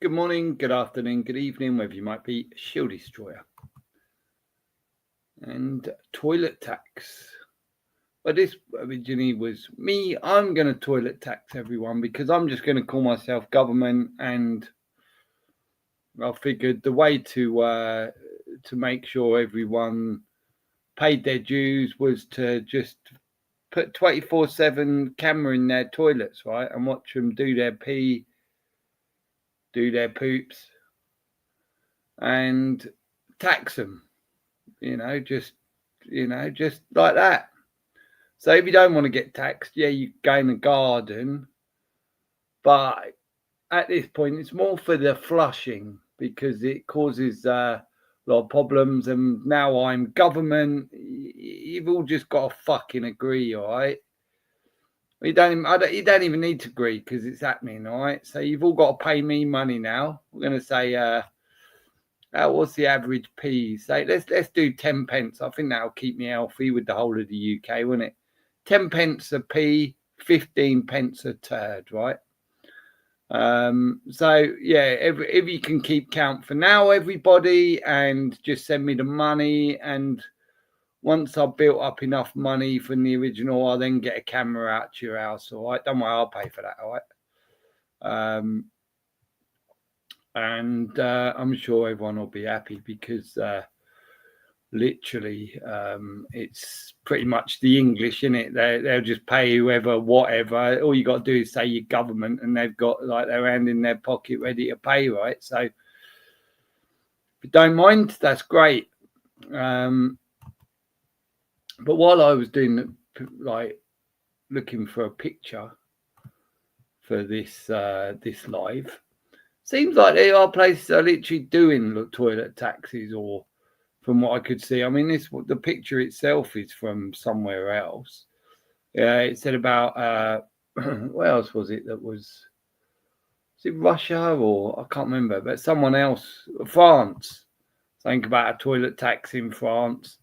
Good morning, good afternoon, good evening, wherever you might be, Shield Destroyer. And toilet tax. But this originally was me. I'm going to toilet tax everyone because I'm just going to call myself government, and I figured the way to make sure everyone paid their dues was to just put 24/7 camera in their toilets, right, and watch them do their pee, do their poops, and tax them. Just like that. So if you don't want to get taxed, yeah, you go in the garden, but at this point, it's more for the flushing because it causes a lot of problems. And now I'm government. You've all just got to fucking agree, all right? You don't even need to agree because it's happening, all right? So you've all got to pay me money now. We're going to say, what's the average P? Say let's do 10 pence. I think that'll keep me healthy with the whole of the UK, won't it? 10 pence a P, 15 pence a turd, right? So yeah, if you can keep count for now, everybody, and just send me the money. And once I've built up enough money from the original, I'll then get a camera out to your house. All right, don't worry, I'll pay for that. All right. And I'm sure everyone will be happy because literally it's pretty much the English, isn't it? They'll just pay whoever, whatever. All you got to do is say your government, and they've got like their hand in their pocket ready to pay, right? So if you don't mind, that's great. But while I was doing like looking for a picture for this live, seems like there are places that are literally doing toilet taxis, or from what I could see. I mean, the picture itself is from somewhere else. Yeah, it said about what else was it? Was it Russia, or I can't remember, but someone else, France, saying about a toilet tax in France.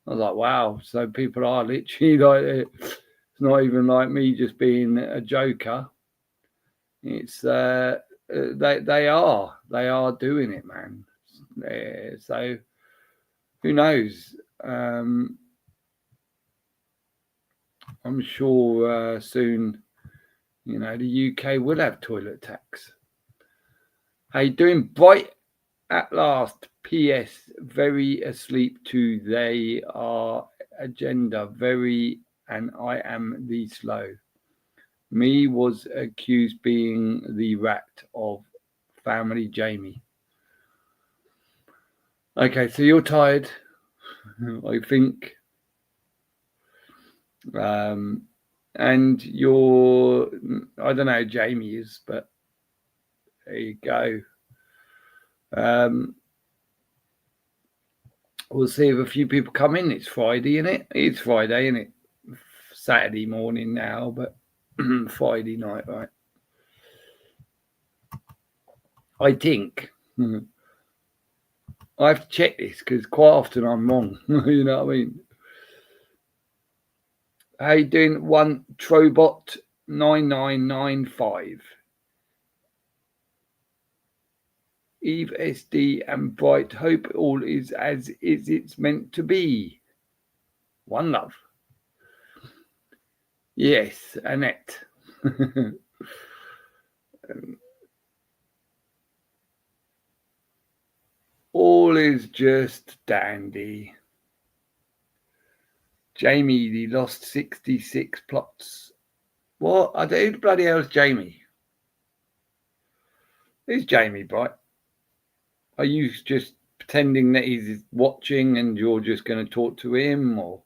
I was like, wow, so people are literally like it's not even like me just being a joker. It's they are doing it, man. So who knows? I'm sure soon, the UK will have toilet tax. How you doing, Bright? At last, P.S. Very asleep too. They are agenda very, and I am the slow. Me was accused being the rat of family Jamie. Okay, so you're tired, I think. And I don't know, Jamie is, but there you go. We'll see if a few people come in. It's Friday, isn't it? It's Friday, isn't it? Saturday morning now, but Friday night, right? I think I have to check this because quite often I'm wrong. You know what I mean? How you doing? One Trobot 9995. Eve SD and Bright. Hope all is as it's meant to be. One love. Yes, Annette. All is just dandy. Jamie, the lost 66 plots. What? I don't, who the bloody hell's Jamie? Who's Jamie, Bright? Are you just pretending that he's watching and you're just going to talk to him, or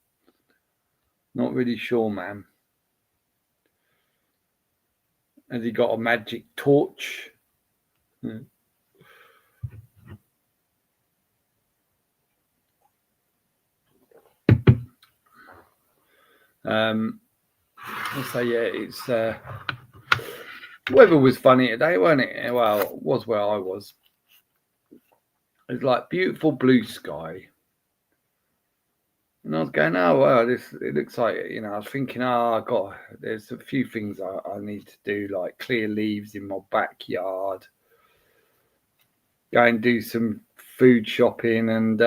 not really sure, man? Has he got a magic torch? So yeah, it's weather was funny today, wasn't it? Well, it was where I was. It's like beautiful blue sky. And I was going, oh well, it looks like, I was thinking, God, there's a few things I need to do, like clear leaves in my backyard. go and do some food shopping and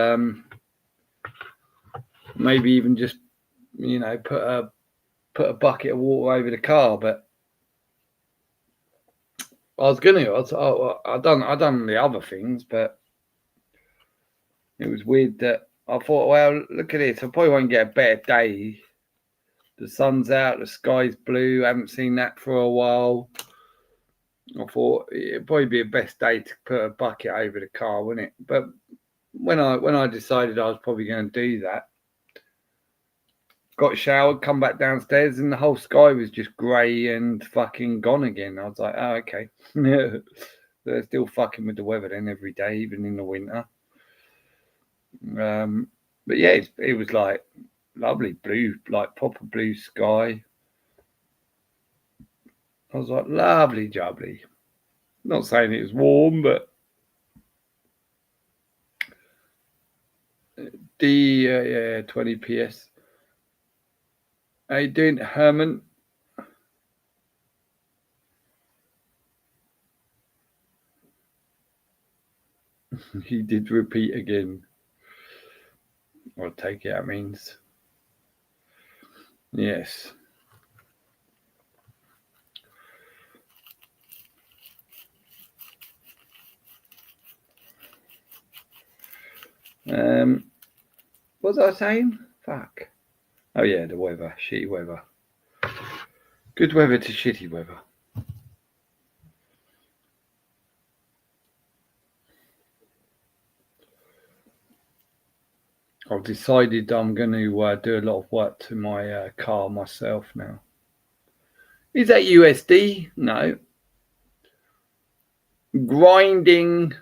maybe even just, you know, put a bucket of water over the car. But I was gonna. I done the other things, but it was weird that I thought, well, look at this. I probably won't get a better day. The sun's out, the sky's blue. I haven't seen that for a while. I thought it'd probably be the best day to put a bucket over the car, wouldn't it? But when I decided I was probably going to do that, got showered, come back downstairs, and the whole sky was just grey and fucking gone again. I was like, oh, okay. They're still fucking with the weather then every day, even in the winter. But yeah, it was like lovely blue, like proper blue sky. I was like, lovely jubbly. Not saying it was warm, but yeah, 20 PS. How you doing, Herman? He did repeat again. I'll take it, that means. Yes. What was I saying? Fuck. Oh yeah, the weather. Shitty weather. Good weather to shitty weather. I've decided I'm going to do a lot of work to my car myself now. Is that USD? No. Grinding.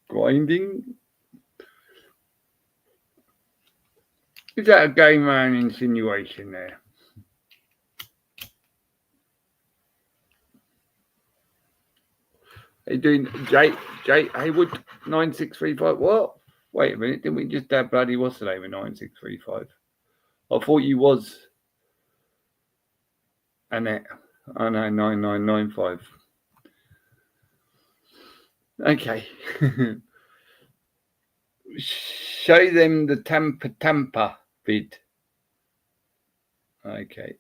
Grinding? Is that a game man insinuation there? How you doing, Jay Haywood 9635? What? Wait a minute, didn't we just have bloody what's the name of 9635? I thought you was Annette. I know 9995. Okay. Show them the Tampa vid. Okay.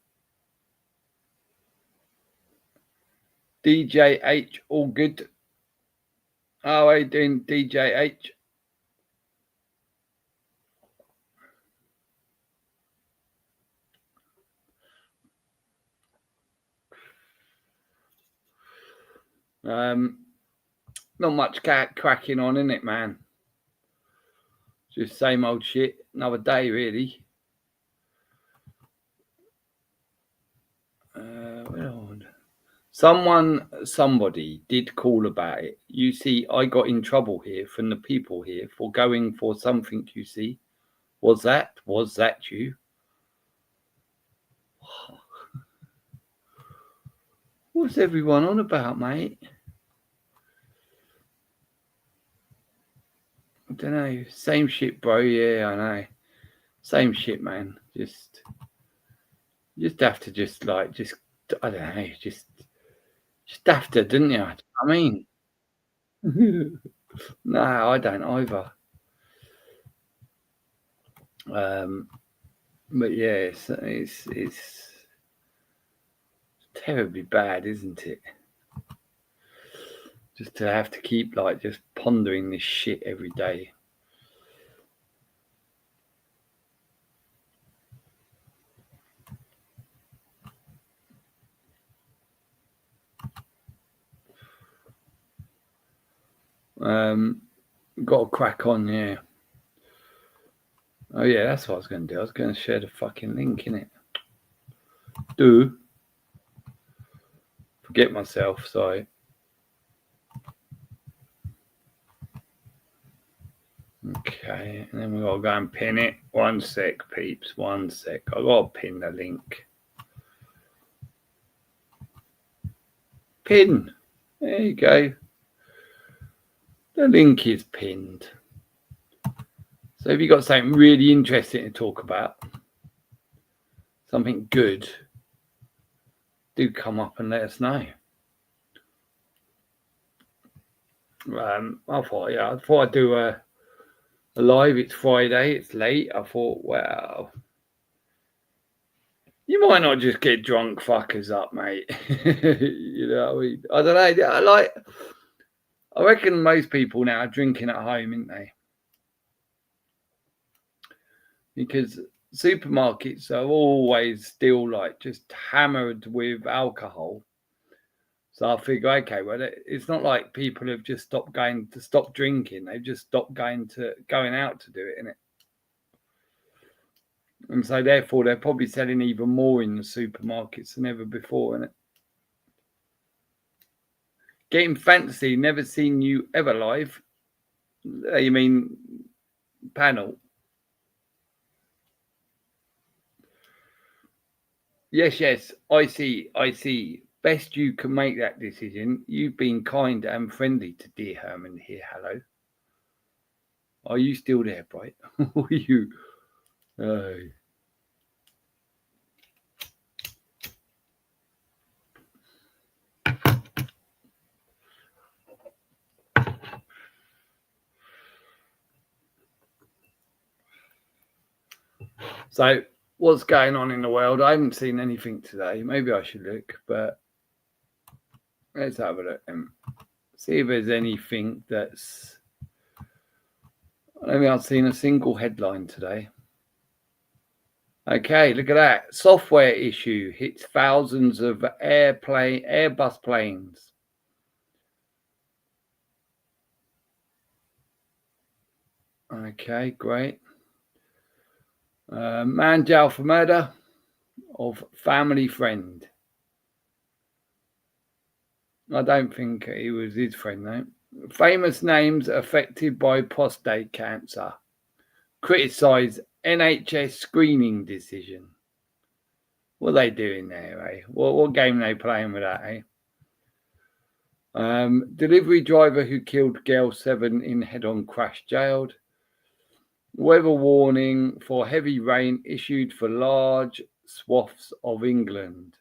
DJ H, all good. How are you doing, DJ H? Not much cracking on, isn't it, man? Just same old shit. Another day, really. Somebody did call about it. You see, I got in trouble here from the people here for going for something. You see, was that you? What's everyone on about, mate? I don't know. Same shit, bro. Yeah, I know. Same shit, man. You just have to I don't know. Just have to, didn't you? I mean, no, I don't either. But yeah, it's terribly bad, isn't it? Just to have to keep just pondering this shit every day. Got to crack on, yeah. Oh yeah, that's what I was going to do. I was going to share the fucking link, innit? Forget myself, sorry. Okay, and then we got to go and pin it. 1 sec, peeps. 1 sec. I got to pin the link. Pin. There you go. The link is pinned. So if you've got something really interesting to talk about, something good, do come up and let us know. I thought I'd do a live. It's Friday. It's late. I thought, well, you might not just get drunk fuckers up, mate. You know what I mean? I don't know. I reckon most people now are drinking at home, aren't they? Because supermarkets are always still like just hammered with alcohol. So I figure, okay, well, it's not like people have just stopped drinking. They've just stopped going out to do it, innit? And so therefore they're probably selling even more in the supermarkets than ever before, innit? Getting fancy, never seen you ever live. You mean panel? Yes, I see. Best you can make that decision. You've been kind and friendly to dear Herman here. Hello. Are you still there, Bright? Are you? So, what's going on in the world? I haven't seen anything today. Maybe I should look, but let's have a look and see if there's anything that's. Maybe I've seen a single headline today. Okay, look at that. Software issue hits thousands of Airbus planes. Okay, great. Man jail for murder of family friend. I don't think he was his friend, though. Famous names affected by prostate cancer. Criticise NHS screening decision. What are they doing there, eh? What game are they playing with that, eh? Delivery driver who killed girl 7 in head-on crash jailed. Weather warning for heavy rain issued for large swaths of England.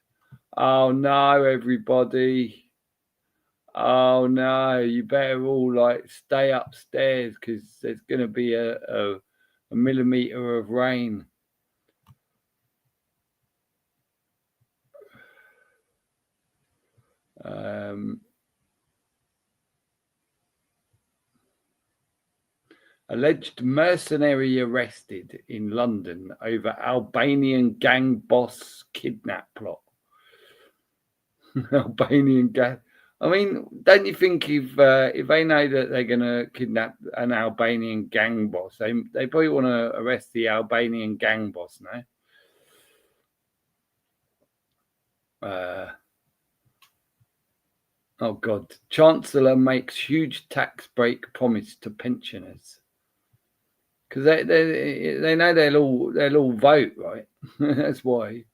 Oh no, everybody. Oh no, you better all stay upstairs because there's going to be a millimetre of rain. Alleged mercenary arrested in London over Albanian gang boss kidnap plot. Albanian gang. I mean, don't you think if they know that they're going to kidnap an Albanian gang boss, they probably want to arrest the Albanian gang boss, no? Oh God! Chancellor makes huge tax break promise to pensioners because they know they'll all vote, right? That's why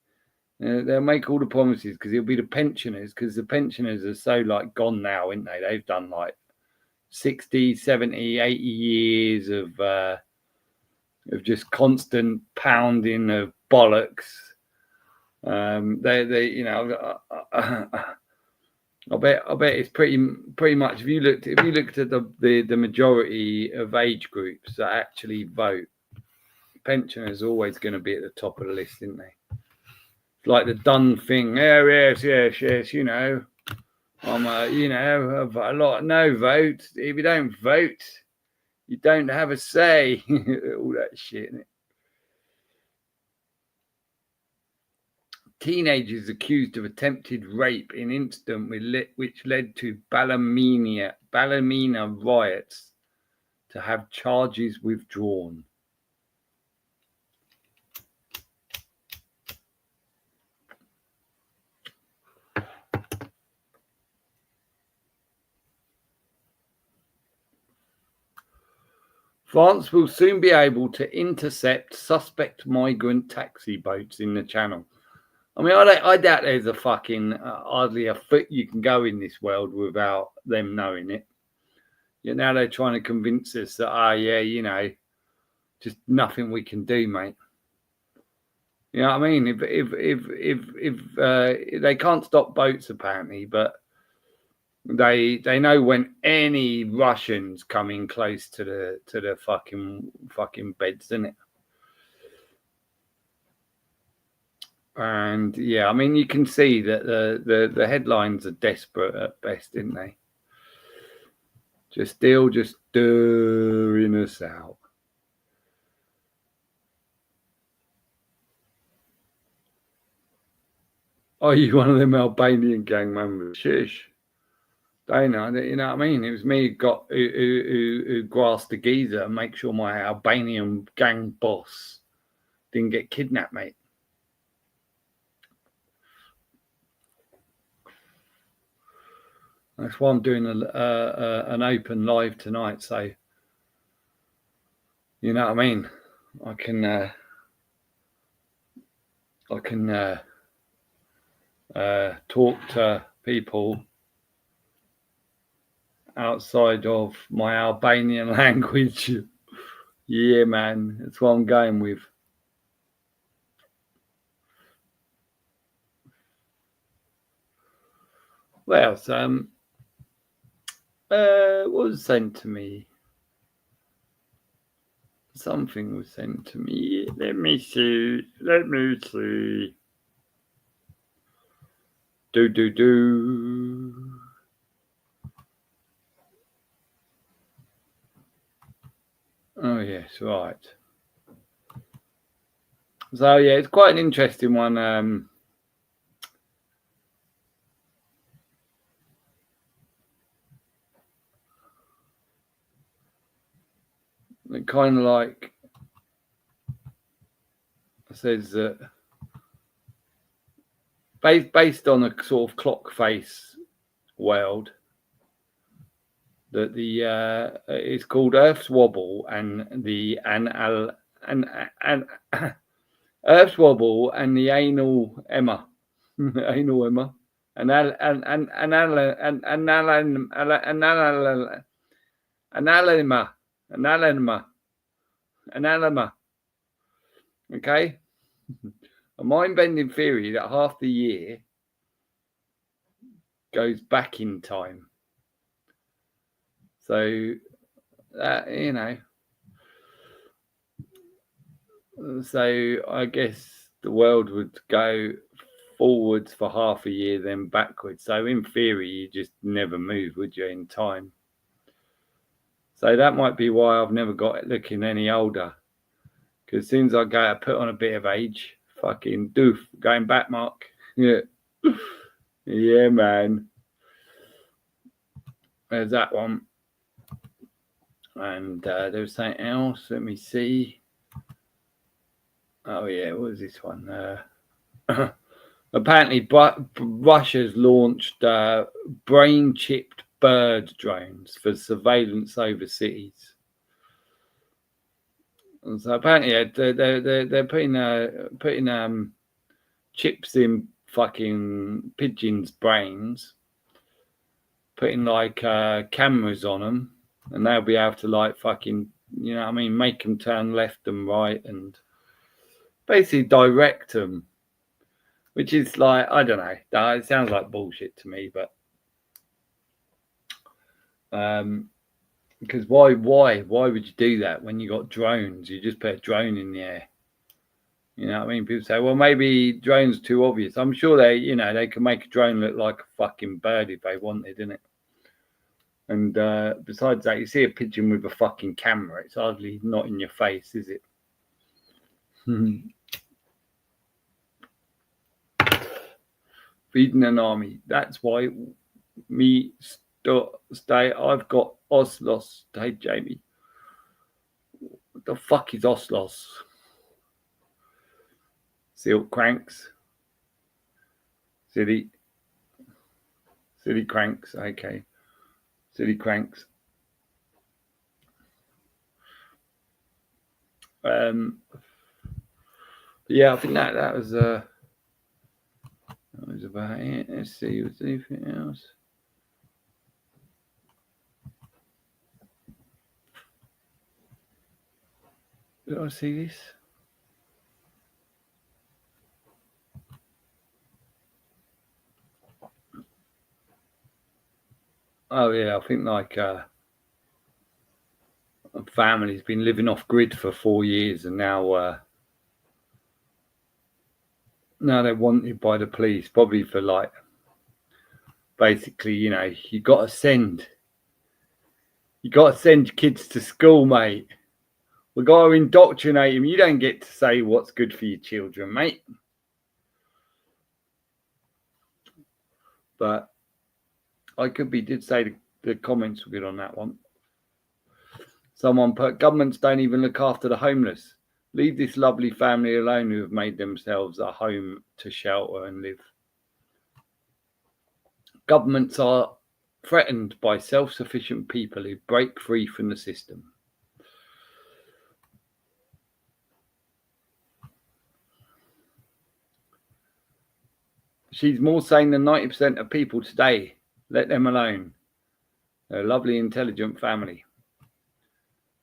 they'll make all the promises because it'll be the pensioners because the pensioners are so gone now, aren't they? They've done 60, 70, 80 years of just constant pounding of bollocks. I bet it's pretty much. If you looked at the majority of age groups that actually vote, pensioners are always going to be at the top of the list, isn't they? Like the done thing. Oh, yes. You know, I'm a lot no vote. If you don't vote, you don't have a say. All that shit. Isn't it? Teenagers accused of attempted rape in incident which led to Ballymena riots to have charges withdrawn. France will soon be able to intercept suspect migrant taxi boats in the Channel. I mean, I doubt there's a fucking hardly a foot you can go in this world without them knowing it. Yeah, now they're trying to convince us that, just nothing we can do, mate. You know what I mean? If they can't stop boats apparently, but They know when any Russians coming close to the fucking beds, isn't it? And yeah, I mean, you can see that the headlines are desperate at best, didn't they? Just stirring us out. Are you one of them Albanian gang members? Shush. They know, you know what I mean? It was me who grasped the geezer and make sure my Albanian gang boss didn't get kidnapped, mate. That's why I'm doing an open live tonight. So, you know what I mean? I can talk to people outside of my Albanian language. Yeah, man, that's what I'm going with. What else? What was sent to me? Something was sent to me. Let me see. Do. Oh yes, right. So yeah, it's quite an interesting one. It kind of like says that based on a sort of clock face world, that the it's called Earth's wobble and the Earth's wobble and the anal Emma, anal Emma, analema. Okay, a mind-bending theory that half the year goes back in time. So you know, so I guess the world would go forwards for half a year, then backwards. So in theory, you just never move, would you, in time? So that might be why I've never got looking any older. Because as soon as I go put on a bit of age, fucking doof, going back, Mark. Yeah. Yeah, man. There's that one. And there was something else. Let me see. Oh, yeah, what was this one? Apparently, Russia's launched brain-chipped bird drones for surveillance over cities. And so apparently, they're putting chips in fucking pigeons' brains, putting like cameras on them, and they'll be able to like fucking, you know what I mean, make them turn left and right and basically direct them. Which is like, I don't know. It sounds like bullshit to me, but because why would you do that when you got drones? You just put a drone in the air. You know what I mean? People say, well, maybe drones are too obvious. I'm sure they can make a drone look like a fucking bird if they wanted, innit? And besides that, you see a pigeon with a fucking camera, it's hardly not in your face, is it? Feeding an army. That's why me stay. I've got Oslos. Hey, Jamie. What the fuck is Oslos? Silk cranks. City cranks. Okay. City cranks. Yeah, I think that was about it. Let's see, was there anything else? Did I see this? Oh yeah, I think like a family's been living off grid for 4 years, and now they're wanted by the police, probably for like basically, you got to send kids to school, mate. We got to indoctrinate them. You don't get to say what's good for your children, mate. But I did say the comments were good on that one. Someone put, governments don't even look after the homeless. Leave this lovely family alone who have made themselves a home to shelter and live. Governments are threatened by self-sufficient people who break free from the system. She's more sane than 90% of people today. Let them alone. They're a lovely, intelligent family.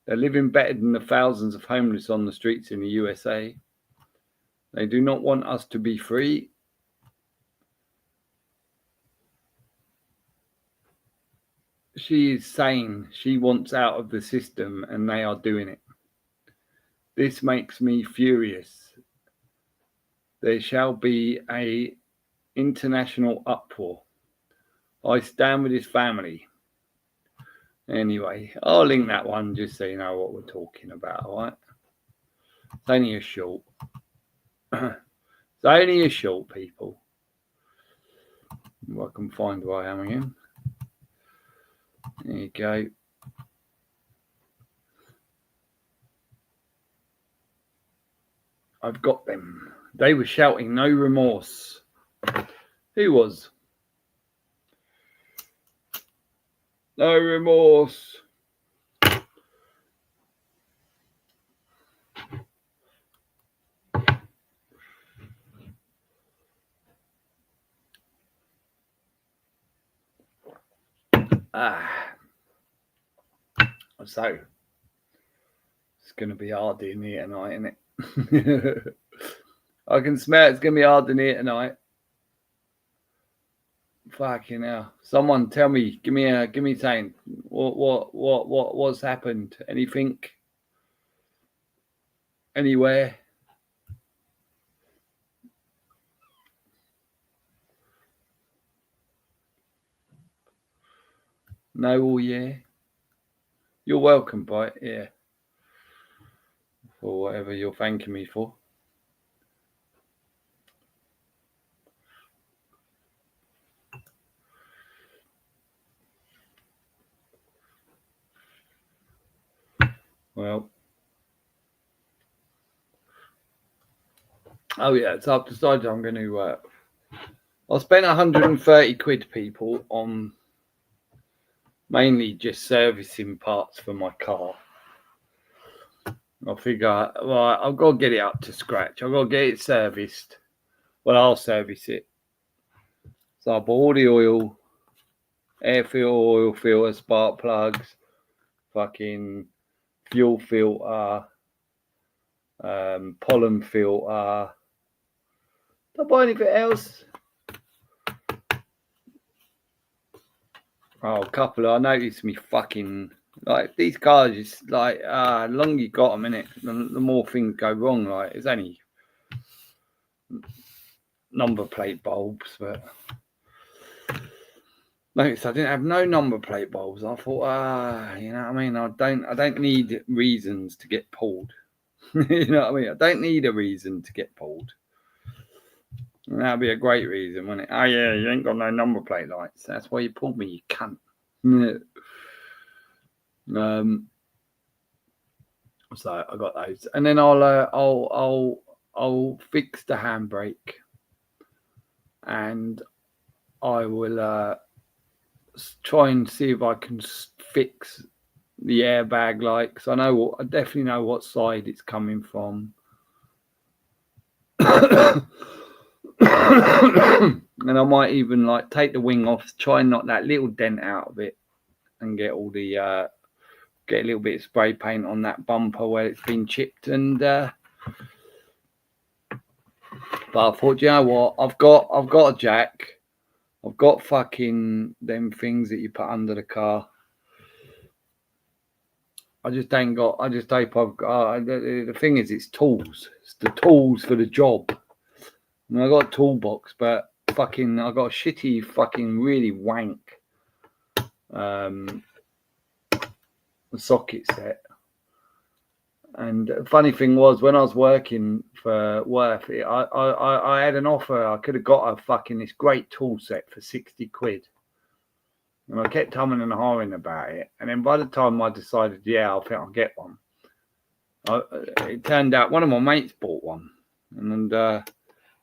They're living better than the thousands of homeless on the streets in the USA. They do not want us to be free. She is sane. She wants out of the system, and they are doing it. This makes me furious. There shall be an international uproar. I stand with his family. Anyway, I'll link that one just so you know what we're talking about, all right? It's only a short. It's only a short, people. If I can find where I am again. There you go. I've got them. They were shouting no remorse. Who was? No remorse. So it's going to be hard in here tonight, isn't it? I can smell it's going to be hard in here tonight. Fucking hell! Someone tell me, give me saying what's happened? Anything? Anywhere? No, all year. You're welcome, Bite. Yeah, for whatever you're thanking me for. Well, oh yeah, so I've decided I'm going to. I spent 130 quid, people, on mainly just servicing parts for my car. I figure, well, I've got to get it up to scratch. I've got to get it serviced. Well, I'll service it. So I bought all the oil, air filter, oil filter, spark plugs, fucking fuel filter, pollen filter. Did I buy anything else? Oh, a couple. I noticed me fucking like these cars. Just like the longer you got them in it, the more things go wrong. Like it's only number plate bulbs, but notice I didn't have no number plate bulbs. I thought, you know what I mean. I don't need reasons to get pulled. You know what I mean. I don't need a reason to get pulled. And that'd be a great reason, wouldn't it? Oh yeah, you ain't got no number plate lights. That's why you pulled me, you cunt. So I got those, and then I'll fix the handbrake, and I will try and see if I can fix the airbag light, because I definitely know what side it's coming from. And I might even like take the wing off, try and knock that little dent out of it, and get all the get a little bit of spray paint on that bumper where it's been chipped. And but I thought, you know what, I've got a jack. I've got fucking them things that you put under the car. I just ain't got. I just hope I've got. The thing is, it's tools. It's the tools for the job. I mean, I got a toolbox, but fucking, I got a shitty fucking really wank socket set. And the funny thing was, when I was working for Worth, I had an offer. I could have got a fucking this great tool set for 60 quid. And I kept humming and hawing about it. And then by the time I decided, yeah, I think I'll get one, it turned out one of my mates bought one. And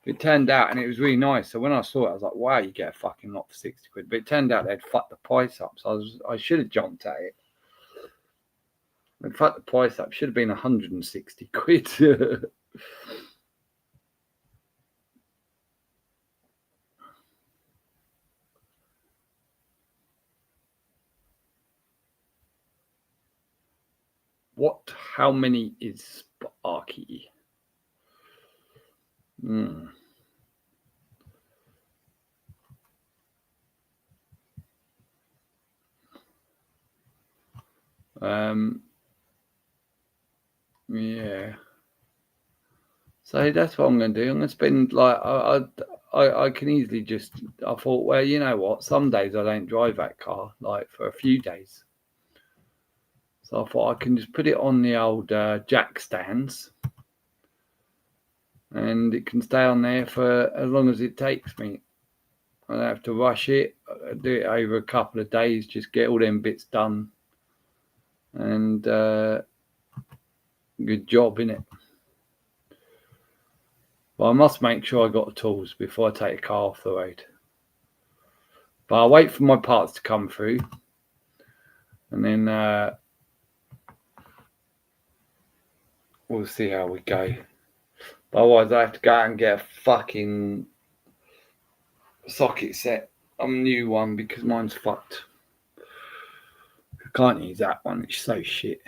it turned out, and it was really nice. So when I saw it, I was like, wow, you get a fucking lot for 60 quid. But it turned out they'd fucked the price up. So I should have jumped at it. In fact, the price up should have been 160 quid. How many is Sparky? Yeah. So that's what I'm going to do. I'm going to spend like I can easily just. I thought, well, you know what? Some days I don't drive that car, like for a few days. So I thought I can just put it on the old jack stands, and it can stay on there for as long as it takes me. I don't have to rush it. I do it over a couple of days, just get all them bits done, and good job, innit? But I must make sure I got the tools before I take the car off the road. But I'll wait for my parts to come through, and then we'll see how we go. But otherwise, I have to go out and get a fucking socket set, a new one, because mine's fucked. I can't use that one. It's so shit.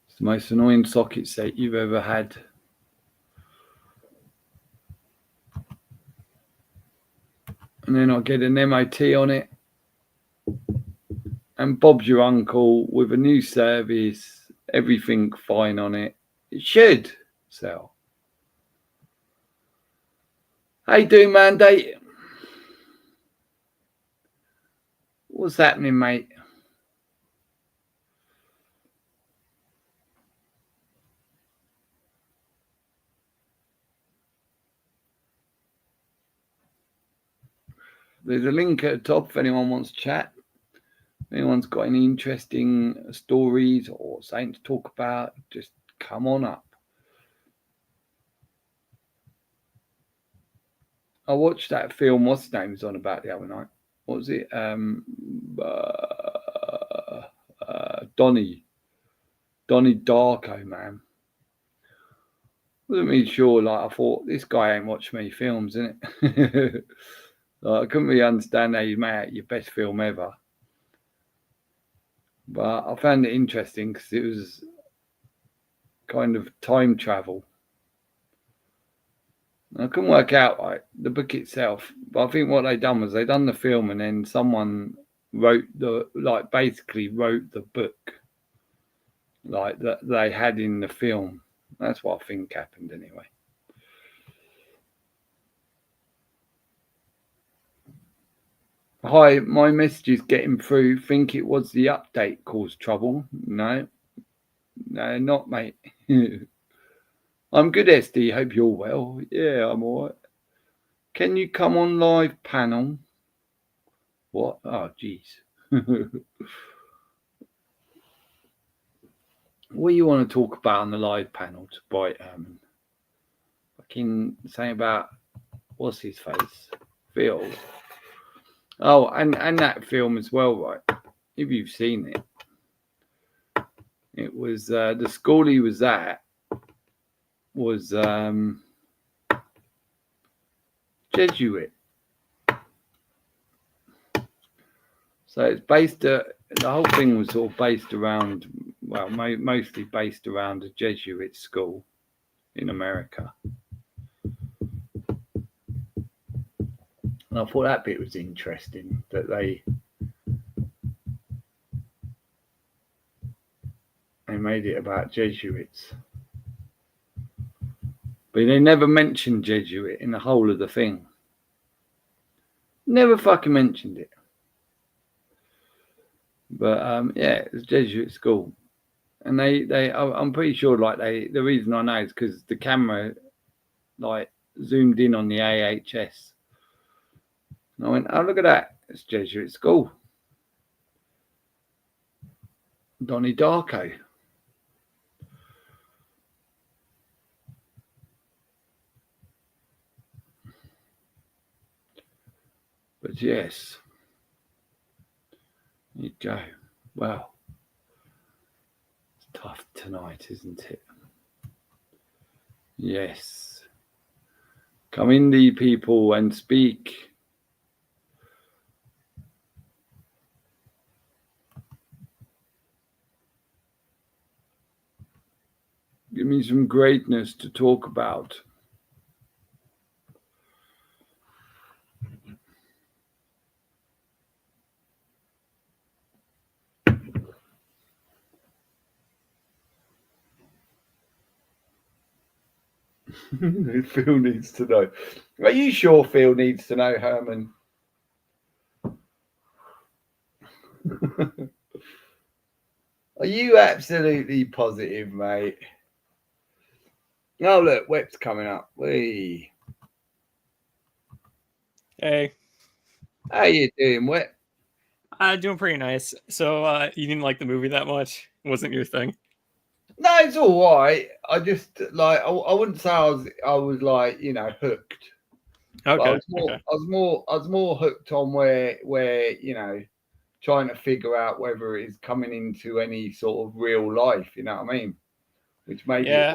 It's the most annoying socket set you've ever had. And then I'll get an MOT on it. And Bob's your uncle with a new service, everything fine on it. It should sell. How you doing, Mandate? What's happening, mate? There's a link at the top if anyone wants to chat. If anyone's got any interesting stories or something to talk about, just come on up. I watched that film, what's his name was on about the other night. What was it? Donnie Darko, man. Wasn't really sure. Like, I thought, this guy ain't watched many films, innit? Like, I couldn't really understand how you made your best film ever. But I found it interesting because it was kind of time travel. I couldn't work out like the book itself, but I think what they done was they done the film and then someone basically wrote the book like that they had in the film. That's what I think happened anyway. Hi, my message is getting through. Think it was the update caused trouble. No, not mate. I'm good, SD. Hope you're well. Yeah, I'm all right. Can you come on live panel? What? Oh, jeez. What do you want to talk about on the live panel to Bright Herman? Fucking saying about what's his face? Phil. Oh, and that film as well, right? If you've seen it. It was the school he was at was Jesuit. So it's based the whole thing was sort of based around, well, mostly based around a Jesuit school. in America. And I thought that bit was interesting, that they made it about Jesuits. But they never mentioned Jesuit in the whole of the thing. Never fucking mentioned it. But yeah, it's Jesuit school. And I'm pretty sure, like, the reason I know is because the camera, like, zoomed in on the AHS. And I went, oh, look at that. It's Jesuit school. Donnie Darko. But yes. There you go. Well, it's tough tonight, isn't it? Yes. Come in, the people, and speak. Give me some greatness to talk about. Phil needs to know. Are you sure Phil needs to know, Herman? Are you absolutely positive, mate? Oh, look, Web's coming up. Whee. Hey. How you doing, Web? Doing pretty nice. So you didn't like the movie that much? It wasn't your thing? No, it's all right. I just, like, I wouldn't say I was like, you know, hooked. Okay. I was more hooked on where you know, trying to figure out whether it is coming into any sort of real life. You know what I mean? Which maybe yeah.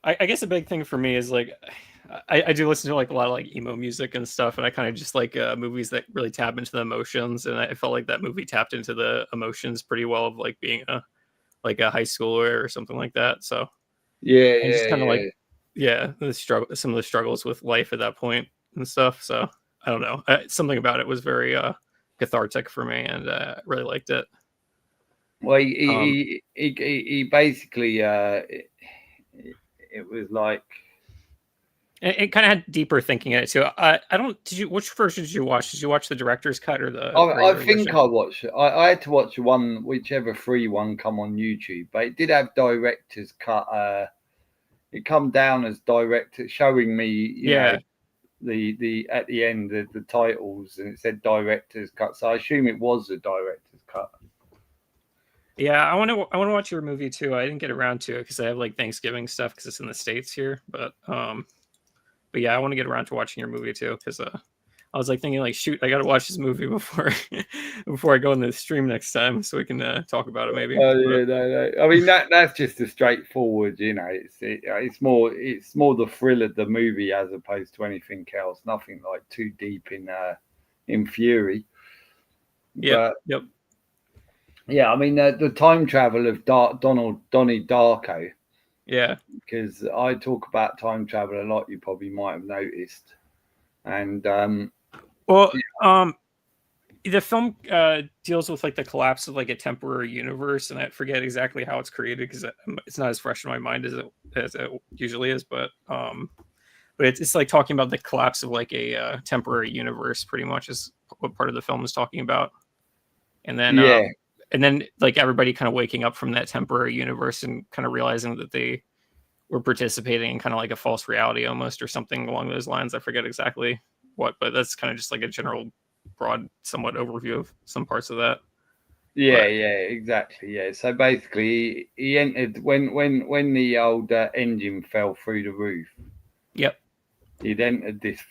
I guess a big thing for me is like I do listen to like a lot of like emo music and stuff, and I kind of just like movies that really tap into the emotions, and I felt like that movie tapped into the emotions pretty well of like being a high schooler or something like that. So yeah, and just kind of like some of the struggles with life at that point and stuff. So I don't know, something about it was very cathartic for me, and really liked it. Well, he basically it was like it kind of had deeper thinking in it too. I don't. Which version did you watch? Did you watch the director's cut or the? I think version? I watched. I had to watch one, whichever free one come on YouTube, but it did have director's cut. It come down as director, showing me, you know, the at the end the titles, and it said director's cut. So I assume it was the director's cut. Yeah, I want to watch your movie too. I didn't get around to it because I have like Thanksgiving stuff because it's in the States here. But yeah, I want to get around to watching your movie too because I was like thinking like, shoot, I got to watch this movie before I go on the stream next time so we can talk about it maybe. Yeah, no. I mean that's just a straightforward, you know. It's more the thrill of the movie as opposed to anything else. Nothing like too deep in Fury. Yeah. Yep. Yeah, I mean the time travel of Donnie Darko. Yeah, because I talk about time travel a lot. You probably might have noticed, and the film deals with like the collapse of like a temporary universe, and I forget exactly how it's created because it's not as fresh in my mind as it usually is. But it's like talking about the collapse of like a temporary universe, pretty much is what part of the film is talking about. And then and then like everybody kind of waking up from that temporary universe and kind of realizing that they were participating in kind of like a false reality almost, or something along those lines. I forget exactly what, but that's kind of just like a general broad somewhat overview of some parts of that. Yeah, exactly. Yeah. So basically he entered when the old engine fell through the roof. Yep. He'd entered this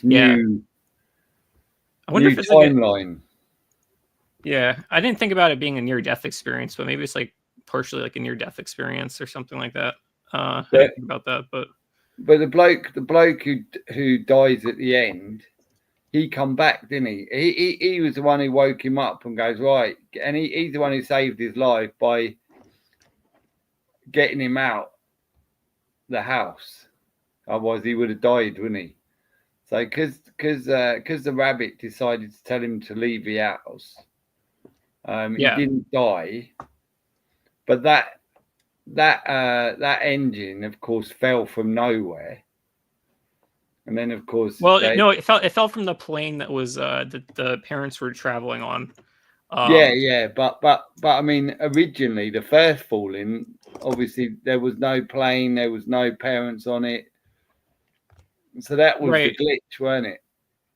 new I wonder if it's timeline. Yeah, I didn't think about it being a near-death experience, but maybe it's like partially like a near-death experience or something like that. I didn't think about that, but the bloke who dies at the end, he come back, didn't he? He was the one who woke him up and goes, right, and he's the one who saved his life by getting him out the house. Otherwise, he would have died, wouldn't he? So, because the rabbit decided to tell him to leave the house, he Yeah. didn't die. But that engine, of course, fell from nowhere. And then, of course, Well, no, it fell from the plane that was that the parents were traveling on. Yeah, but I mean, originally the first falling, obviously there was no plane, there was no parents on it, so that was right. the glitch, weren't it?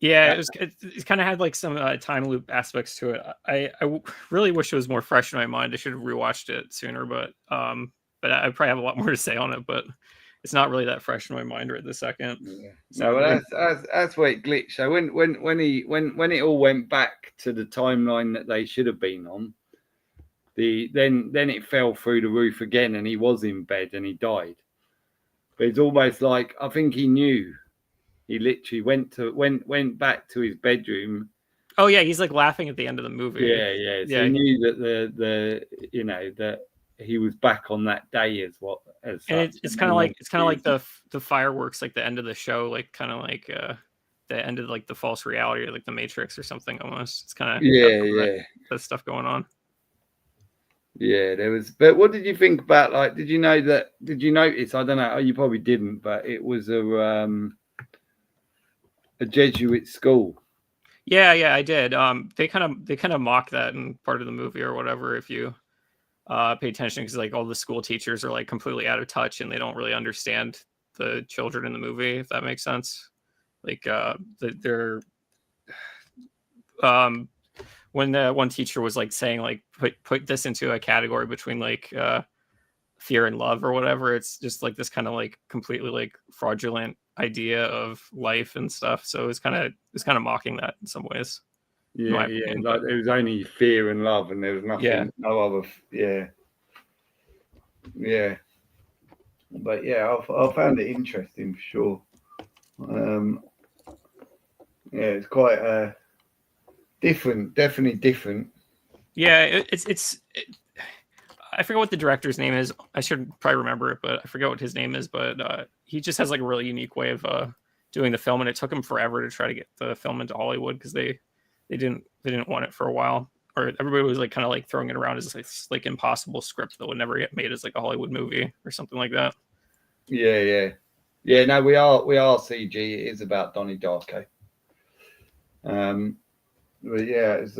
Yeah, it kind of had like some time loop aspects to it. I really wish it was more fresh in my mind. I should have rewatched it sooner, but I probably have a lot more to say on it, but it's not really that fresh in my mind right this second. Yeah. No, well, that's where it glitched. So when it all went back to the timeline that they should have been on, then it fell through the roof again, and he was in bed and he died. But it's almost like I think he knew. He literally went back to his bedroom. Oh yeah, he's like laughing at the end of the movie. Yeah. So he knew that that he was back on that day as such. And it's kind of like the fireworks, like the end of the show, like kind of like the end of like the false reality, or like the Matrix or something almost. It's kind of that stuff going on. Yeah, there was. But what did you think about, like, did you notice? I don't know. You probably didn't, but it was a Jesuit school. Yeah, I did. They kind of mock that in part of the movie or whatever if you pay attention, because like all the school teachers are like completely out of touch and they don't really understand the children in the movie, if that makes sense. Like they're when the one teacher was like saying like put this into a category between like fear and love or whatever, it's just like this kind of like completely like fraudulent idea of life and stuff. So it's kind of mocking that in some ways. Yeah, opinion, like it was only fear and love, and there was nothing, no other. Yeah. But yeah, I found it interesting for sure. Yeah, it's quite different, definitely different. Yeah, I forget what the director's name is. I should probably remember it, but I forget what his name is. But he just has like a really unique way of doing the film, and it took him forever to try to get the film into Hollywood because they didn't want it for a while, or everybody was like kind of like throwing it around as this like impossible script that would never get made as like a Hollywood movie or something like that. Yeah. No, we are CG. It is about Donnie Darko. But yeah, it's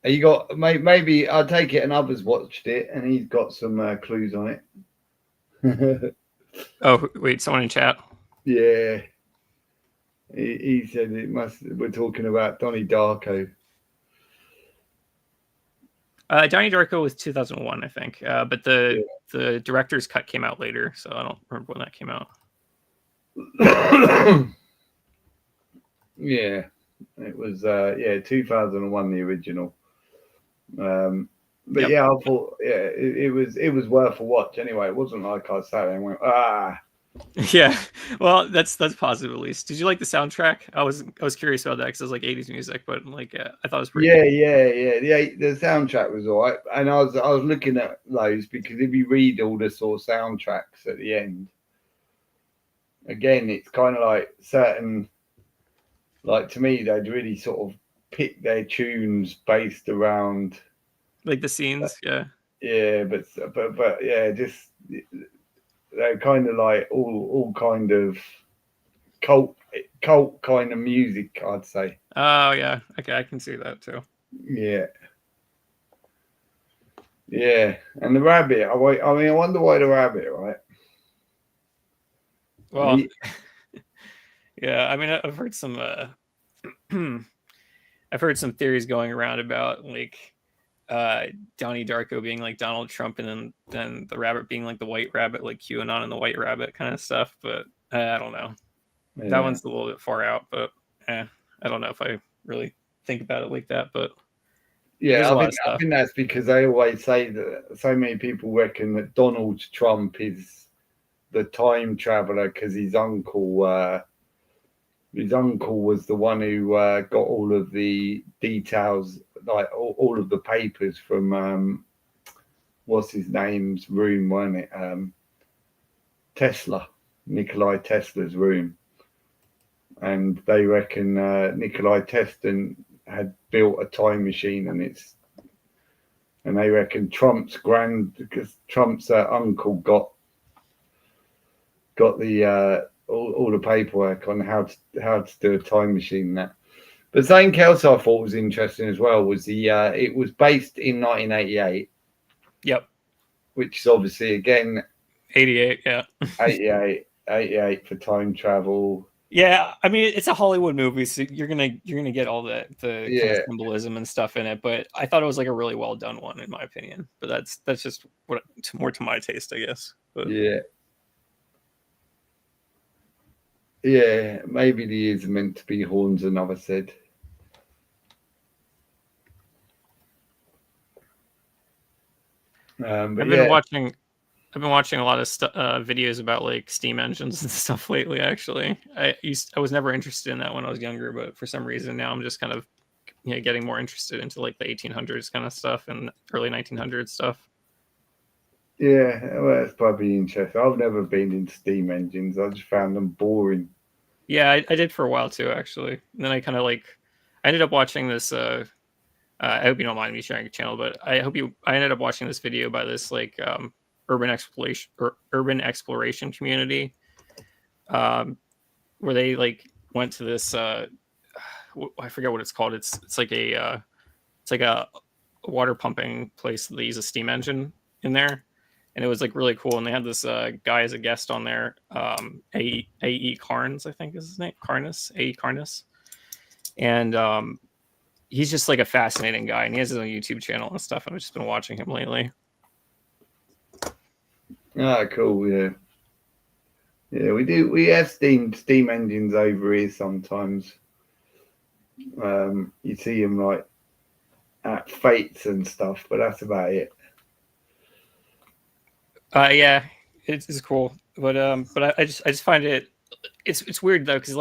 you got maybe I'll take it, and others watched it, and he's got some clues on it. Oh wait, someone in chat. Yeah, he said it must. We're talking about Donnie Darko. Donnie Darko was 2001, I think, but the director's cut came out later, so I don't remember when that came out. Yeah, it was 2001, the original. But yeah, I thought it was worth a watch anyway. It wasn't like I sat there and went Yeah, well, that's positive at least. Did you like the soundtrack? I was curious about that because it was like 80s music, but like I thought it was pretty good. Yeah. The soundtrack was all right, and I was looking at those because if you read all the sort of soundtracks at the end, again, it's kind of like certain, like to me, they'd really sort of pick their tunes based around like the scenes. But yeah, just. They're kind of like all kind of cult kind of music, I'd say. Oh yeah, okay, I can see that too. Yeah, and the rabbit. I wonder why the rabbit, right? Well, yeah. I mean, I've heard some. I've heard some theories going around about like Donnie Darko being like Donald Trump, and then the rabbit being like the white rabbit, like QAnon and the white rabbit kind of stuff. But I don't know. Yeah. That one's a little bit far out, but I don't know if I really think about it like that. But yeah, I think that's because they always say that so many people reckon that Donald Trump is the time traveler because his uncle was the one who got all of the details, like all of the papers from what's his name's room, wasn't it? Tesla, Nikolai Tesla's room, and they reckon Nikolai Tesla had built a time machine, and they reckon Trump's uncle got the all the paperwork on how to do a time machine. That, but something else I thought was interesting as well was it was based in 1988. Yep. Which is obviously again 88. Yeah. 88 for time travel. Yeah, I mean it's a Hollywood movie, so you're gonna get all the kind of symbolism and stuff in it. But I thought it was like a really well done one, in my opinion. But that's just more to my taste, I guess. But yeah, maybe the ears are meant to be horns. Another said. But I've been watching a lot of videos about like steam engines and stuff lately. Actually, I was never interested in that when I was younger, but for some reason now I'm just kind of getting more interested into like the 1800s kind of stuff and early 1900s stuff. Yeah, well, that's probably interesting. I've never been into steam engines. I just found them boring. Yeah, I did for a while too, actually. And then I kind of I ended up watching this. I hope you don't mind me sharing a channel, but I ended up watching this video by this urban exploration community, where they went to this. I forget what it's called. It's like a water pumping place. They use a steam engine in there, and it was like really cool. And they had this guy as a guest on there, A.E. Carnes, I think is his name, A.E. Carnes, and he's just like a fascinating guy, and he has his own YouTube channel and stuff. And I've just been watching him lately. Ah, cool. Yeah, we do. We have steam engines over here sometimes. You see them like at fates and stuff, but that's about it. Yeah, it's cool, but I just find it's weird though, because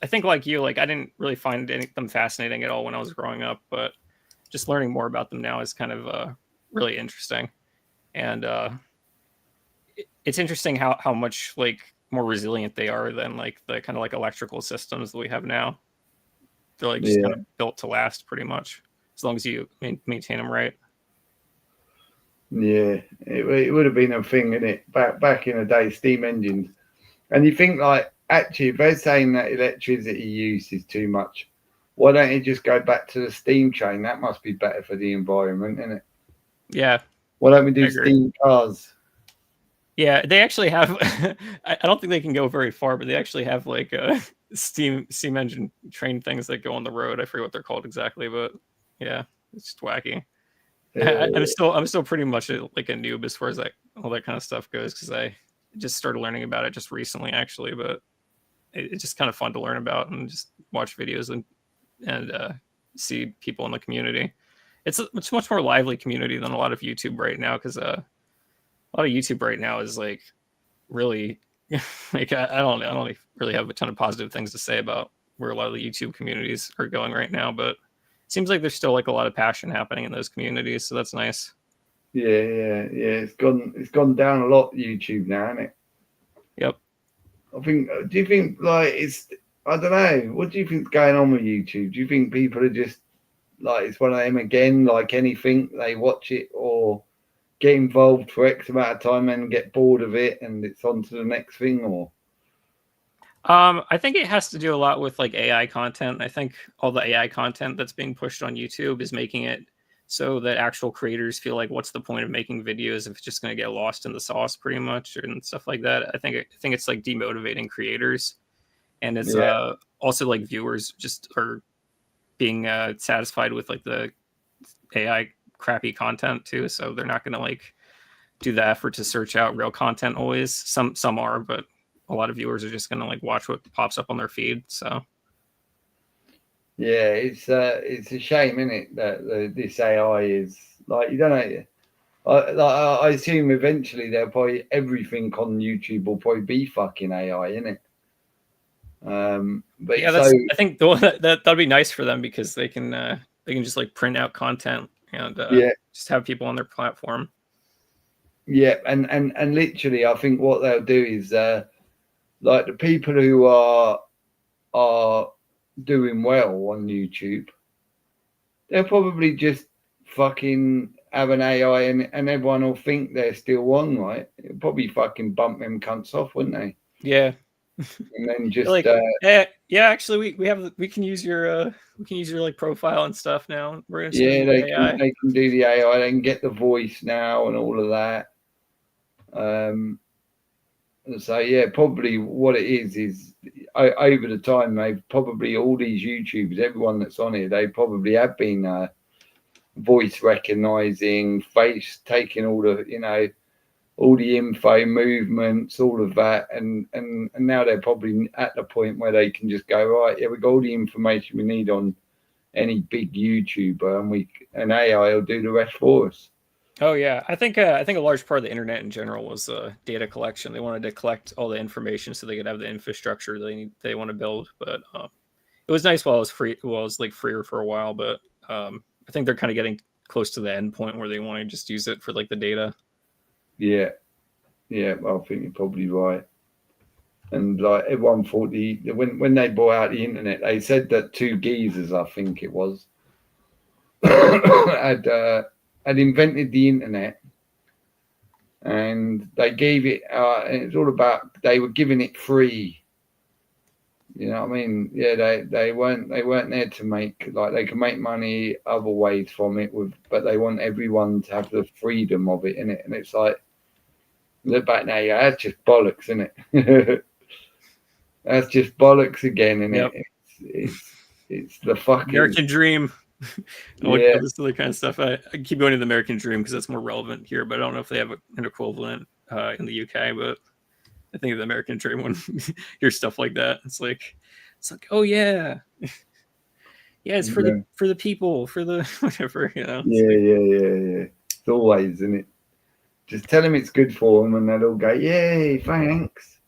I think like you, I didn't really find them fascinating at all when I was growing up, but just learning more about them now is kind of really interesting. And it's interesting how much more resilient they are than the kind of electrical systems that we have now. They're just kind of built to last pretty much, as long as you maintain them right. Yeah, it would have been a thing, in it back in the day, steam engines. And you think actually, if they're saying that electricity use is too much, why don't you just go back to the steam train? That must be better for the environment, isn't it? Yeah. Why don't we do steam cars? Yeah, they actually have. I don't think they can go very far, but they actually have steam engine train things that go on the road. I forget what they're called exactly, but yeah, it's just wacky. I'm still pretty much a noob as far as all that kind of stuff goes, because I just started learning about it just recently, actually. But it's just kind of fun to learn about and just watch videos and see people in the community. It's a much more lively community than a lot of YouTube right now, because a lot of YouTube right now is really I don't really have a ton of positive things to say about where a lot of the YouTube communities are going right now, but it seems like there's still a lot of passion happening in those communities, so that's nice. Yeah. It's gone down a lot, YouTube now, hasn't it? Yep. Do you think I don't know, what do you think's going on with YouTube? Do you think people are just it's one of them again, like anything, they watch it or get involved for X amount of time and get bored of it and it's on to the next thing? Or I think it has to do a lot with AI content. I think all the AI content that's being pushed on YouTube is making it so that actual creators feel what's the point of making videos if it's just going to get lost in the sauce pretty much and stuff like that. I think it's demotivating creators, and it's also viewers just are being satisfied with the AI crappy content too, so they're not going to do the effort to search out real content always. Some are, but a lot of viewers are just going to watch what pops up on their feed. So yeah, it's a shame, isn't it, that this AI is you don't know. I assume eventually they'll probably everything on YouTube will probably be fucking AI, isn't it? But yeah, I think that'd be nice for them, because they can just print out content and just have people on their platform. Yeah, and literally, I think what they'll do is like the people who are doing well on YouTube, they'll probably just fucking have an AI and everyone will think they're still on, right? It'll probably fucking bump them cunts off, wouldn't they? Yeah. And then just like, yeah, actually we can use your like profile and stuff now. We're gonna send yeah, you AI. they can do the AI, they can get the voice now and all of that. So yeah, probably what it is over the time they've probably all these YouTubers, everyone that's on here, they probably have been voice recognizing, face taking all the all the info, movements, all of that, and now they're probably at the point where they can just go, right, yeah, we got all the information we need on any big YouTuber, and AI will do the rest for us. Oh yeah, I think a large part of the internet in general was data collection. They wanted to collect all the information so they could have the infrastructure they want to build. But it was nice while it was free. Well, it was like freer for a while, but I think they're kind of getting close to the end point where they want to just use it for like the data. Yeah, I think you're probably right. And like everyone thought when they brought out the internet, they said that two geezers, I think it was, had invented the internet, and they gave it. And it's all about they were giving it free. You know what I mean? Yeah, they weren't there to make, like, they can make money other ways from it but they want everyone to have the freedom of it in it. And it's like, look back now, yeah, that's just bollocks, isn't it? That's just bollocks again, and Yep. it's the fucking American dream. Yeah. This other kind of stuff. I keep going to the American dream because that's more relevant here, but I don't know if they have an equivalent in the UK. But I think of the American dream when you hear stuff like that. It's like, oh yeah, yeah, it's for the people, for the whatever, you know. Yeah. It's always, isn't it? Just tell them it's good for them, and they'll all go, "Yay, thanks."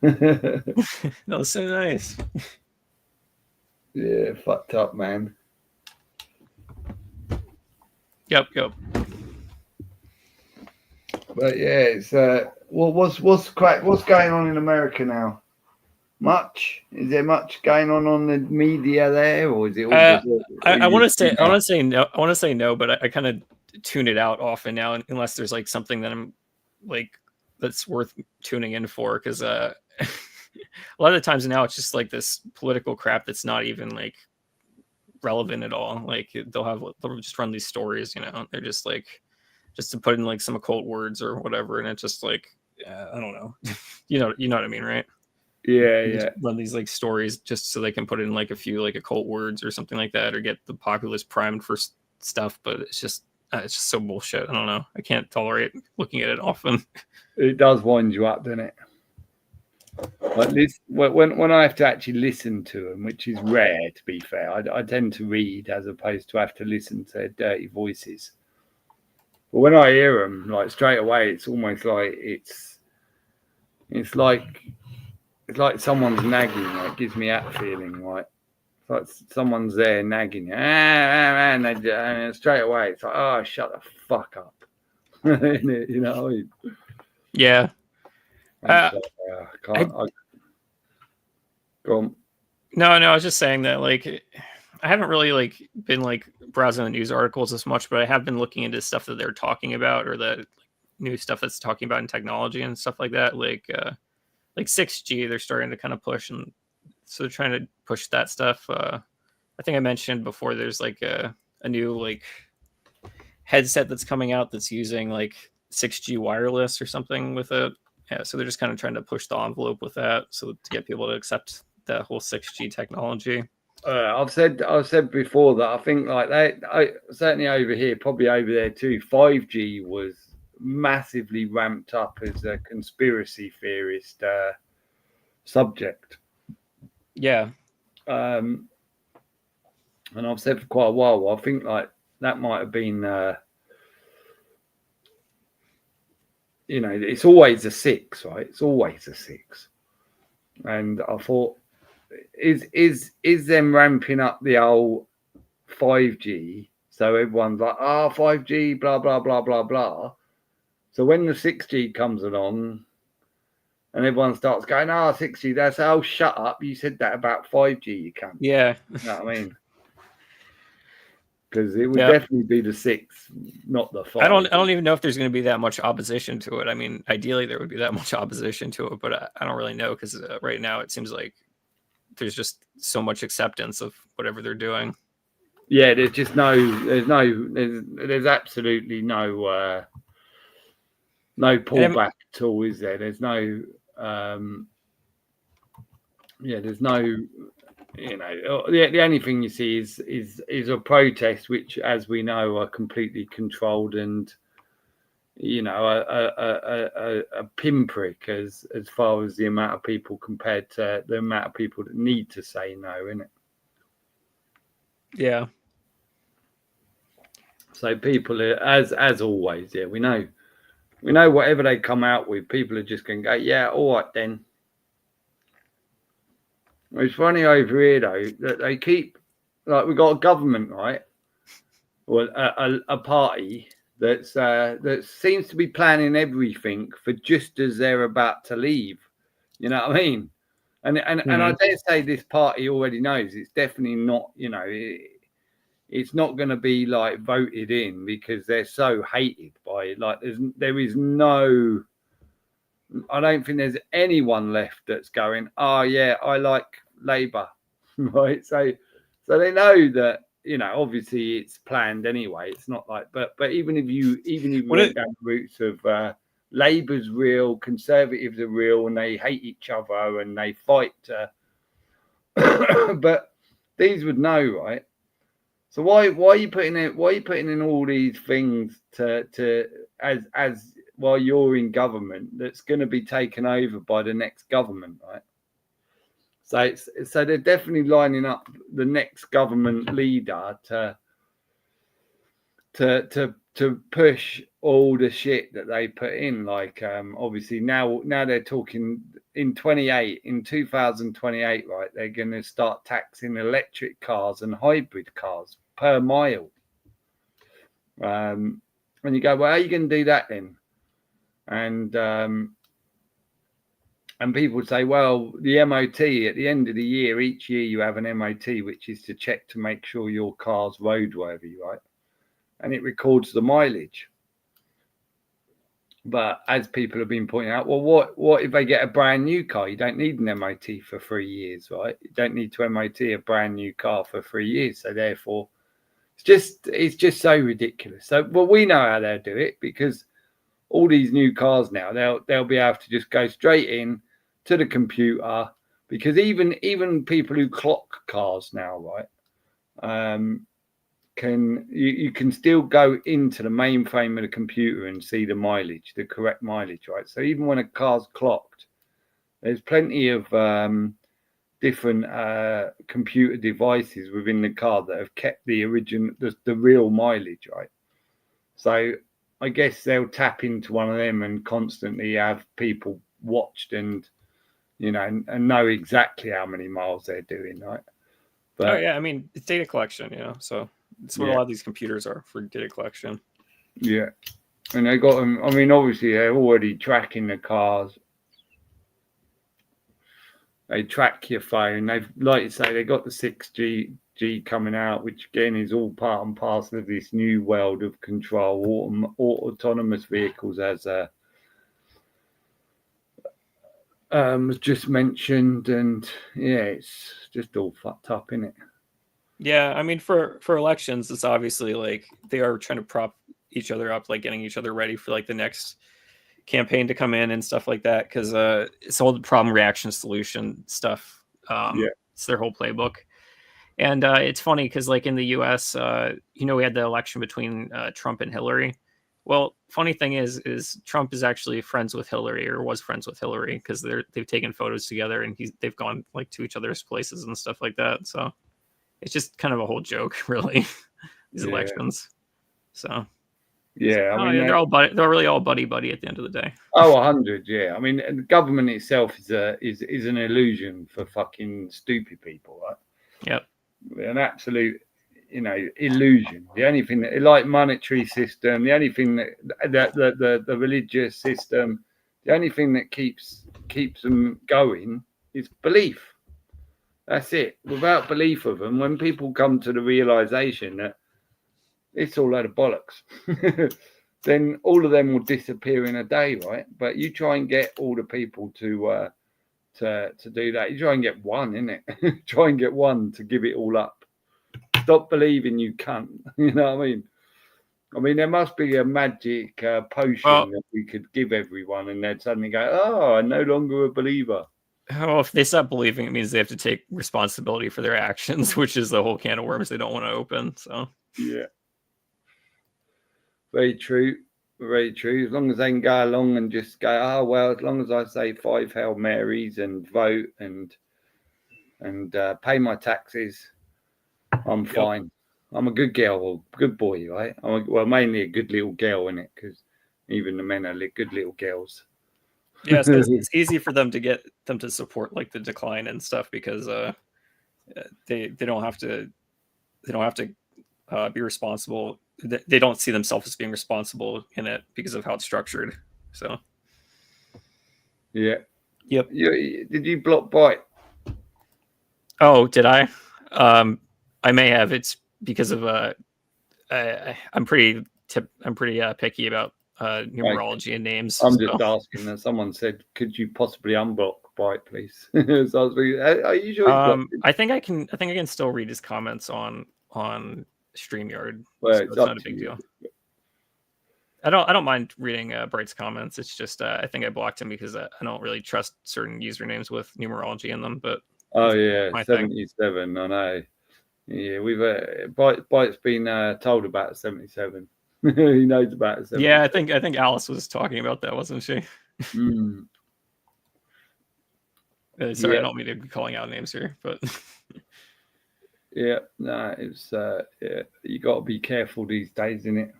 That was so nice. Yeah, fucked up, man. Yep. But yeah, it's what's going on in America now? Much? Is there much going on the media there, or is it all I want to say no, but I kind of tune it out often now, unless there's like something that I'm like that's worth tuning in for, because a lot of the times now it's just like this political crap that's not even like relevant at all. Like they'll just run these stories, you know, they're just like just to put in like some occult words or whatever, and it's just like I don't know. you know what I mean, right? Yeah. Run these like stories just so they can put in like a few like occult words or something like that, or get the populace primed for stuff. But it's just so bullshit. I don't know. I can't tolerate looking at it often. It does wind you up, doesn't it? At least when I have to actually listen to them, which is rare, to be fair, I tend to read as opposed to have to listen to their dirty voices. But when I hear them, like straight away, it's almost like it's like someone's nagging. It gives me that feeling, right? It's like someone's there nagging you, and straight away it's like, oh, shut the fuck up. You know? Yeah. Go on. No, I was just saying that like I haven't really like been like browsing the news articles as much, but I have been looking into stuff that they're talking about, or the new stuff that's talking about in technology and stuff like that. Like 6G, they're starting to kind of push, and so they're trying to push that stuff. I think I mentioned before there's like a new like headset that's coming out that's using like 6G wireless or something with it. Yeah, so they're just kind of trying to push the envelope with that, so to get people to accept the whole 6G technology. I've said before that I think like certainly over here, probably over there too, 5G was massively ramped up as a conspiracy theorist subject. Yeah. And I've said for quite a while, I think like that might have been you know, it's always a 6, right? It's always a 6. And I thought, is them ramping up the old 5G so everyone's like, 5G, blah blah blah blah blah, So when the 6G comes along and everyone starts going, 6G, that's shut up. You said that about 5G, you can't. Yeah. You know what I mean? Because it would definitely be the 6, not the 5. I don't even know if there's going to be that much opposition to it. I mean, ideally there would be that much opposition to it, but I don't really know because right now it seems like there's just so much acceptance of whatever they're doing. Yeah, there's absolutely no pullback at all, is there? There's no, there's no. The only thing you see is a protest, which, as we know, are completely controlled and, a pinprick as far as the amount of people compared to the amount of people that need to say no, isn't it? Yeah. So people are, as always, we know whatever they come out with, people are just going to go, yeah, all right then. It's funny over here though that they keep, like, we've got a government, right? Well, a party that seems to be planning everything for just as they're about to leave. You know what I mean? And I dare say this party already knows it's definitely not. It's not going to be like voted in because they're so hated by, like, there is no. I don't think there's anyone left that's going, oh yeah, I like Labour, right? So they know that, obviously it's planned anyway. It's not like, but even if you went down the routes of Labour's real, Conservatives are real, and they hate each other and they fight, but these would know, right? So why are you putting in all these things to as while you're in government that's going to be taken over by the next government, right? So they're definitely lining up the next government leader to push all the shit that they put in. Like, obviously now they're talking in 2028, right? They're going to start taxing electric cars and hybrid cars per mile. And you go, well, how are you going to do that then? And people would say, well, the MOT at the end of the year, each year you have an MOT, which is to check to make sure your car's roadworthy, right? And it records the mileage. But as people have been pointing out, well, what if they get a brand new car? You don't need an MOT for 3 years, right? You don't need to MOT a brand new car for 3 years. So therefore, it's just so ridiculous. So, well, we know how they'll do it because all these new cars now, they'll be able to just go straight in to the computer, because even people who clock cars now, right, you can still go into the mainframe of the computer and see the mileage, the correct mileage, right? So even when a car's clocked, there's plenty of different computer devices within the car that have kept the real mileage, right? So I guess they'll tap into one of them and constantly have people watched and and know exactly how many miles they're doing, right? But I mean, it's data collection, so that's what a lot of these computers are, for data collection. Yeah, and they got them. I mean, obviously they're already tracking the cars. They track your phone. They've, like you say, they got the 6G coming out, which again is all part and parcel of this new world of control, autonomous vehicles, as was just mentioned, and it's just all fucked up, isn't it? Yeah, I mean, for elections, it's obviously like they are trying to prop each other up, like getting each other ready for like the next campaign to come in and stuff like that, because it's all the problem, reaction, solution stuff. It's their whole playbook. And it's funny because, like, in the US, we had the election between Trump and Hillary. Well, funny thing is Trump is actually friends with Hillary, or was friends with Hillary, because they've taken photos together and they've gone like to each other's places and stuff like that. So it's just kind of a whole joke, really, these elections. So yeah, I mean, they're really all buddy at the end of the day. Oh, 100, yeah. I mean, the government itself is an illusion for fucking stupid people, right? Yep. An absolute illusion. The only thing that, like monetary system, the only thing that the religious system, the only thing that keeps them going is belief. That's it. Without belief of them, when people come to the realization that it's all a load of bollocks, then all of them will disappear in a day, right? But you try and get all the people to do that. You try and get one, innit? Try and get one to give it all up. Stop believing you can't. You know what I mean? I mean, there must be a magic potion that we could give everyone, and they'd suddenly go, "Oh, I'm no longer a believer." Oh, if they stop believing, it means they have to take responsibility for their actions, which is the whole can of worms they don't want to open. So yeah, very true, very true. As long as they can go along and just go, "Oh well," as long as I say 5 Hail Marys and vote and pay my taxes, I'm fine. I'm a good girl or good boy, right? Well, mainly a good little girl, innit? Because even the men are good little girls. Yeah, it's easy for them to get them to support like the decline and stuff because they don't have to be responsible. They don't see themselves as being responsible in it because of how it's structured. So yeah, yep. Did you block Byte? Oh, did I? I may have. It's because of I'm pretty picky about numerology and names. I'm just asking that. Someone said, "Could you possibly unblock Byte, please?" So I was thinking, are you sure? I think I can still read his comments on StreamYard. Well, so it's not a big deal. I don't mind reading Bright's comments. It's just I think I blocked him because I don't really trust certain usernames with numerology in them. But oh yeah, 77. I know. Yeah, we've Byte's been told about 77. He knows about it. Yeah, I think Alice was talking about that, wasn't she? Mm. Sorry, yeah. I don't mean to be calling out names here, but yeah, no, it's you got to be careful these days, innit?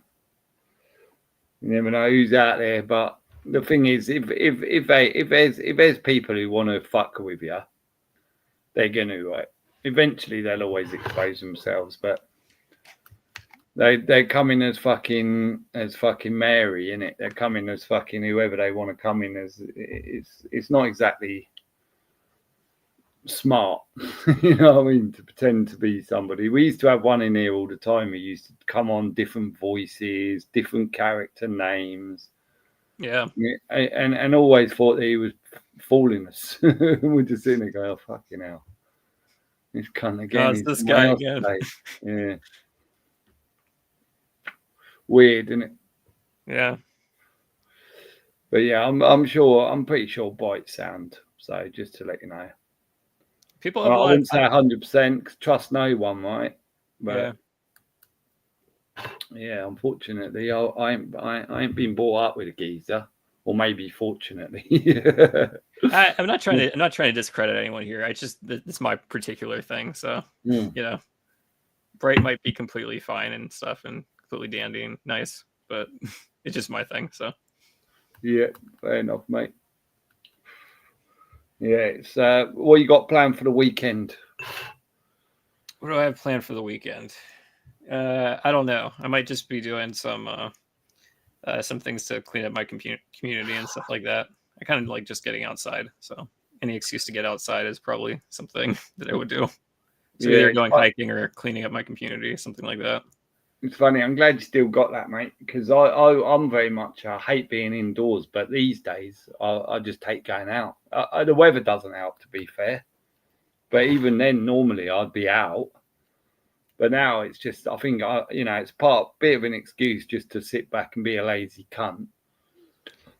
You never know who's out there. But the thing is, if there's people who want to fuck with you, they're gonna, right? Eventually, they'll always expose themselves, but they're coming as fucking Mary, innit? They're coming as fucking whoever they want to come in as. It's not exactly smart, you know what I mean, to pretend to be somebody. We used to have one in here all the time. He used to come on different voices, different character names. Yeah. And always thought that he was fooling us. We're just sitting there going, "Oh, fucking hell. This cunt again. It's this guy again." Yeah. Weird, isn't it? Yeah. But yeah, I'm pretty sure Byte sound. So just to let you know. People have I wouldn't say 100%. Trust no one, right? But yeah, unfortunately, I ain't been brought up with a geezer, or maybe fortunately. I'm not trying to discredit anyone here. This is my particular thing. So you know, Bright might be completely fine and stuff, and completely dandy and nice, but it's just my thing. So yeah, fair enough, mate. Yeah, it's what you got planned for the weekend? What do I have planned for the weekend? I don't know. I might just be doing some things to clean up my community and stuff like that. I kind of like just getting outside, so any excuse to get outside is probably something that I would do. So either going hiking or cleaning up my community, something like that. It's funny. I'm glad you still got that, mate, because I'm very much, I hate being indoors, but these days I just hate going out. The weather doesn't help, to be fair. But even then, normally I'd be out. But now it's just, I think, it's bit of an excuse just to sit back and be a lazy cunt.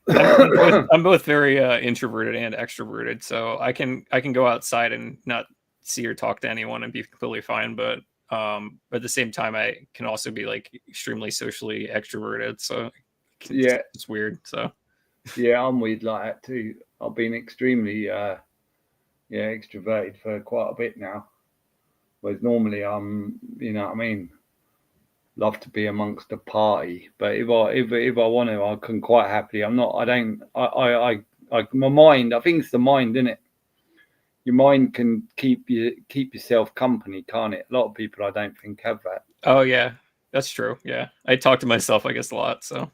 I'm both very introverted and extroverted, so I can go outside and not see or talk to anyone and be completely fine. But at the same time, I can also be like extremely socially extroverted. So yeah, it's weird. So yeah, I'm weird like that too. I've been extremely extroverted for quite a bit now. Whereas normally I'm, you know what I mean, love to be amongst the party. But if I want to, I can quite happily. I'm not. I don't. My mind. I think it's the mind, isn't it? your mind can keep yourself company, can't it? A lot of people, I don't think, have that. Oh yeah, that's true. Yeah, I talk to myself, I guess, a lot. So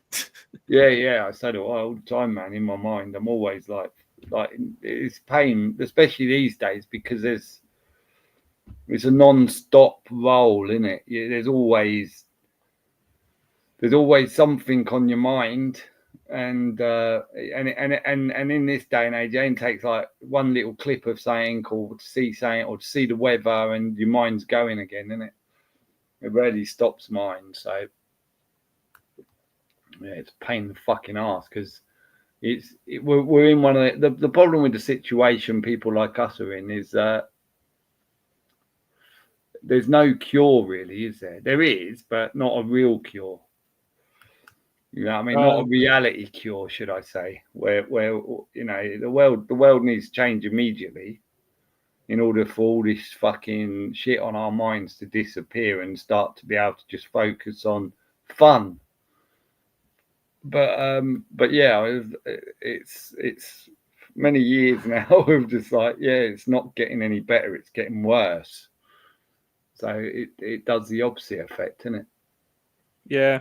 Yeah, I say that all the time, man. In my mind, I'm always like it's pain, especially these days, because it's a non-stop roll, isn't it? There's always something on your mind, and in this day and age, it only takes like one little clip of something, or to see something, or to see the weather, and your mind's going again, isn't it? It rarely stops mine. So yeah, it's a pain in the fucking ass, because we're in one of the problem with the situation people like us are in is there's no cure, really, is there? There is, but not a real cure. You know what I mean? Not a reality cure, should I say? Where you know, the world needs to change immediately in order for all this fucking shit on our minds to disappear and start to be able to just focus on fun. But yeah, it's many years now of just like, yeah, it's not getting any better, it's getting worse. So it does the opposite effect, doesn't it? yeah,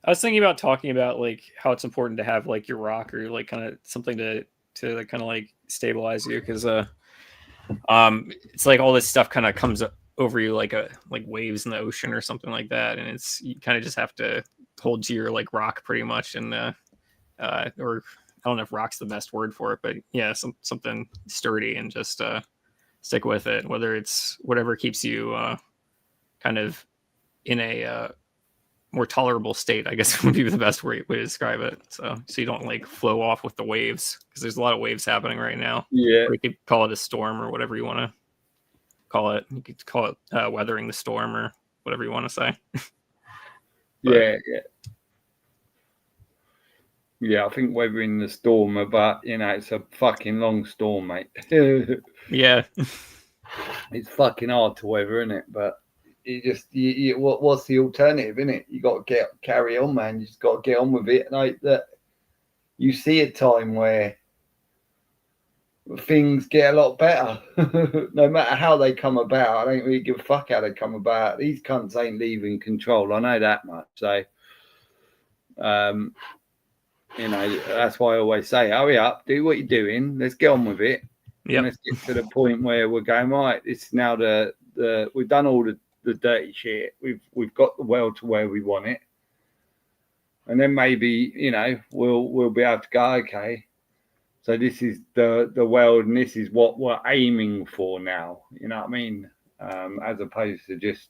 I was thinking about talking about like how it's important to have like your rock or like kind of something to like, kind of like stabilize you, because it's like all this stuff kind of comes over you like waves in the ocean or something like that, and it's you kind of just have to hold to your like rock pretty much, and or I don't know if rock's the best word for it, but yeah, something sturdy, and just stick with it, whether it's whatever keeps you kind of in a more tolerable state, I guess would be the best way to describe it. So you don't like flow off with the waves, because there's a lot of waves happening right now. Yeah. Or you could call it a storm or whatever you want to call it. You could call it weathering the storm or whatever you want to say. Yeah, I think weathering the storm, but you know, it's a fucking long storm, mate. Yeah. It's fucking hard to weather, isn't it? But what's the alternative, isn't it? You got to carry on, man. You just got to get on with it. And hope that you see a time where things get a lot better, no matter how they come about. I don't really give a fuck how they come about. These cunts ain't leaving control. I know that much. So, you know, that's why I always say, hurry up, do what you're doing. Let's get on with it. Yeah. Let's get to the point where we're going, right, it's now we've done all the dirty shit. We've got the world to where we want it. And then maybe, you know, we'll be able to go, okay, so this is the world, and this is what we're aiming for now. You know what I mean? As opposed to just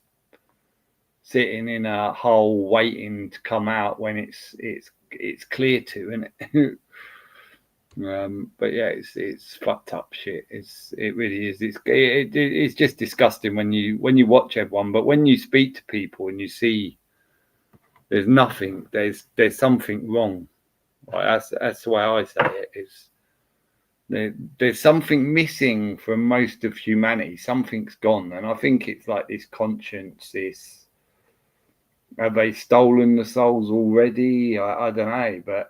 sitting in a hole waiting to come out when it's clear to, isn't it? But yeah, it's fucked up shit. It really is. It's just disgusting when you watch everyone, but when you speak to people and you see there's nothing, there's something wrong. Like, that's the way I say it. Is there's something missing from most of humanity. Something's gone, and I think it's like this conscience. Have they stolen the souls already? I don't know, but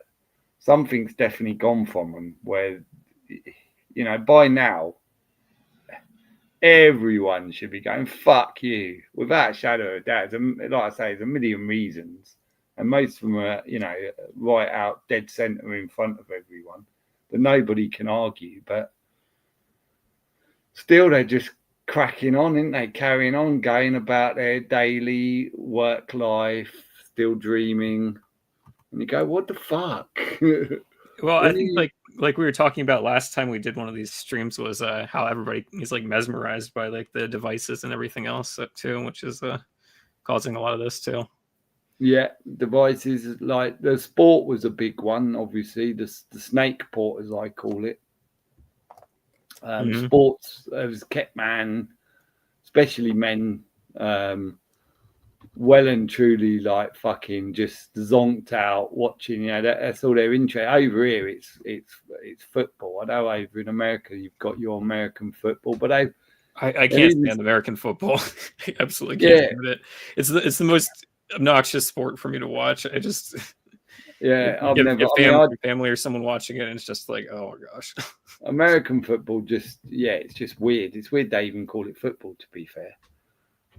something's definitely gone from them. Where, you know, by now everyone should be going, fuck you, without a shadow of a doubt. Like I say, there's a million reasons, and most of them are, you know, right out dead center in front of everyone that nobody can argue. But still, they're just cracking on, isn't they? Carrying on, going about their daily work life, still dreaming. And you go, what the fuck? Well, I think like we were talking about last time we did one of these streams was how everybody is like mesmerized by like the devices and everything else too, which is causing a lot of this too. Yeah, devices, like the sport was a big one, obviously. The snake port, as I call it. Sports has kept man, especially men, well and truly like fucking just zonked out watching. You know, that's all they're interested. Over here, it's football. I know over in America you've got your American football, but I can't stand American football. I absolutely can't stand it. It's the most obnoxious sport for me to watch. Yeah, I've You have, never. you have I mean, family, family or someone watching it, and it's just like, oh my gosh. American football just, yeah, it's just weird. It's weird they even call it football, to be fair.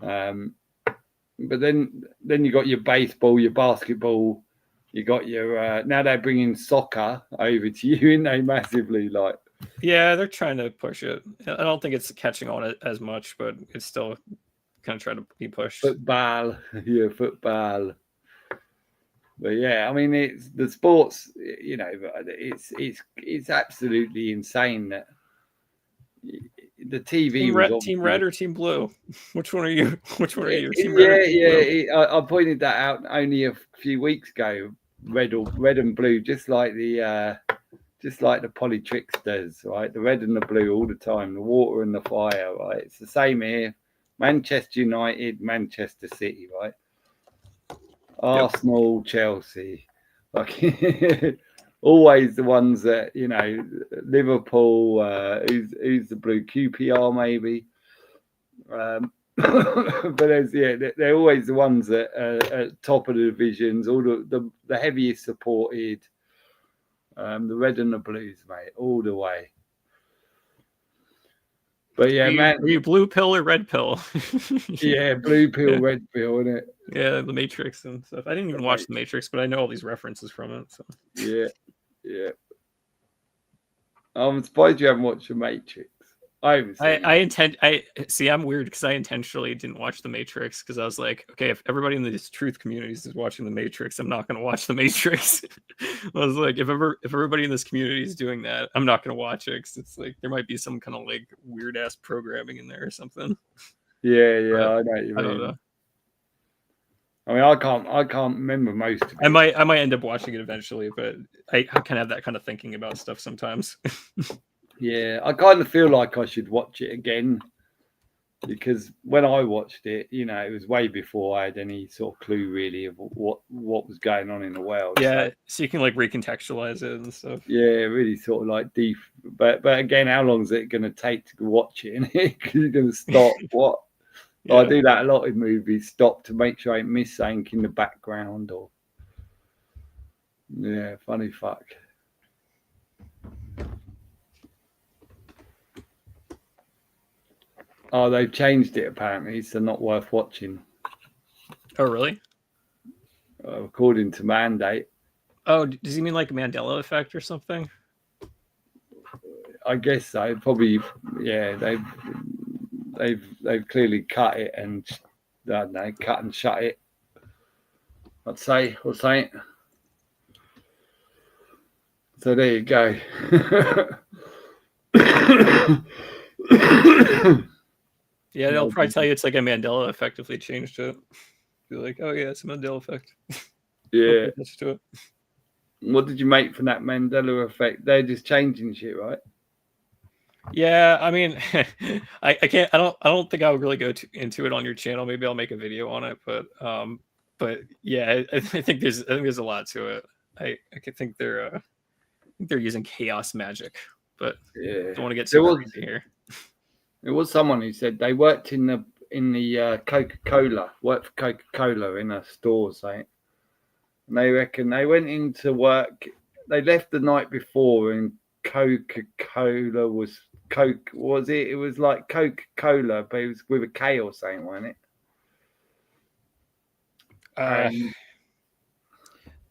But then you got your baseball, your basketball, you got your now they're bringing soccer over to you, ain't they? Massively, like. Yeah, they're trying to push it. I don't think it's catching on as much, but it's still kind of trying to be pushed. Football, yeah, football. But yeah, I mean, it's the sports. You know, it's absolutely insane that the TV was Team red or team blue? Which one are you? Which one are you? Team yeah, red or team blue? I pointed that out only a few weeks ago. Red and blue, just like the Polytricksters, right? The red and the blue all the time, the water and the fire, right? It's the same here. Manchester United, Manchester City, right? Arsenal, Chelsea, like always the ones that, you know, Liverpool. Who's the blue? QPR maybe. But they're always the ones that are at top of the divisions, all the heaviest supported. The red and the blues, mate, all the way. But yeah, man. Are you blue pill or red pill? Yeah, blue pill, red pill, isn't it? Yeah, the Matrix and stuff. I didn't even watch the Matrix, but I know all these references from it. So yeah. I'm surprised you haven't watched the Matrix. I'm weird because I intentionally didn't watch the Matrix because I was like, okay, if everybody in these truth communities is watching the Matrix, I'm not going to watch the Matrix. I was like, if everybody in this community is doing that, I'm not going to watch it because it's like there might be some kind of like weird ass programming in there or something. Yeah, but I know what you mean. I don't know. I mean, I can't remember most of it. I might end up watching it eventually, but I kind of have that kind of thinking about stuff sometimes. Yeah, I kind of feel like I should watch it again because when I watched it, you know, it was way before I had any sort of clue really of what was going on in the world. Yeah, so you can like recontextualize it and stuff. Yeah, really sort of like deep. But again, how long is it going to take to watch it? Because you're going to stop what? Yeah. I do that a lot in movies. Stop to make sure I ain't miss something in the background or. Yeah, funny fuck. Oh, they've changed it apparently. It's not worth watching. Oh, really? According to mandate. Oh, does he mean like a Mandela effect or something? I guess so. Probably, yeah. They've clearly cut it and I don't know, cut and shut it. I'd say, or say it. So there you go. Yeah, they'll probably tell you it's like a Mandela effect if they changed it. Be like, oh yeah, it's a Mandela effect. Yeah. To it. What did you make from that Mandela effect? They're just changing shit, right? Yeah, I mean, I can't. I don't think I'll really go into it on your channel. Maybe I'll make a video on it, but yeah, I think there's a lot to it. I think they're using chaos magic, but yeah, don't want to get too crazy here. There was someone who said they worked in the Coca-Cola, worked for Coca-Cola in a store, saying, and they reckon they went into work. They left the night before, and Coca-Cola was Coke. Was it? It was like Coca-Cola, but it was with a K or something, wasn't it?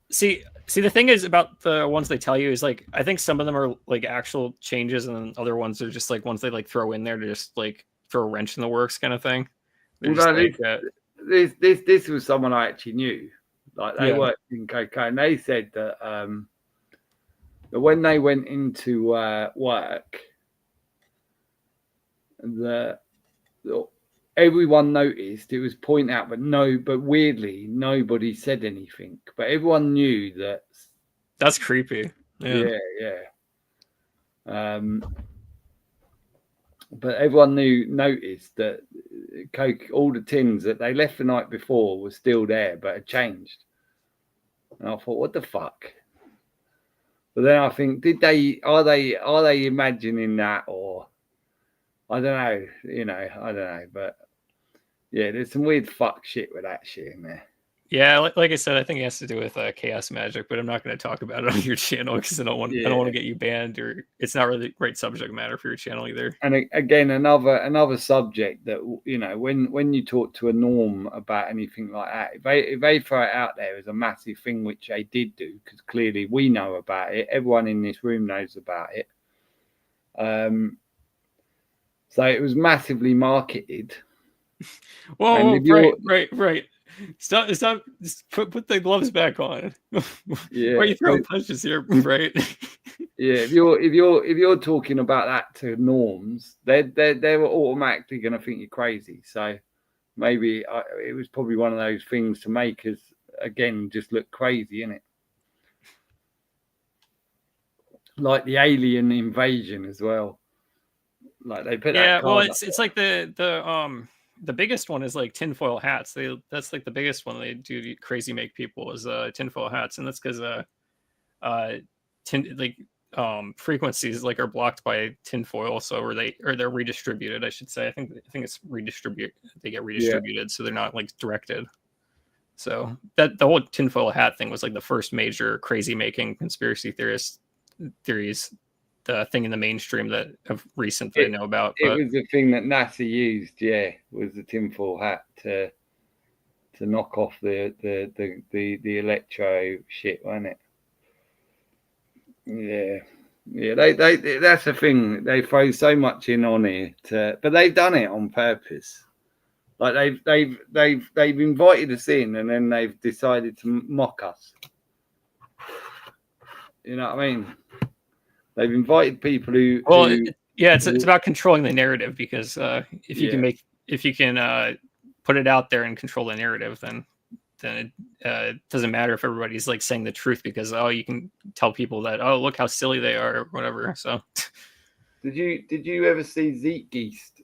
See, the thing is about the ones they tell you is like I think some of them are like actual changes, and then other ones are just like ones they like throw in there to just like throw a wrench in the works kind of thing. This was someone I actually knew. Like they worked in Coca, and they said that when they went into work, everyone noticed it was pointed out, but weirdly nobody said anything. But everyone knew that. That's creepy. Yeah. But everyone noticed that Coke, all the tins that they left the night before were still there, but had changed. And I thought, what the fuck? But then I think, are they imagining that, or I don't know, I don't know, but yeah, there's some weird fuck shit with that shit in there. Yeah, like I said, I think it has to do with chaos magic, but I'm not going to talk about it on your channel because I don't want to get you banned, or it's not really the right subject matter for your channel either. And again, another subject that, you know, when you talk to a norm about anything like that, if they throw it out there as a massive thing, which they did do, because clearly we know about it, everyone in this room knows about it. So it was massively marketed. Whoa, right. Stop! Just put the gloves back on. Yeah. Why are you throwing punches here, right? Yeah, if you're talking about that to norms, they're automatically going to think you're crazy. So maybe it was probably one of those things to make us again just look crazy, innit? Like the alien invasion as well. Like they put that. Well, it's like the biggest one is like tinfoil hats. That's like the biggest one they do crazy make people is tinfoil hats, and that's because frequencies like are blocked by tinfoil, so they're redistributed. I should say. I think it's redistribute. They get redistributed, so they're not like directed. So that the whole tinfoil hat thing was like the first major crazy making conspiracy theories. The thing in the mainstream that of recent that I know about. It was the thing that NASA used, was the tinfoil hat to knock off the electro shit, wasn't it? Yeah. They that's the thing. They throw so much in on it, but they've done it on purpose. Like they've invited us in, and then they've decided to mock us. You know what I mean? They've invited people who. It's about controlling the narrative, because if you can put it out there and control the narrative, then it doesn't matter if everybody's like saying the truth, because you can tell people that look how silly they are or whatever. So did you ever see Zeitgeist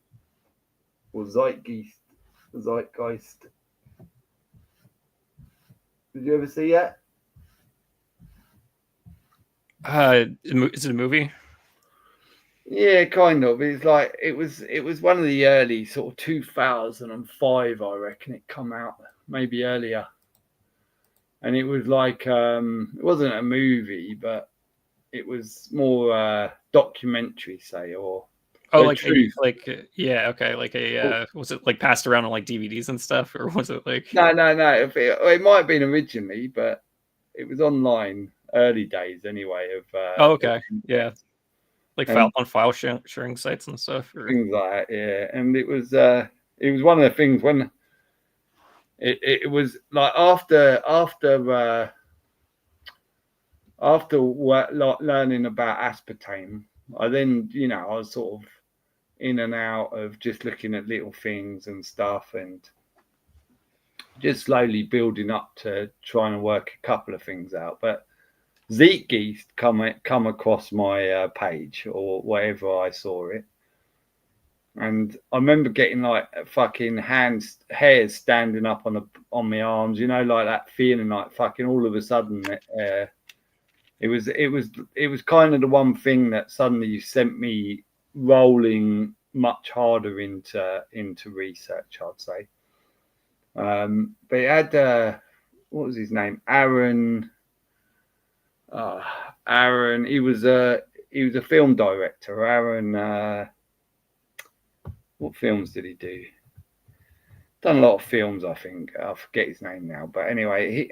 or Zeitgeist? Did you ever see that? Is it a movie? Yeah, kind of. It's like it was one of the early sort of 2005, I reckon it come out, maybe earlier. And it was like it wasn't a movie, but it was more documentary, say, or was it like passed around on like DVDs and stuff, or was it like no, it might have been originally, but it was online, early days anyway of like on file sharing sites and stuff, or things like that. And it was one of the things when it was like after learning about aspartame, I was sort of in and out of just looking at little things and stuff, and just slowly building up to trying to work a couple of things out. But Zeitgeist come across my page or wherever I saw it, and I remember getting like fucking hairs standing up on my arms, like that feeling, like fucking all of a sudden it was kind of the one thing that suddenly sent me rolling much harder into research, I'd say. But it had what was his name? Aaron. He was a film director. Aaron. What films did he do? Done a lot of films, I think. I forget his name now. But anyway,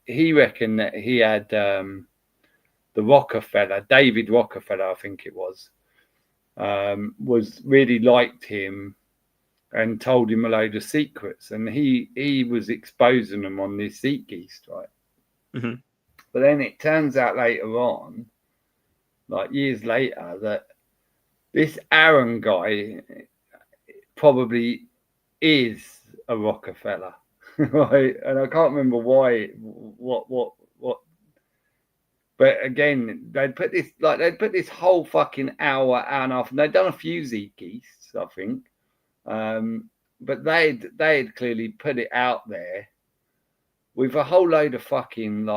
he reckoned that he had the Rockefeller, David Rockefeller, I think it was really liked him and told him a load of secrets, and he was exposing them on this Zeitgeist, right? Mm-hmm. But then it turns out later on, like years later, that this Aaron guy probably is a Rockefeller, right? And I can't remember why, what. But again, they'd put this whole fucking hour and a half, and they'd done a few Zeitgeists, I think. But they'd clearly put it out there with a whole load of fucking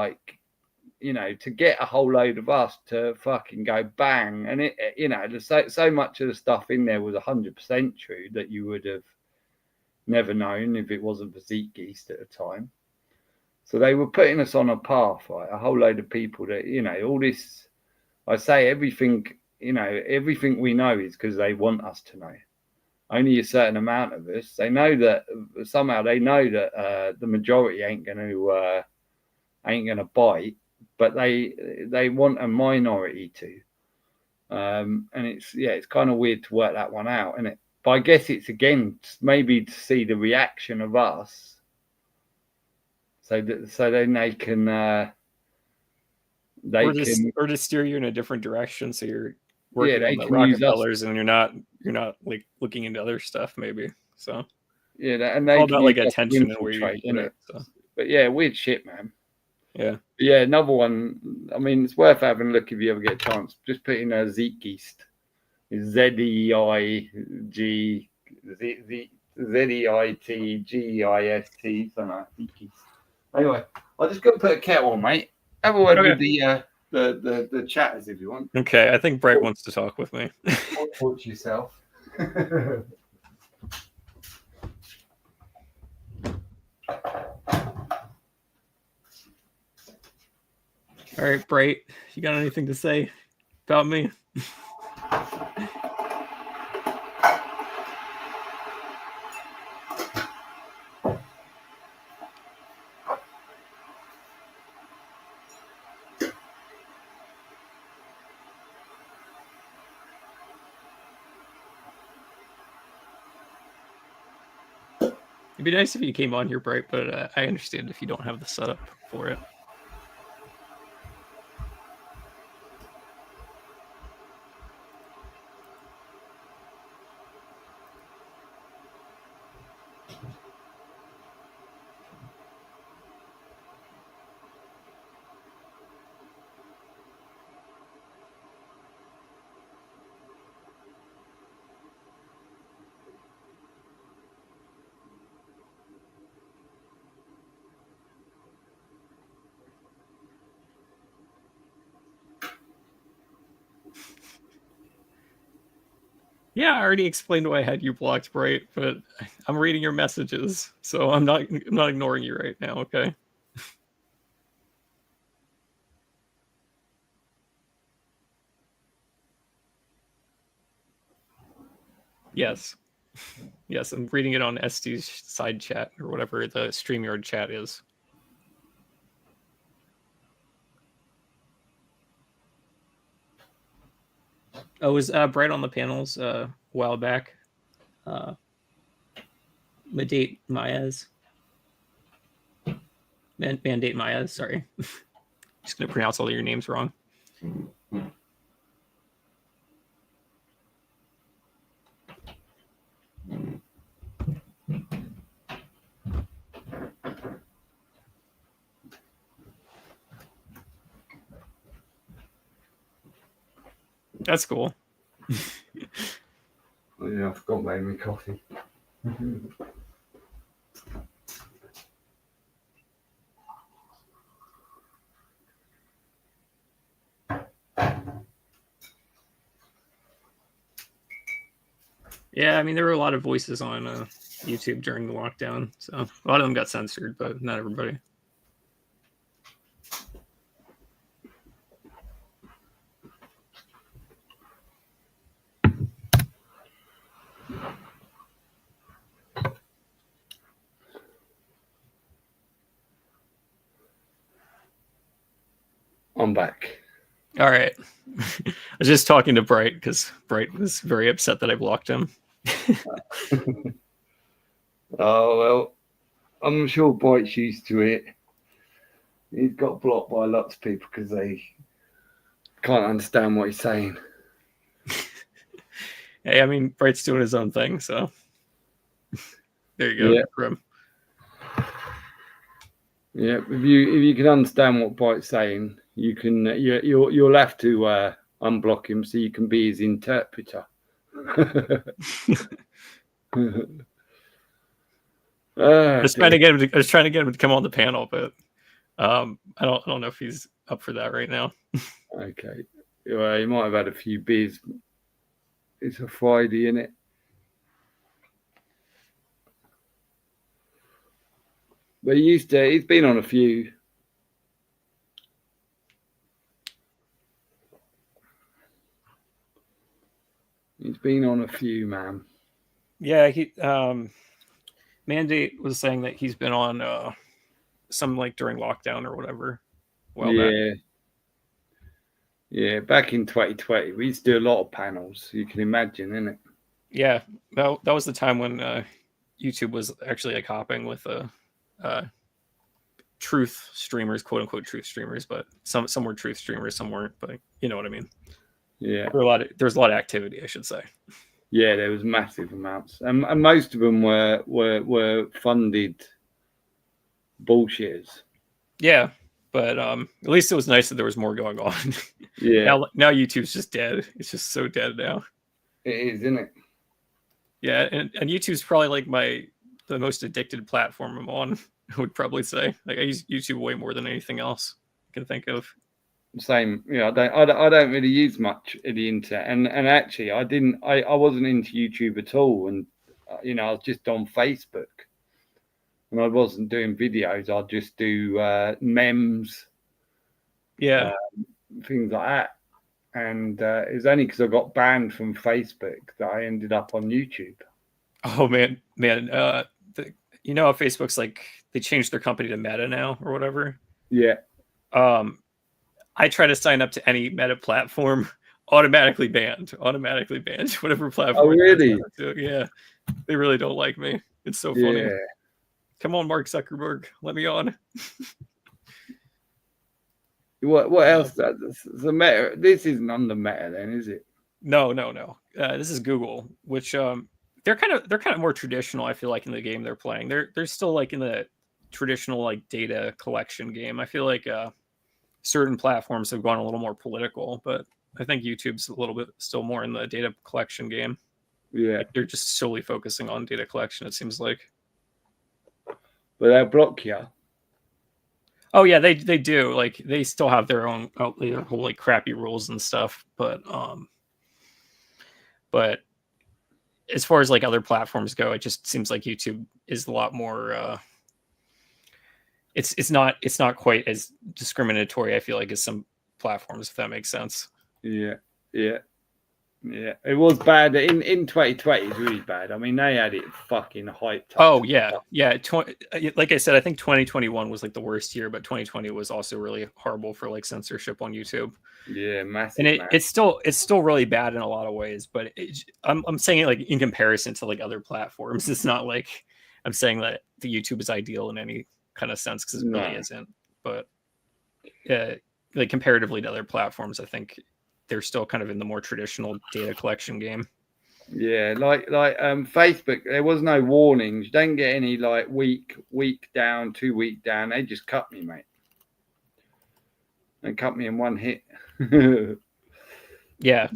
to get a whole load of us to fucking go bang. And there's so much of the stuff in there was 100% true that you would have never known if it wasn't for Zeitgeist at the time. So they were putting us on a path, right? A whole load of people that, all this, I say everything, everything we know is because they want us to know. Only a certain amount of us. They know that somehow the majority ain't gonna bite, but they want a minority to. And it's kind of weird to work that one out, isn't it? But I guess it's again maybe to see the reaction of us, so then they can or to steer you in a different direction, so you're working on the Rockefellers and you're not like looking into other stuff maybe. So and they all about like attention and where you put it. So. But yeah, weird shit, man. Yeah. But yeah, another one. I mean, it's worth having a look if you ever get a chance. Just put in a Zeitgeist. Zeitgeist, something like that. Anyway, I just got to put a kettle on, mate. Have a word with the chatters if you want. Okay, I think Bright wants to talk with me. Talk to yourself. All right, Bright, you got anything to say about me? It'd be nice if you came on here, Bright, but I understand if you don't have the setup for it. Yeah, I already explained why I had you blocked, Bright, but I'm reading your messages, so I'm not ignoring you right now, okay? Yes. Yes, I'm reading it on SD's side chat or whatever the StreamYard chat is. Oh, was Bright on the panels a while back? Mandate Maez. Mandate Maez, sorry. Just going to pronounce all your names wrong. That's cool. Yeah, I forgot to make me coffee. Yeah, I mean, there were a lot of voices on YouTube during the lockdown, so a lot of them got censored, but not everybody. I'm back. All right. I was just talking to Bright because Bright was very upset that I blocked him. Oh, well, I'm sure Bright's used to it. He's got blocked by lots of people because they can't understand what he's saying. Hey, I mean, Bright's doing his own thing, so there you go. Yeah. Yeah, if you can understand what Bright's saying, you can you'll have to unblock him so you can be his interpreter. I was trying to get him to come on the panel, but I don't know if he's up for that right now. Okay, well, he might have had a few beers. It's a Friday, isn't it? But he's been on a few. He's been on a few, man. Yeah, he Mandate was saying that he's been on some like during lockdown or whatever. Yeah. Yeah, back in 2020, we used to do a lot of panels. You can imagine, innit? Yeah, that was the time when YouTube was actually like hopping with truth streamers, quote unquote truth streamers, but some were truth streamers, some weren't. But you know what I mean? Yeah, there's a lot of activity, I should say. Yeah, there was massive amounts, and most of them were funded bullshitters. Yeah, but at least it was nice that there was more going on. Yeah. Now YouTube's just dead. It's just so dead now. It is, isn't it? Yeah, and YouTube's probably like the most addicted platform I'm on. I would probably say, like, I use YouTube way more than anything else I can think of. Same, I don't really use much of the internet, and actually I wasn't into YouTube at all, and I was just on Facebook, and I wasn't doing videos. I'd just do memes, things like that, and it was only because I got banned from Facebook that I ended up on YouTube. Oh man, how Facebook's like they changed their company to Meta now or whatever. Yeah. I try to sign up to any Meta platform, automatically banned, whatever platform. Oh, really? Yeah, they really don't like me. It's so funny. Yeah. Come on, Mark Zuckerberg, let me on. What else? The Meta. This isn't under Meta, then, is it? No. This is Google, which they're kind of more traditional. I feel like in the game they're playing, they're still like in the traditional like data collection game. I feel like certain platforms have gone a little more political, but I think YouTube's a little bit still more in the data collection game. Yeah, like they're just solely focusing on data collection. It seems like. But they'll block you. Oh yeah, they do. Like they still have their own their whole like crappy rules and stuff, but as far as like other platforms go, it just seems like YouTube is a lot more it's not quite as discriminatory, I feel like, as some platforms, if that makes sense. Yeah. It was bad in 2020. It's really bad. I mean, they had it fucking hyped up. Oh yeah. Like I said, I think 2021 was like the worst year, but 2020 was also really horrible for like censorship on YouTube. Yeah, massive. And it's still really bad in a lot of ways, but I'm saying it like in comparison to like other platforms. It's not like I'm saying that the YouTube is ideal in any kind of sense, because it really isn't. But like comparatively to other platforms, I think they're still kind of in the more traditional data collection game. Yeah, like Facebook, there was no warnings. You don't get any like week down, 2 week down. They just cut me, mate. They cut me in one hit. Yeah.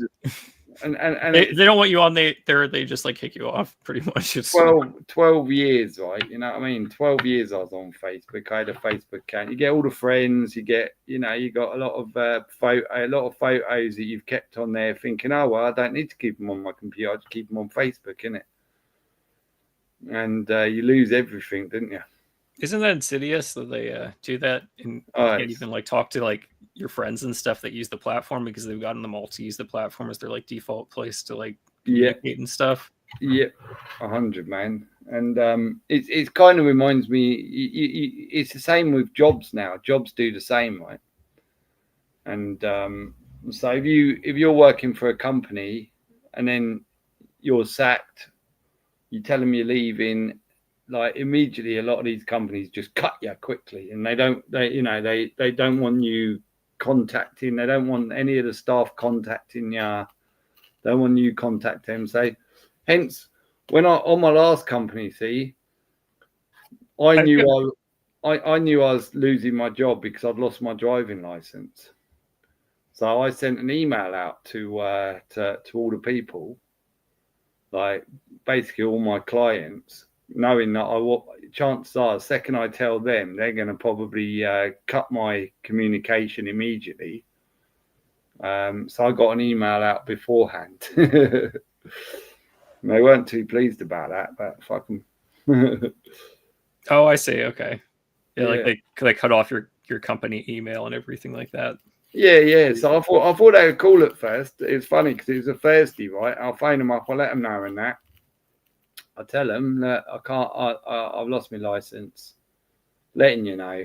And they don't want you on. They just like kick you off pretty much. It's 12 years, right? You know what I mean? 12 years I was on Facebook. I had a Facebook account. You get all the friends. You get, you got a lot of photos that you've kept on there, thinking, oh well, I don't need to keep them on my computer. I just keep them on Facebook, innit? And you lose everything, didn't you? Isn't that insidious that they do that? And you can't even like talk to like your friends and stuff that use the platform, because they've gotten them all to use the platform as their like default place to like communicate and stuff. Yeah, 100, man. And it kind of reminds me. It's the same with jobs now. Jobs do the same, right? And so if you're working for a company and then you're sacked, you tell them you're leaving, like immediately a lot of these companies just cut you quickly, and they don't want you contacting. They don't want any of the staff contacting you. They don't want you contact them. So hence when on my last company, I knew I was losing my job because I'd lost my driving license. So I sent an email out to all the people, like basically all my clients, knowing that chances are, the second I tell them, they're going to probably cut my communication immediately. So I got an email out beforehand. They weren't too pleased about that, but fuck them. Oh, I see. Okay. Yeah, like they cut off your company email and everything like that. Yeah. So I thought they were cool at first. It's funny because it was a Thursday, right? I'll phone them up. I'll let them know and that. I tell them that I can't. I've lost my license. Letting you know.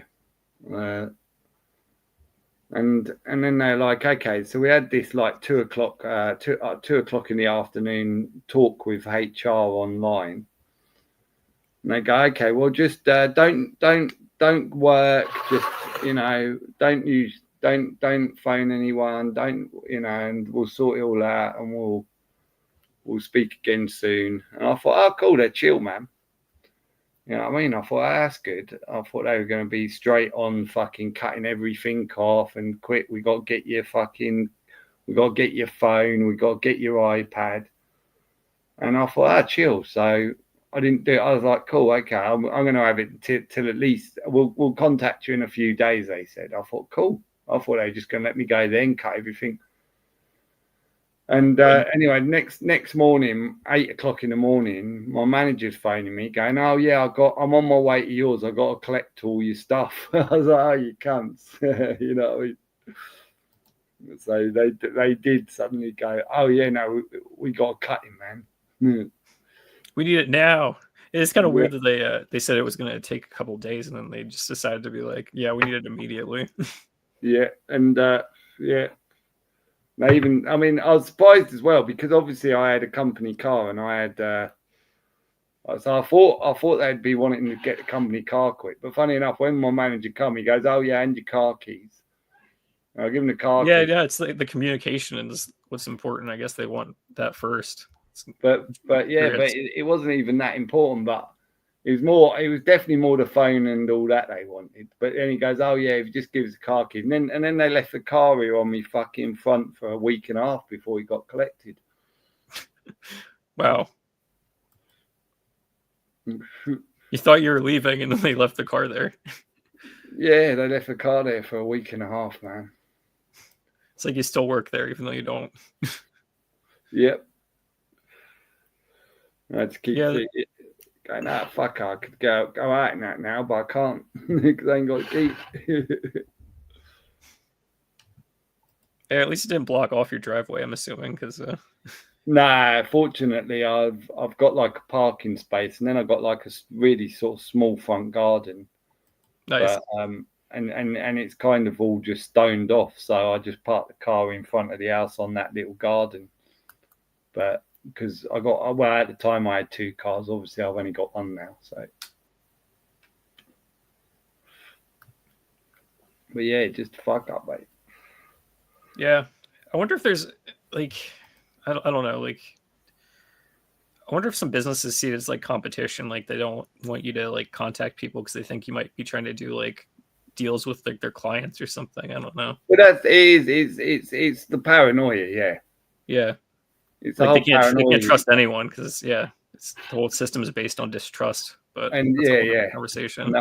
And then they're like, okay. So we had this like 2:00 in the afternoon talk with HR online. And they go, okay, well, just don't work. Just don't phone anyone. Don't and we'll sort it all out, and we'll speak again soon. And I thought, oh, cool, they're chill, man. You know what I mean? I thought, oh, that's good. I thought they were going to be straight on fucking cutting everything off and quick. We got to get your phone. We got to get your iPad. And I thought, ah, chill. So I didn't do it. I was like, cool, okay. I'm going to have it till at least we'll contact you in a few days. They said. I thought, cool. I thought they were just going to let me go then, cut everything. And anyway, next morning, 8:00 in the morning, my manager's phoning me, going, "Oh yeah, I'm on my way to yours. I got to collect all your stuff." I was like, "Oh, you cunts," you know. What I mean? So they did suddenly go, "Oh yeah, no, we got to cut him, man. We need it now." It's kind of weird that they said it was going to take a couple of days, and then they just decided to be like, "Yeah, we need it immediately." Yeah, and yeah. I mean, I was surprised as well because obviously I had a company car and I had, so I thought they'd be wanting to get the company car quick. But funny enough, when my manager come, he goes, "Oh yeah, and your car keys." I'll give him the car keys. Yeah, it's like the communication is what's important. I guess they want that first. But it wasn't even that important. But it was definitely more the phone and all that they wanted. But then he goes, "Oh yeah, if you just give us the car keys," and then they left the car here on me fucking front for a week and a half before he got collected. Wow. You thought you were leaving, and then they left the car there. Yeah, they left the car there for a week and a half, man. It's like you still work there, even though you don't. Yep. I had to keep going, fuck, I could go out in that now, but I can't because I ain't got a key. Yeah, at least it didn't block off your driveway, I'm assuming, because Nah, fortunately I've got like a parking space and then I've got like a really sort of small front garden. Nice. But, and it's kind of all just stoned off, so I just parked the car in front of the house on that little garden. But because at the time I had 2 cars, obviously I've only got 1 now, so. But yeah, just fuck up, mate. Yeah, I wonder if there's like, I don't know, like, I wonder if some businesses see it as like competition, like they don't want you to like contact people because they think you might be trying to do like deals with like their clients or something. I don't know. But it's the paranoia, yeah. Yeah. It's like they can't trust anyone because the whole system is based on distrust. But conversation.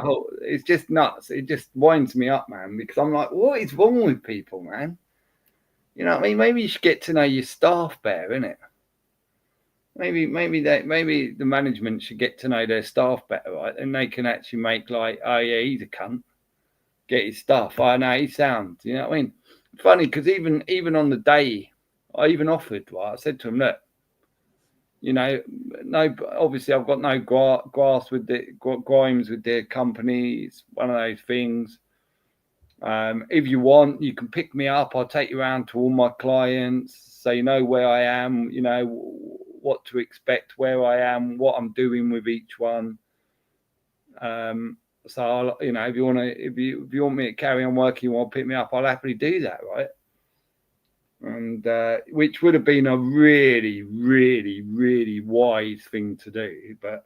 It's just nuts. It just winds me up, man, because I'm like, what is wrong with people, man? You know what I mean? Maybe you should get to know your staff better, innit? Maybe the management should get to know their staff better, right? And they can actually make like, oh yeah, he's a cunt. Get his stuff. I know he sounds. You know what I mean? Funny because even on the day, I even offered. Right, I said to him, look, you know, no, obviously I've got no grass with the grimes with the company. It's one of those things. If you want, you can pick me up. I'll take you around to all my clients, so you know where I am. You know what to expect, where I am, what I'm doing with each one. So I'll, you know, if you want me to carry on working, you want to pick me up, I'll happily do that, right? And which would have been a really, really, really wise thing to do, but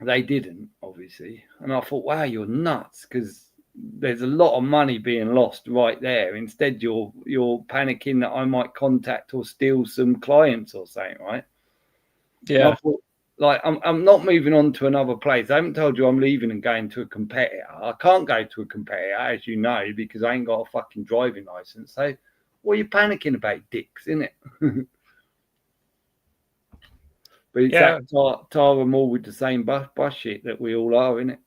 they didn't, obviously. And I thought, wow, you're nuts, because there's a lot of money being lost right there. Instead, you're panicking that I might contact or steal some clients or something, right? Yeah. Like, I'm not moving on to another place. I haven't told you I'm leaving and going to a competitor. I can't go to a competitor, as you know, because I ain't got a fucking driving license. So what are you panicking about, dicks, innit? But it's that tar them all with the same bus shit that we all are, innit?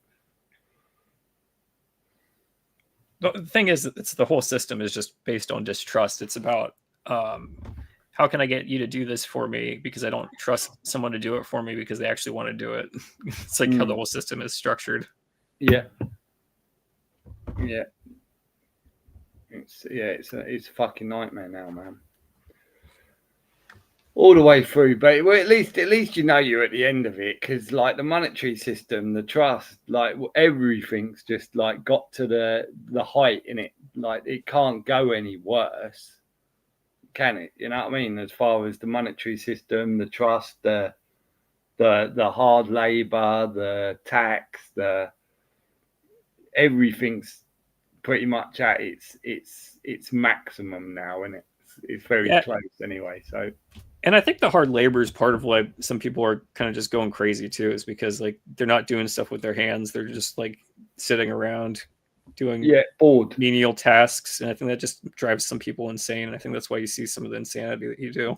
The thing is, it's the whole system is just based on distrust. It's about how can I get you to do this for me because I don't trust someone to do it for me because they actually want to do it. It's like how the whole system is structured. Yeah. It's a fucking nightmare now, man. All the way through, but at least you know you're at the end of it, because like the monetary system, the trust, like everything's just like got to the height in it. Like it can't go any worse, can it? You know what I mean? As far as the monetary system, the trust, the hard labor, the tax, everything's pretty much at its maximum now, and it's very close anyway. So. And I think the hard labor is part of why some people are kind of just going crazy too, is because like they're not doing stuff with their hands. They're just like sitting around doing bored menial tasks. And I think that just drives some people insane. And I think that's why you see some of the insanity that you do.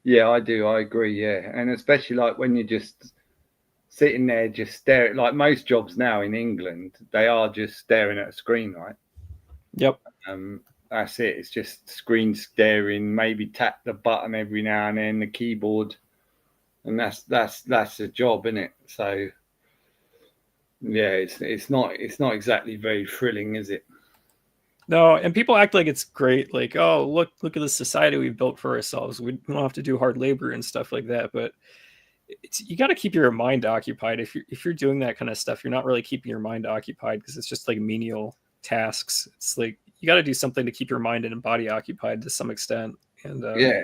Yeah, I do. I agree. Yeah. And especially like when you're just sitting there, just staring, like most jobs now in England, they are just staring at a screen, right? Yep. That's it. It's just screen staring. Maybe tap the button every now and then, the keyboard, and that's the job, isn't it? So, yeah, it's not exactly very thrilling, is it? No, and people act like it's great. Like, oh, look at the society we've built for ourselves. We don't have to do hard labor and stuff like that. But you got to keep your mind occupied. If you're doing that kind of stuff, you're not really keeping your mind occupied because it's just like menial tasks. It's like you got to do something to keep your mind and body occupied to some extent. And yeah,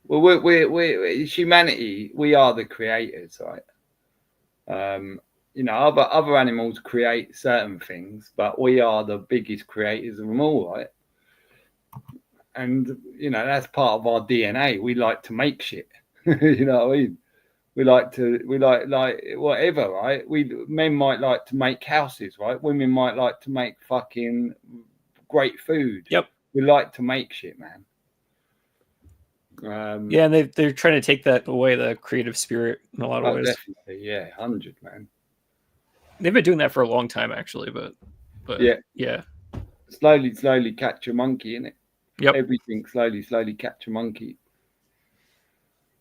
well, we're humanity. We are the creators, right? You know, other animals create certain things, but we are the biggest creators of them all, right? And you know, that's part of our DNA. We like to make shit. You know what I mean? We like whatever, right? Men might like to make houses, right? Women might like to make fucking great food. Yep. We like to make shit, man. Yeah, and they're trying to take that away, the creative spirit, in a lot of ways. Definitely, yeah, 100, man. They've been doing that for a long time, actually, but yeah. Slowly catch a monkey, innit? Yep. Everything slowly catch a monkey.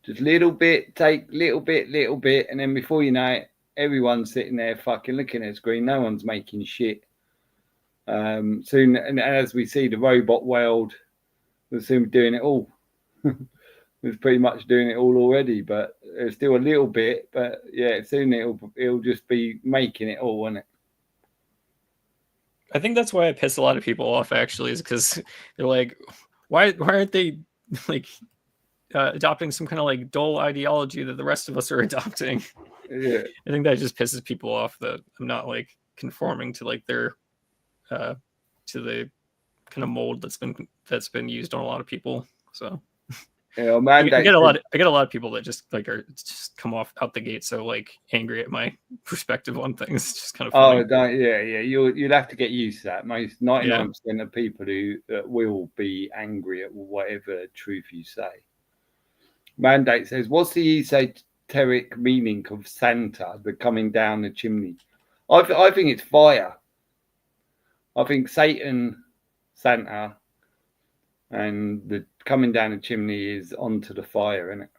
Just little bit, take little bit, and then before you know it, everyone's sitting there fucking looking at the screen. No one's making shit. Soon, and as we see, the robot world will soon be doing it all. It's pretty much doing it all already, but there's still a little bit. But yeah, soon it'll just be making it all, won't it? I think that's why it pissed a lot of people off. Actually, is because they're like, why aren't they like adopting some kind of like dull ideology that the rest of us are adopting? Yeah, I think that just pisses people off that I'm not like conforming to like their to the kind of mold that's been used on a lot of people. So yeah, man, I get a lot of people that just like are just come out the gate so like angry at my perspective on things. It's just kind of funny. You'll have to get used to that. Most 99% of people who will be angry at whatever truth you say. Mandate says, what's the esoteric meaning of Santa, the coming down the chimney? I think it's fire. I think Satan, Santa, and the coming down the chimney is onto the fire, isn't it?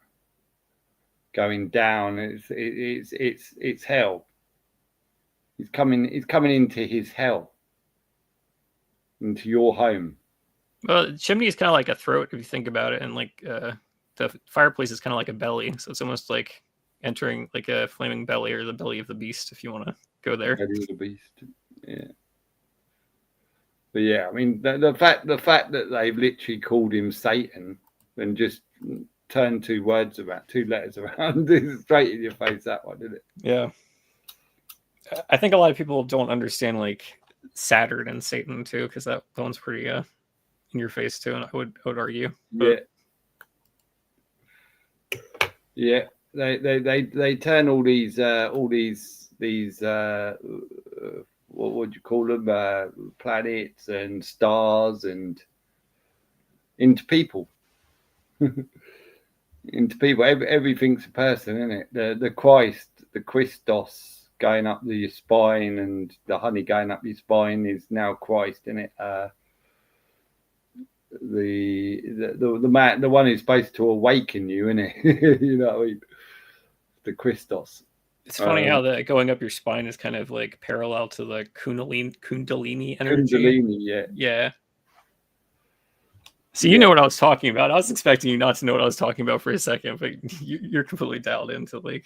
Going down, it's hell. He's coming into his hell, into your home. Well, the chimney is kind of like a throat if you think about it, and like the fireplace is kind of like a belly, so it's almost like entering like a flaming belly or the belly of the beast, if you want to go there. Belly of the beast, yeah. But yeah, I mean the fact that they've literally called him Satan and just turned two letters around is straight in your face, that one, isn't it? Yeah. I think a lot of people don't understand like Saturn and Satan too, because that one's pretty in your face too, and I would argue. But... Yeah. They turn all these what would you call them, planets and stars and into people. Into people. Everything's a person, isn't it? The Christos going up your spine and the honey going up your spine is now Christ, isn't it? The one who's supposed to awaken you, isn't it? You know what I mean? The Christos. It's funny how the going up your spine is kind of like parallel to the Kundalini energy. Kundalini, yeah. Yeah. So you know what I was talking about. I was expecting you not to know what I was talking about for a second, but you're completely dialed into like.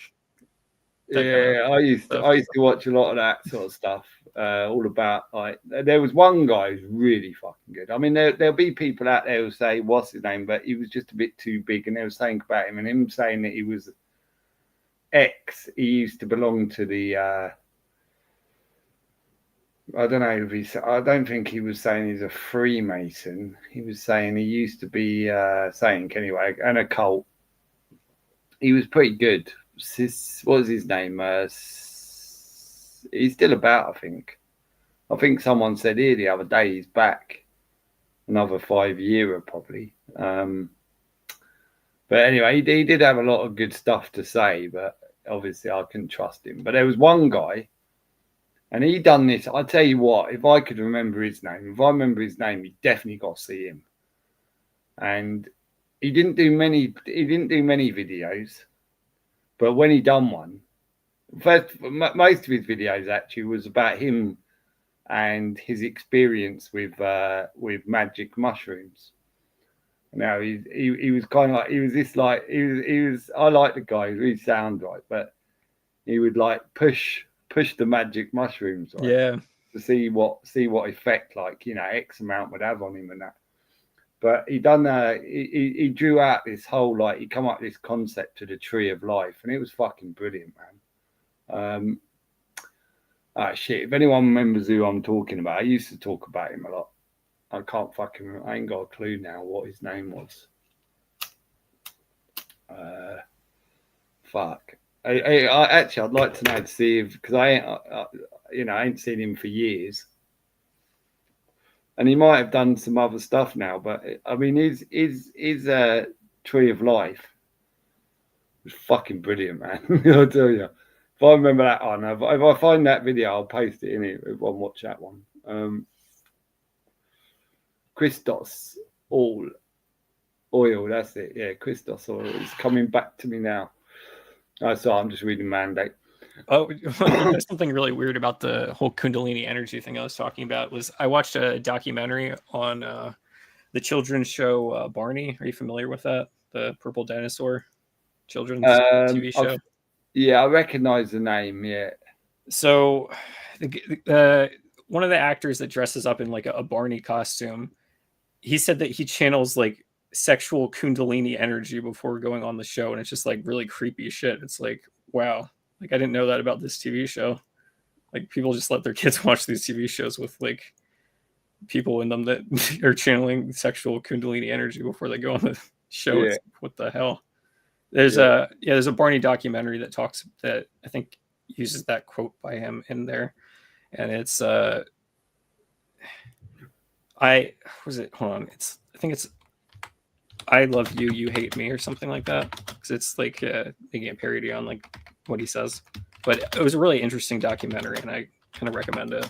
Yeah, I used to watch a lot of that sort of stuff. All about like there was one guy who's really fucking good. I mean, there'll be people out there who say what's his name, but he was just a bit too big, and they were saying about him, and him saying that he was X. He used to belong to the. I don't know if I don't think he was saying he's a Freemason. He was saying he used to be saying anyway, an occult. He was pretty good. What was his name? He's still about, I think. I think someone said here the other day he's back. Another 5 year probably. But anyway, he did have a lot of good stuff to say, but obviously I couldn't trust him. But there was one guy, and he done this. I tell you what, if I could remember his name, you definitely got to see him. And he didn't do many videos. But when he done one, most of his videos actually was about him and his experience with magic mushrooms. Now he was kind of like he was I like the guy, he really sound right, but he would like push the magic mushrooms, right? Yeah, to see what effect like X amount would have on him and that. But he he drew out this whole he come up with this concept of the tree of life, and it was fucking brilliant, man. Shit, if anyone remembers who I'm talking about, I used to talk about him a lot. I can't fucking remember. I ain't got a clue now what his name was. Fuck. I'd like to know to see if, because I ain't seen him for years. And he might have done some other stuff now, but I mean, his Tree of Life was fucking brilliant, man. I'll tell you. If I remember that one, if I find that video, I'll post it in here. Everyone watch that one. Christos oil, that's it. Yeah, Christos oil is coming back to me now. So I'm just reading Mandate. Oh, there's something really weird about the whole Kundalini energy thing I was talking about. Was I watched a documentary on the children's show Barney. Are you familiar with that? The Purple Dinosaur children's TV show. Yeah, I recognize the name. Yeah. So, one of the actors that dresses up in like a Barney costume, he said that he channels like sexual Kundalini energy before going on the show, and it's just like really creepy shit. It's like, wow. Like, I didn't know that about this TV show. Like, people just let their kids watch these TV shows with, like, people in them that are channeling sexual Kundalini energy before they go on the show. Yeah. What the hell? There's a Barney documentary that I think uses that quote by him in there. And it's, hold on. I think it's, I love you, you hate me, or something like that. Because it's like making a parody on, like, what he says, but it was a really interesting documentary, and I kind of recommend it.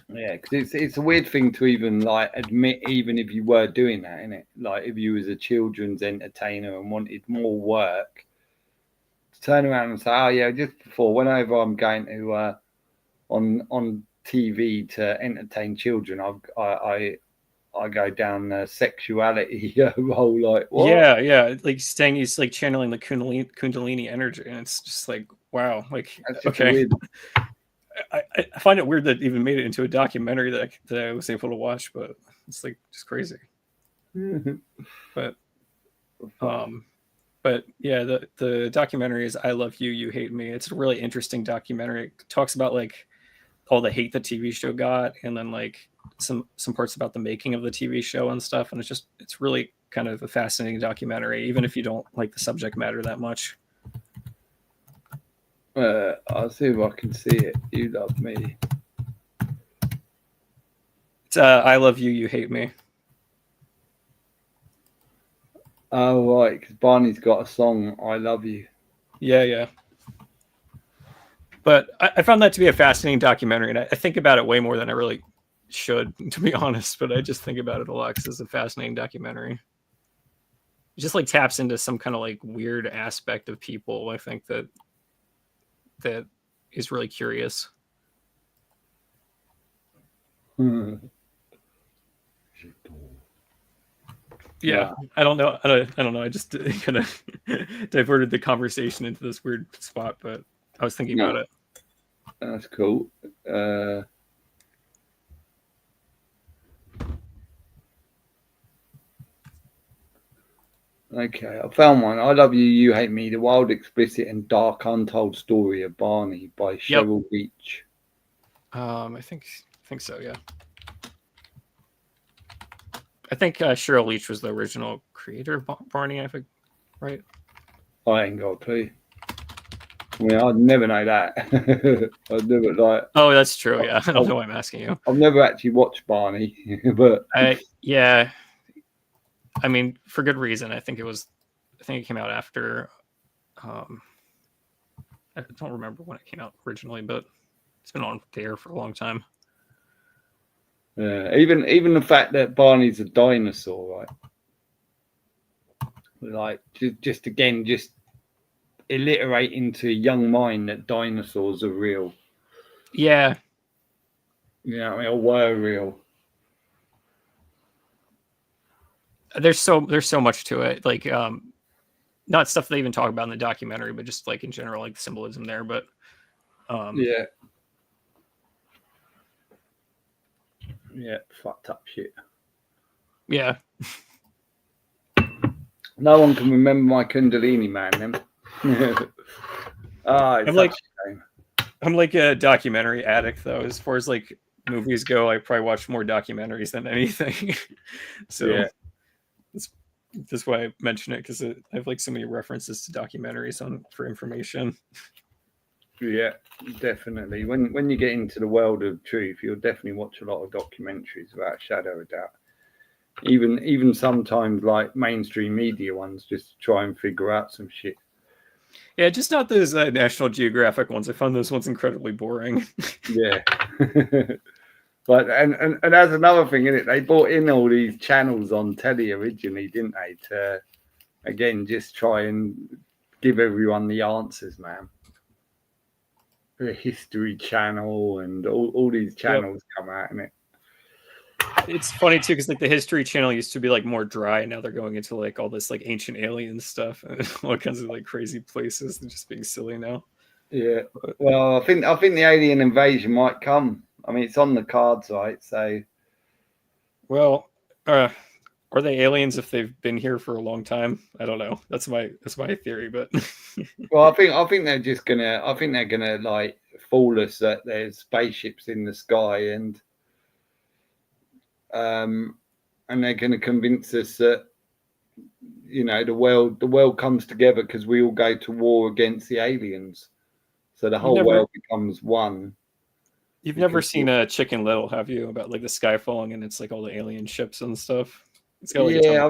Yeah, because it's a weird thing to even like admit, even if you were doing that, isn't it? Like if you was a children's entertainer and wanted more work, to turn around and say, "Oh yeah, just before whenever I'm going to on TV to entertain children, I go down the sexuality role." Like, what? Yeah, like saying he's like channeling the Kundalini energy, and it's just like, wow, like, okay. Weird. I find it weird that even made it into a documentary that I was able to watch, but it's like just crazy. But yeah, the documentary is "I Love You, You Hate Me." It's a really interesting documentary. It talks about like all the hate the TV show got, and then like some parts about the making of the TV show and stuff. And it's really kind of a fascinating documentary, even if you don't like the subject matter that much. I'll see if I can see it. You Love Me. It's "I Love You, You Hate Me." Oh, right, because Barney's got a song, "I Love You." Yeah. But I found that to be a fascinating documentary, and I think about it way more than I really should, to be honest. But I just think about it a lot because it's a fascinating documentary. It just like taps into some kind of like weird aspect of people. I think that is really curious. Hmm. Yeah, I don't know. I don't know. I just kind of diverted the conversation into this weird spot, but I was thinking about it. That's cool. Okay, I found one. I Love You, You Hate Me, The Wild, Explicit and Dark Untold Story of Barney by Cheryl Beach. I think so, yeah. I think Cheryl Leach was the original creator of Barney, I think, right? I ain't got a clue. I mean, I'd never know that. I'd never like. Oh, that's true. Yeah, I don't know why I'm asking you. I've never actually watched Barney, but yeah, I mean, for good reason. I think it came out after. I don't remember when it came out originally, but it's been on there for a long time. Yeah, even the fact that Barney's a dinosaur, right? Like just alliterate into a young mind that dinosaurs are real. Yeah. You know what I mean? Or were real. There's so much to it. Like not stuff they even talk about in the documentary, but just like in general, like the symbolism there. But yeah. Yeah, fucked up shit. Yeah. No one can remember my Kundalini man then. I'm like a documentary addict though. As far as like movies go, I probably watch more documentaries than anything. So yeah. That's why I mention it, because I have like so many references to documentaries for information. Yeah, definitely. When you get into the world of truth, you'll definitely watch a lot of documentaries, without a shadow of a doubt. Even sometimes like mainstream media ones, just to try and figure out some shit. Yeah, just not those National Geographic ones. I found those ones incredibly boring. Yeah. But and that's another thing, isn't it? They brought in all these channels on telly originally, didn't they? To again just try and give everyone the answers, man. The History Channel and all these channels come out in it. It's funny too, because like the History Channel used to be like more dry, and now they're going into like all this like ancient alien stuff and all kinds of like crazy places. They're just being silly now. Yeah. Well, I think the alien invasion might come. I mean, it's on the cards, right? So, well, are they aliens if they've been here for a long time? I don't know. That's my theory, but well, I think they're just gonna. I think they're gonna like fool us that there's spaceships in the sky and they're gonna convince us that the world comes together because we all go to war against the aliens, so the whole world becomes one. You've never seen a Chicken Little, have you? About like the sky falling and it's like all the alien ships and stuff. It's got, like, I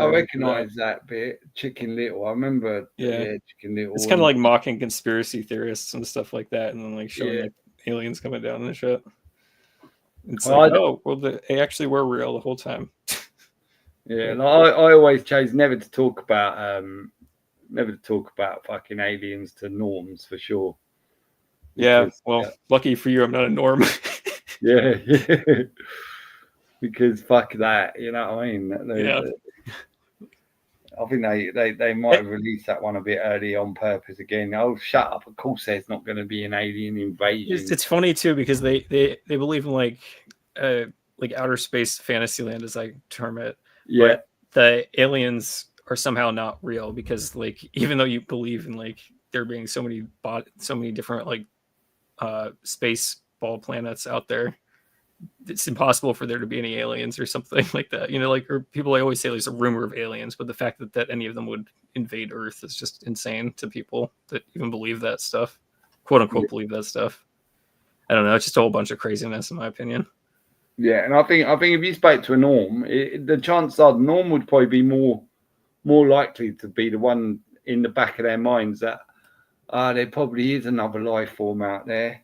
recognize that bit. Chicken Little. I remember. Yeah, Chicken Little. It's kind of like mocking conspiracy theorists and stuff like that, and then like showing like aliens coming down and shit. It's like, they actually were real the whole time. Yeah, and I always chose never to talk about fucking aliens to norms for sure. Yeah, well, lucky for you, I'm not a norm. yeah. Because fuck that, you know what I mean? I think they might have released that one a bit early on purpose again. Oh, shut up! Of course, there's not going to be an alien invasion. It's funny too, because they believe in like outer space fantasy land, as I term it. Yeah, but the aliens are somehow not real, because like even though you believe in like there being so many different like space ball planets out there, it's impossible for there to be any aliens or something like that. Like, or people always say there's a rumor of aliens, but the fact that any of them would invade Earth is just insane to people that even believe that stuff, quote unquote, believe that stuff. I don't know. It's just a whole bunch of craziness, in my opinion. Yeah, and I think if you spoke to a norm, the chances are the norm would probably be more likely to be the one in the back of their minds that there probably is another life form out there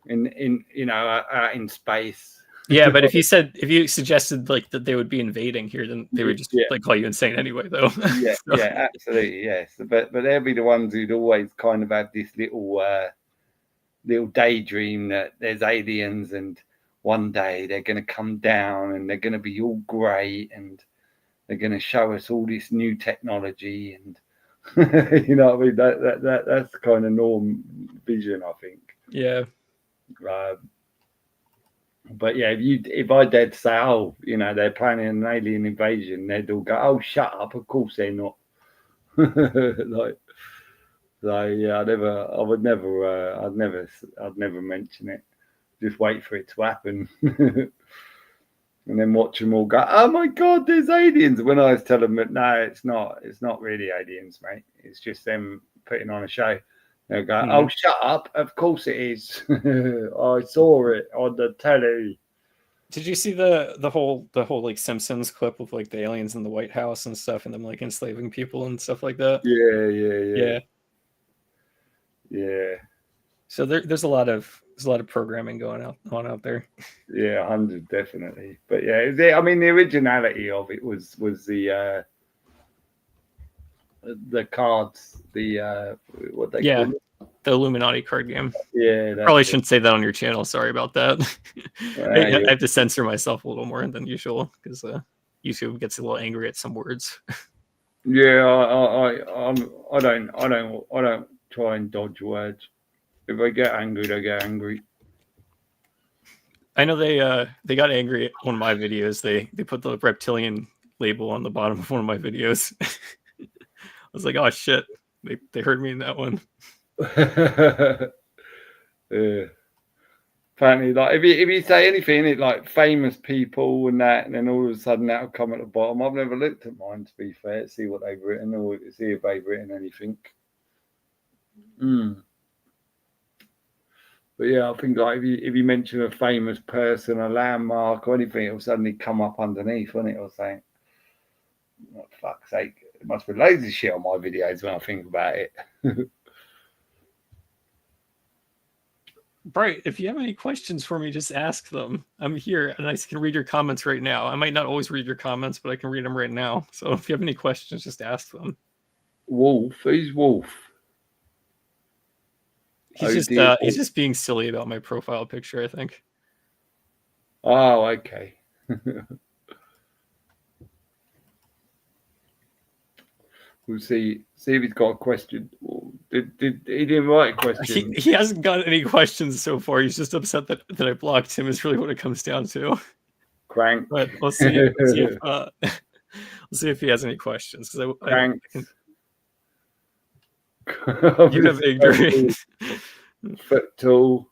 in out in space. Yeah, but if you suggested like that they would be invading here, then they would just Yeah. like call you insane anyway, though. Yeah, So- yeah, absolutely, yes. But they'll be the ones who'd always kind of have this little daydream that there's aliens and one day they're going to come down and they're going to be all great and they're going to show us all this new technology and you know what I mean, that's the kind of norm vision, I think. Yeah. But yeah, if I dared say, oh, they're planning an alien invasion, they'd all go, oh, shut up, of course they're not. Yeah, I'd never mention it. Just wait for it to happen. And then watch them all go, oh my God, there's aliens. When I was telling them, no, it's not really aliens, mate. It's just them putting on a show. They'll go, oh, shut up. Of course it is. I saw it on the telly. Did you see the whole like Simpsons clip of like the aliens in the White House and stuff and them like enslaving people and stuff like that? Yeah. So there's a lot of programming going on out there. Yeah, 100 definitely. But yeah, the originality of it was the cards, what they call it? The Illuminati card game. Yeah, probably shouldn't say that on your channel. Sorry about that. I have to censor myself a little more than usual because YouTube gets a little angry at some words. Yeah, I don't try and dodge words. If I get angry, they get angry. I know they got angry on my videos. They put the reptilian label on the bottom of one of my videos. I was like, oh shit, they heard me in that one. Yeah. Apparently, like if you say anything, it like famous people and that, and then all of a sudden that'll come at the bottom. I've never looked at mine, to be fair, see what they've written or see if they've written anything. But yeah, I think like if you mention a famous person, a landmark, or anything, it'll suddenly come up underneath, won't it? Or saying, oh, fuck's sake, there must be loads of shit on my videos when I think about it. Bright, if you have any questions for me, just ask them. I'm here and I can read your comments right now. I might not always read your comments, but I can read them right now. So if you have any questions, just ask them. Wolf? Who's Wolf? He's just being silly about my profile picture, I think. Oh, okay. We'll see if he's got a question. He didn't write a question? He hasn't got any questions so far. He's just upset that I blocked him. Is really what it comes down to. Crank. But we'll see if he has any questions. Crank. You have ignorant. Foot tall.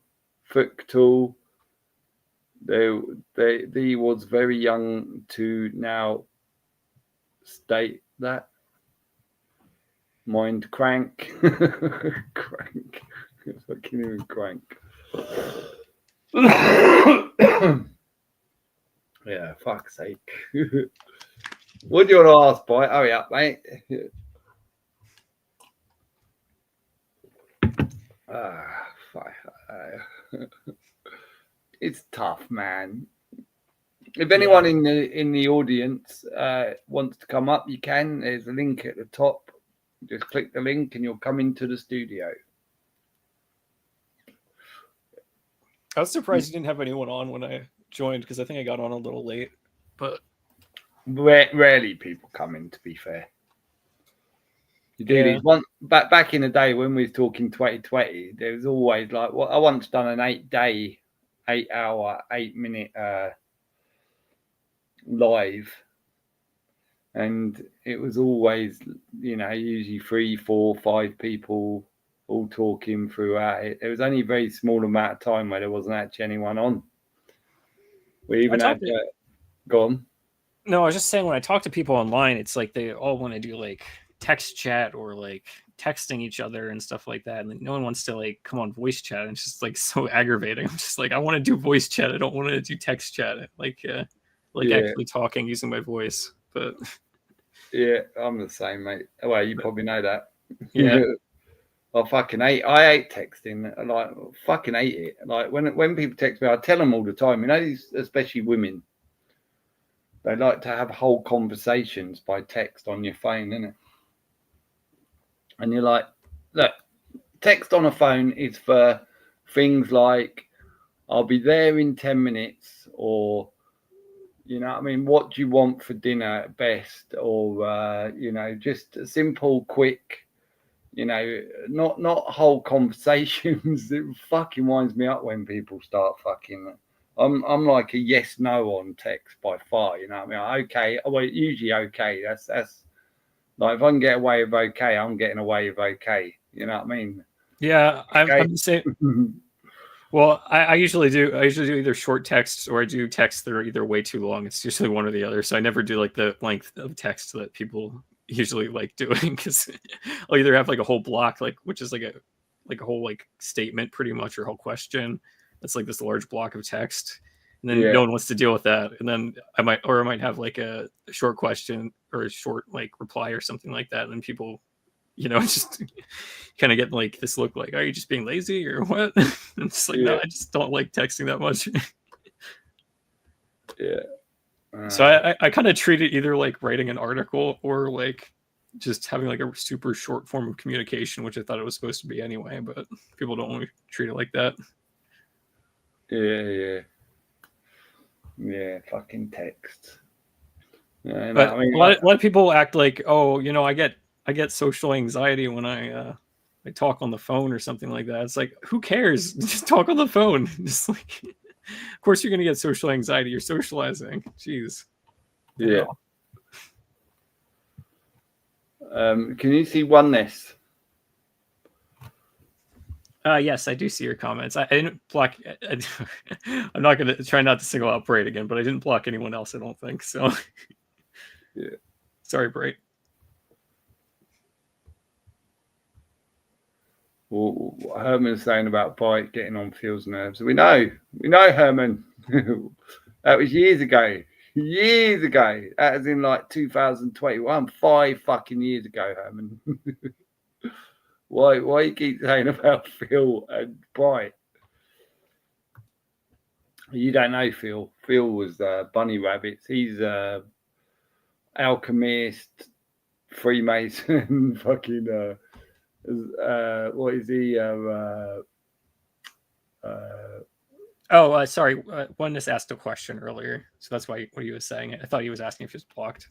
They was very young to now state that. Mind crank. Crank. Fucking even crank. Yeah, fuck's sake. What do you want to ask, boy? Hurry up, mate. It's tough, man. If anyone in the audience wants to come up, you can. There's a link at the top. Just click the link and you'll come into the studio. I was surprised you didn't have anyone on when I joined because I think I got on a little late. But rarely people come in, to be fair. You do these one back in the day when we was talking 2020. There was always like, well, I once done an 8-day, 8-hour, 8-minute live, and it was always, usually 3, 4, 5 people all talking throughout it. There was only a very small amount of time where there wasn't actually anyone on. We even had go on. No, I was just saying when I talk to people online, it's like they all want to do like text chat or like texting each other and stuff like that, and no one wants to like come on voice chat. And it's just like so aggravating. I'm just like, I want to do voice chat. I don't want to do text chat. Actually talking using my voice. But yeah, I'm the same, mate. Well, you probably know that. Yeah. I hate texting. Like, fucking hate it. Like when people text me, I tell them all the time. You know, especially women. They like to have whole conversations by text on your phone, innit? And you're like, look, text on a phone is for things like, I'll be there in 10 minutes, or, you know what I mean, what do you want for dinner at best? Or, you know, just a simple, quick, you know, not whole conversations. It fucking winds me up when people start fucking. I'm like a yes no on text by far. You know what I mean? Okay, well, usually okay. That's like, if I can get away with okay, I'm getting away with okay. You know what I mean? Yeah, Okay. I'm the same. Well, I usually do either short texts, or I do texts that are either way too long. It's usually one or the other. So I never do like the length of text that people usually like doing, because I'll either have like a whole block, like, which is like a whole like statement pretty much, or whole question. That's like this large block of text. And then no one wants to deal with that. And then I might have like a short question or a short like reply or something like that. And then people, you know, just kind of get like this look like, are you just being lazy or what? And it's like, no, I just don't like texting that much. So I kind of treat it either like writing an article, or like just having like a super short form of communication, which I thought it was supposed to be anyway, but people don't want to treat it like that. Yeah, fucking text. Yeah, but I mean, a lot of people act like, oh, you know, I get social anxiety when I talk on the phone or something like that. It's like, who cares? Just talk on the phone. Just like, of course you're gonna get social anxiety. You're socializing. Jeez. Yeah. Can you see oneness? Yes, I do see your comments. I didn't block. I'm not going to try not to single out Bright again, but I didn't block anyone else, I don't think. So, yeah. Sorry, Bright. Well, what Herman's saying about Bright getting on Phil's nerves. We know, Herman. That was years ago. Years ago. That was in like 2021. 5 fucking years ago, Herman. Why you keep saying about Phil and Bright? You don't know Phil. Phil was Bunny Rabbits. He's alchemist, Freemason, fucking what is he? Sorry. One just asked a question earlier, so that's why what he was saying. I thought he was asking if he was blocked.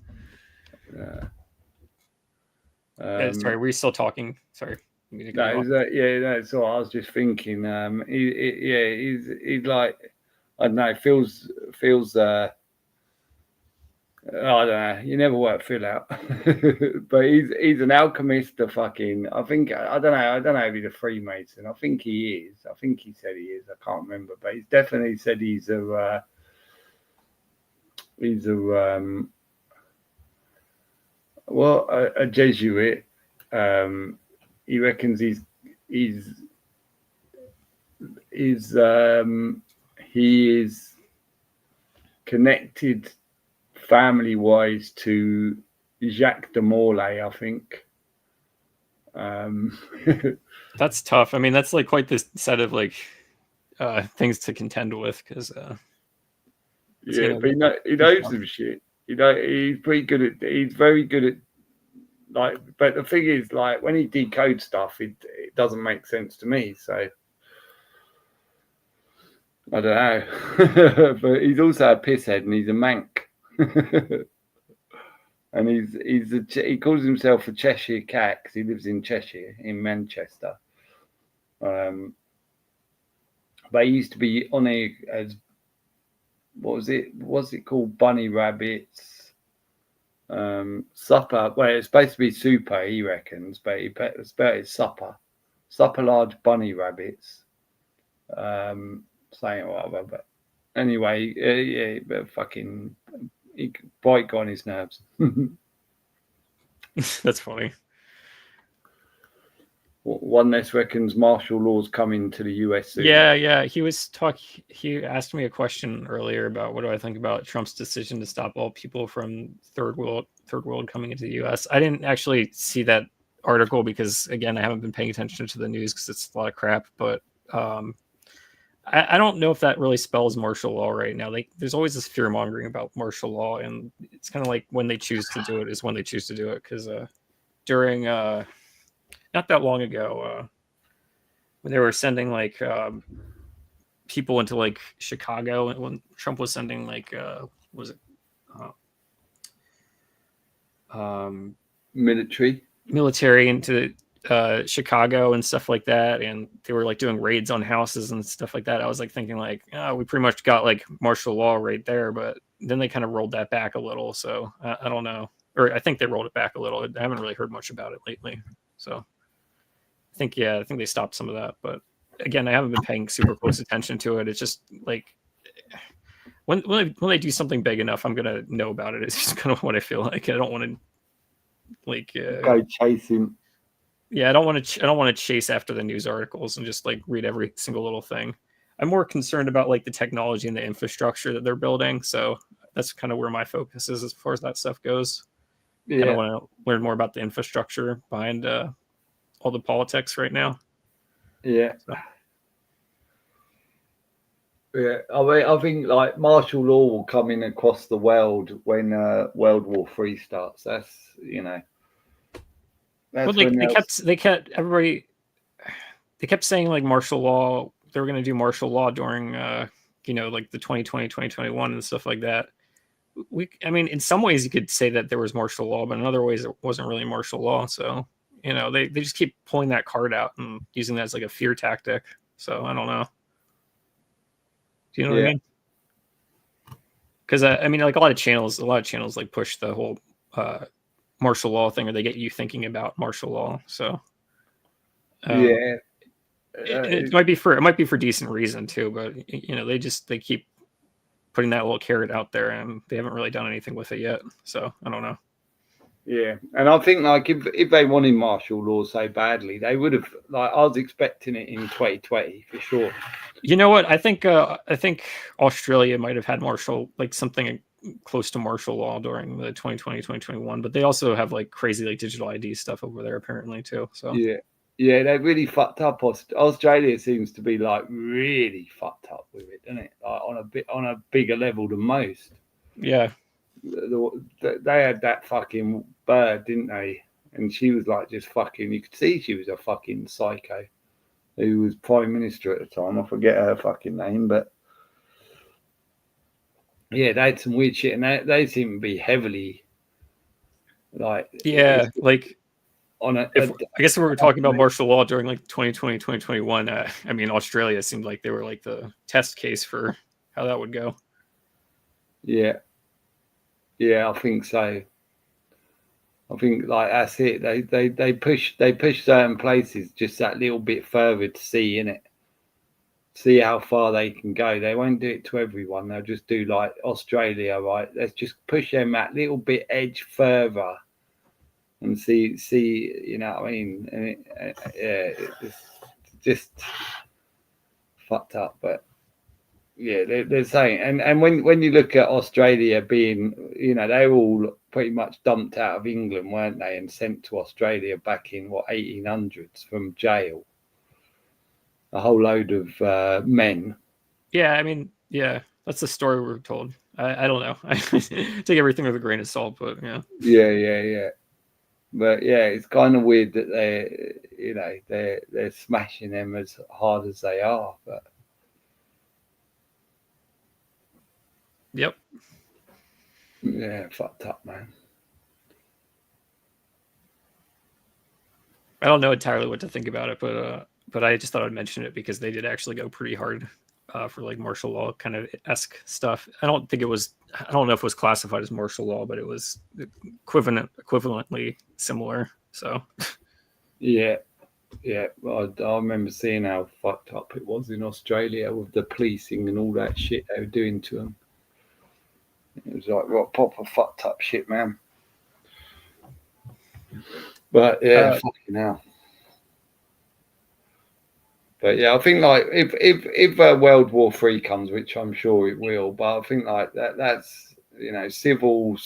Sorry, were you still talking? Sorry. That's all. I was just thinking. He's like, I don't know. Feels. I don't know. You never work Phil out, but he's an alchemist. A fucking. I think I don't know if he's a Freemason. I think he is. I think he said he is. I can't remember, but he's definitely said he's a Jesuit. He reckons he is connected family-wise to Jacques de Molay, I think. That's tough. I mean, that's like quite this set of like things to contend with, because but he knows some shit. You know, he's pretty good at. He's very good at. Like, but the thing is, like, when he decodes stuff, it doesn't make sense to me. So I don't know. But he's also a pisshead, and he's a mank. And he calls himself a Cheshire cat because he lives in Cheshire, in Manchester. But he used to be on it as, what's it called? Bunny Rabbits. Supper. Well, it's supposed to be super, he reckons, but it's supper. Supper large bunny rabbits. Saying whatever, but anyway, but fucking Bright got on his nerves. That's funny. Oneness reckons martial law's coming to the US soon. Yeah. He asked me a question earlier about what do I think about Trump's decision to stop all people from third world coming into the US. I didn't actually see that article because again I haven't been paying attention to the news because it's a lot of crap. But I don't know if that really spells martial law right now. Like, there's always this fear mongering about martial law, and it's kind of like when they choose to do it is when they choose to do it. Because during not that long ago, when they were sending like people into like Chicago, and when Trump was sending like was it military into Chicago and stuff like that, and they were like doing raids on houses and stuff like that. I was like thinking like, oh, we pretty much got like martial law right there, but then they kind of rolled that back a little. So I don't know, or I think they rolled it back a little. I haven't really heard much about it lately. So I think they stopped some of that, but again, I haven't been paying super close attention to it. It's just like when they do something big enough, I'm gonna know about it. It's just kind of what I feel like. I don't want to like go chasing. Yeah, I don't want to chase after the news articles and just like read every single little thing. I'm more concerned about like the technology and the infrastructure that they're building. So that's kind of where my focus is as far as that stuff goes. Yeah. Kind of want to learn more about the infrastructure behind all the politics right now. Yeah. So. Yeah, I mean, I think like martial law will come in across the world when World War III starts. That's, you know. Well, they kept saying like martial law. They were going to do martial law during, like the 2020, 2021 and stuff like that. I mean, in some ways you could say that there was martial law, but in other ways it wasn't really martial law. So, they just keep pulling that card out and using that as like a fear tactic. So I don't know. Do you know what I mean? Because I mean, like a lot of channels like push the whole martial law thing, or they get you thinking about martial law. So it might be for decent reason too, but they keep putting that little carrot out there, and they haven't really done anything with it yet. So I don't know. Yeah, and I think like if they wanted martial law so badly, they would have. Like, I was expecting it in 2020 for sure. You know what? I think Australia might have had something close to martial law during the 2020, 2021, but they also have like crazy like digital ID stuff over there apparently too. So yeah, they really fucked up. Australia seems to be like really fucked up with it, doesn't it? Like on a bigger level than most. Yeah. They had that fucking bird, didn't they? And she was like just fucking. You could see she was a fucking psycho. Who was prime minister at the time? I forget her fucking name, but yeah, they had some weird shit, and they seem to be heavily like like on a. I guess if we were talking about martial law during like 2020, 2021. I mean, Australia seemed like they were like the test case for how that would go. Yeah. Yeah, I think so. I think like that's it. They push certain places just that little bit further to see how far they can go. They won't do it to everyone. They'll just do like Australia, right? Let's just push them that little bit edge further and see. You know what I mean? And it's just fucked up, but. Yeah, they're saying, and when you look at Australia being, they were all pretty much dumped out of England, weren't they, and sent to Australia back in 1800s from jail. A whole load of men. Yeah, I mean, yeah, that's the story we're told. I don't know. I take everything with a grain of salt, but yeah. Yeah. But yeah, it's kind of weird that they're smashing them as hard as they are, but. Yep. Yeah, fucked up, man. I don't know entirely what to think about it, but I just thought I'd mention it because they did actually go pretty hard for like martial law kind of esque stuff. I don't know if it was classified as martial law, but it was equivalently similar. So. Yeah. Well, I remember seeing how fucked up it was in Australia with the policing and all that shit they were doing to them. It was like, what proper fucked up shit, man. But yeah, fucking hell. But yeah, I think like if World War III comes, which I'm sure it will, but I think like that's civil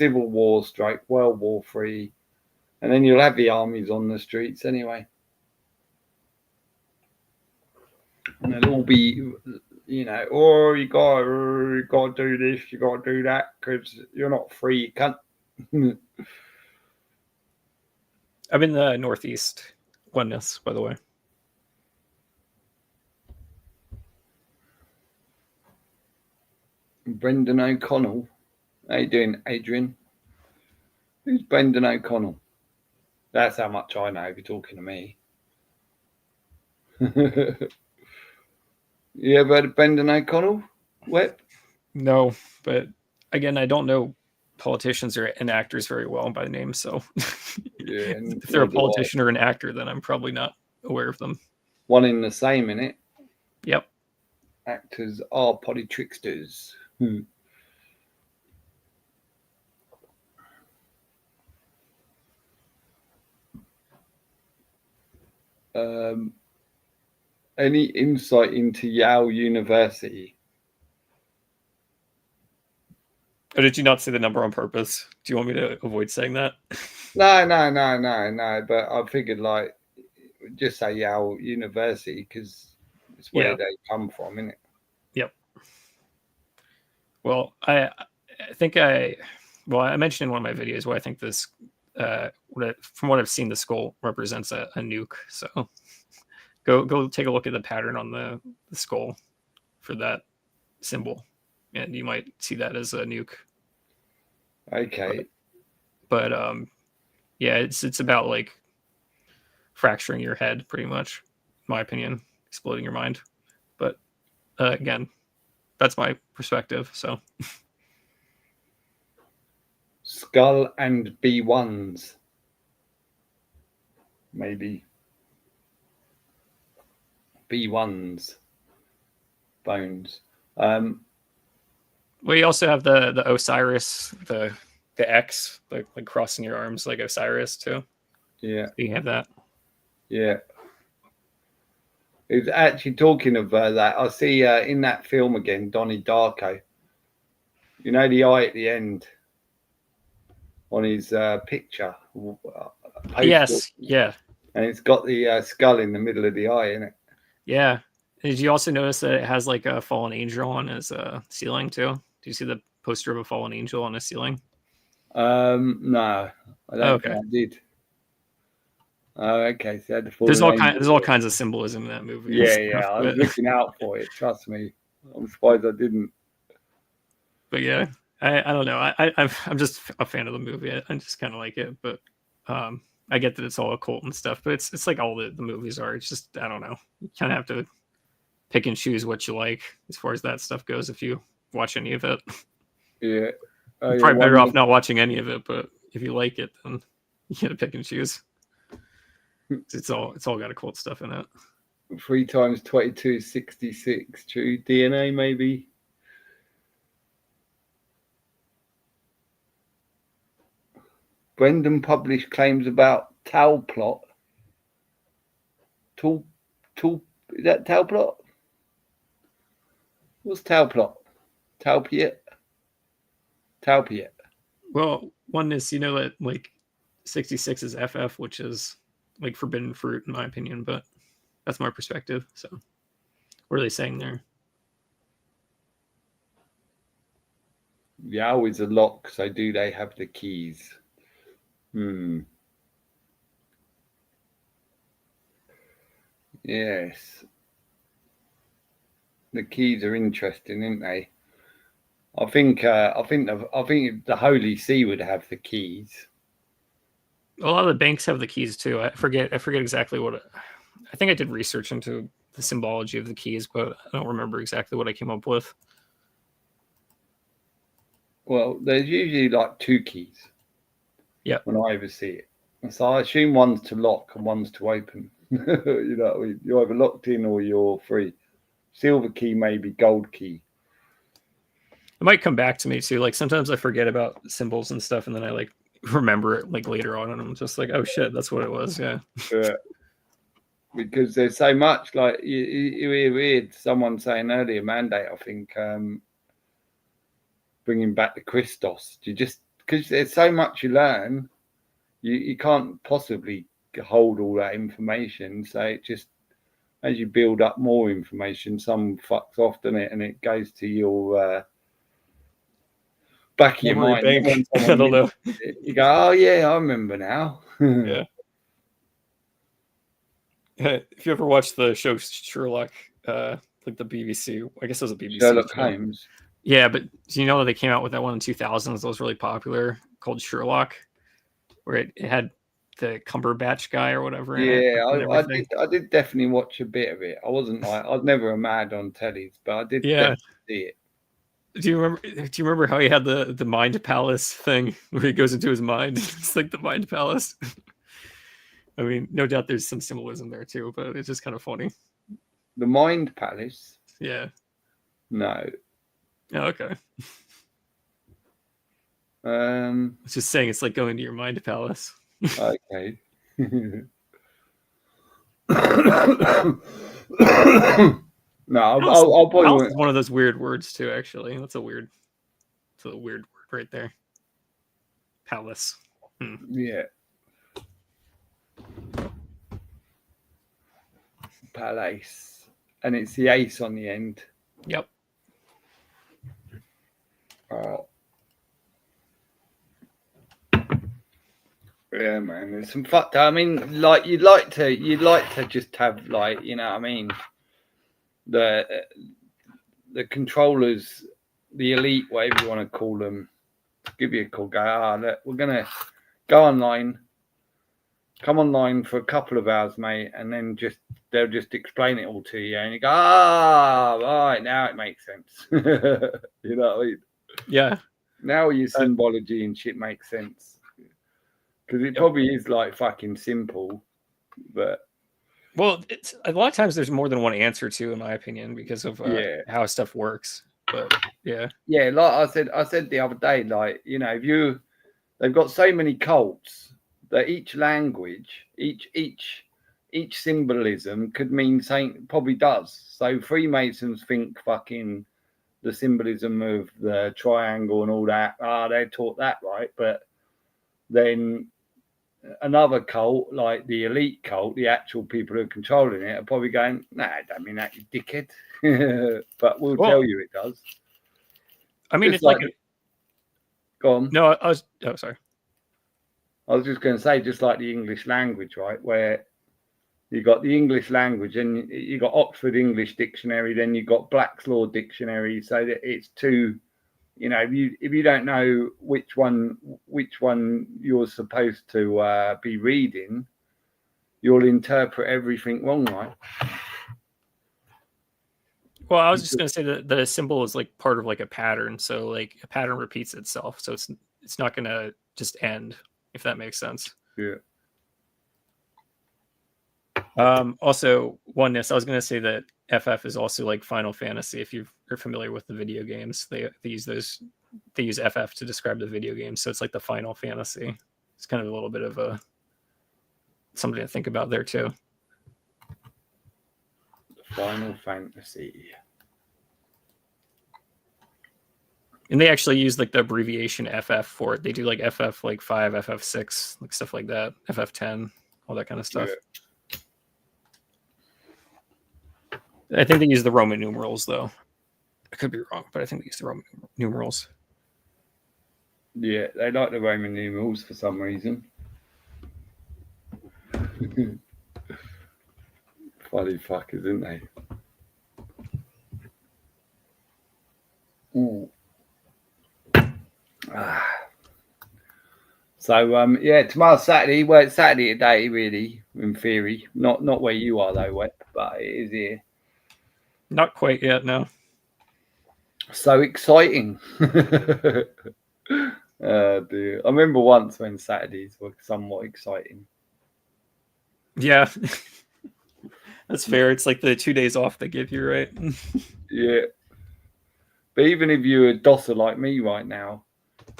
war strike World War III. And then you'll have the armies on the streets anyway. And they'll all be, oh, you got to do this, you got to do that, because you're not free, you can't. I'm in the Northeast oneness, by the way. Brendan O'Connell. How you doing, Adrian? Who's Brendan O'Connell? That's how much I know if you're talking to me. You ever heard of Brendan O'Connell? What? No, but again, I don't know politicians and actors very well by name, so Yeah, if they're a politician or an actor, then I'm probably not aware of them. One in the same, innit? Yep. Actors are politricksters. Any insight into Yale University? Oh, did you not say the number on purpose? Do you want me to avoid saying that? No. But I figured, just say Yale University because it's where they come from, isn't it? Yep. Well, I think I mentioned in one of my videos where I think this, from what I've seen, the skull represents a nuke. So go take a look at the pattern on the skull for that symbol, and you might see that as a nuke. Okay. But yeah, it's about like fracturing your head, pretty much, in my opinion, exploding your mind. But again, that's my perspective. So skull and B1s, maybe B1s bones. Well, you also have the Osiris, the X, like crossing your arms like Osiris too. Yeah, you have that. Yeah. It's actually talking of that. I see in that film again, Donnie Darko. You know the eye at the end on his picture. Yes. Yeah. And it's got the skull in the middle of the eye, isn't it? Yeah. Did you also notice that it has like a fallen angel on his ceiling too? Do you see the poster of a fallen angel on his ceiling? No, I don't think I did. Oh, okay. So there's all kinds of symbolism in that movie. Yeah. I was looking out for it. Trust me. I'm surprised I didn't. But yeah, I don't know. I'm just a fan of the movie. I just kind of like it, but I get that it's all occult and stuff. But it's like all the movies are. It's just, I don't know. You kind of have to pick and choose what you like as far as that stuff goes. If you watch any of it, yeah, you're probably better off not watching any of it. But if you like it, then you got to pick and choose. It's all got occult stuff in it. 3 times 22 is 66. True. DNA maybe. Brendan published claims about Tau plot. Is that Tau plot? What's Tau plot? Taupiet? Well, one is, that like 66 is FF, which is like forbidden fruit in my opinion, but that's my perspective. So what are they saying there? Yao is a lock, so do they have the keys? Yes. The keys are interesting, aren't they? I think the Holy See would have the keys. A lot of the banks have the keys too. I forget exactly what. I think I did research into the symbology of the keys, but I don't remember exactly what I came up with. Well, there's usually like 2 keys. Yeah. When I ever see it, so I assume one's to lock and one's to open. You're either locked in or you're free. Silver key, maybe gold key. It might come back to me too. Like sometimes I forget about symbols and stuff, and then I like remember it like later on, and I'm just like, oh shit, that's what it was. Yeah. Because there's so much, like you heard someone saying earlier, mandate, I think, bringing back the Christos. You just, because there's so much you learn, You can't possibly hold all that information. So it just, as you build up more information, some fucks off, doesn't it? And it goes to your back of your Memory mind. bank. When I someone don't know. you go, oh yeah, I remember now. Yeah. If you ever watched the show Sherlock, like the BBC, I guess it was a BBC Sherlock show. Holmes. Yeah, but do you know they came out with that one in 2000s that was really popular called Sherlock, where it had the Cumberbatch guy or whatever in it. Yeah, and I everything. did definitely watch a bit of it. I wasn't like, I was never a mad on tellies, but I did Yeah. definitely see it. Do you remember how he had the mind palace thing where he goes into his mind? It's like the mind palace. I mean, no doubt there's some symbolism there too, but it's just kind of funny. The Mind Palace? Yeah. No. Oh, okay. It's just saying it's like going to your mind palace. Okay. No, I'll probably. One of those weird words too. Actually, that's a weird word right there. Palace. Yeah. Palace, and it's the ace on the end. Yep. Yeah, man. There's some fucked. I mean, like you'd like to just have like, you know what I mean, the controllers, the elite, whatever you want to call them, give you a call. Go, look, we're gonna go online. Come online for a couple of hours, mate, and then they'll just explain it all to you, and you go, right, now it makes sense. You know what I mean? Yeah. Now your symbology and shit makes sense. Because it probably is like fucking simple, but well, it's a lot of times there's more than one answer to, in my opinion, because of how stuff works. But yeah, like I said the other day, like, you know, they've got so many cults that each language, each symbolism could mean something. Probably does. So Freemasons think fucking the symbolism of the triangle and all that. They're taught that, right? But then another cult, like the elite cult, the actual people who are controlling it, are probably going, "Nah, I don't mean that, you dickhead." But we'll tell you it does. I mean, just it's like go on. No, sorry. I was just going to say, just like the English language, right? Where you got the English language and you got Oxford English Dictionary, then you got Black's Law Dictionary, so that it's two. You know, if you don't know which one you're supposed to be reading, you'll interpret everything wrong, right? Well, I was just going to say that the symbol is like part of like a pattern, so like a pattern repeats itself, so it's not going to just end, if that makes sense. Yeah. Also, oneness. I was going to say that FF is also like Final Fantasy. If you're familiar with the video games, they use FF to describe the video games. So it's like the Final Fantasy. It's kind of a little bit of something to think about there too. Final Fantasy. And they actually use like the abbreviation FF for it. They do like FF like 5, FF6, like stuff like that, FF10, all that kind of stuff. Yeah. I think they use the Roman numerals, though. I could be wrong, but I think they use the Roman numerals. Yeah, they like the Roman numerals for some reason. Funny fuckers, isn't they? Ooh. So yeah, tomorrow's Saturday. Well, it's Saturday today, really, in theory. Not where you are though, Web, but it is here. Not quite yet, no. So exciting. Dear. I remember once when Saturdays were somewhat exciting. Yeah. That's fair. It's like the 2 days off they give you, right? Yeah. But even if you're a dosser like me right now,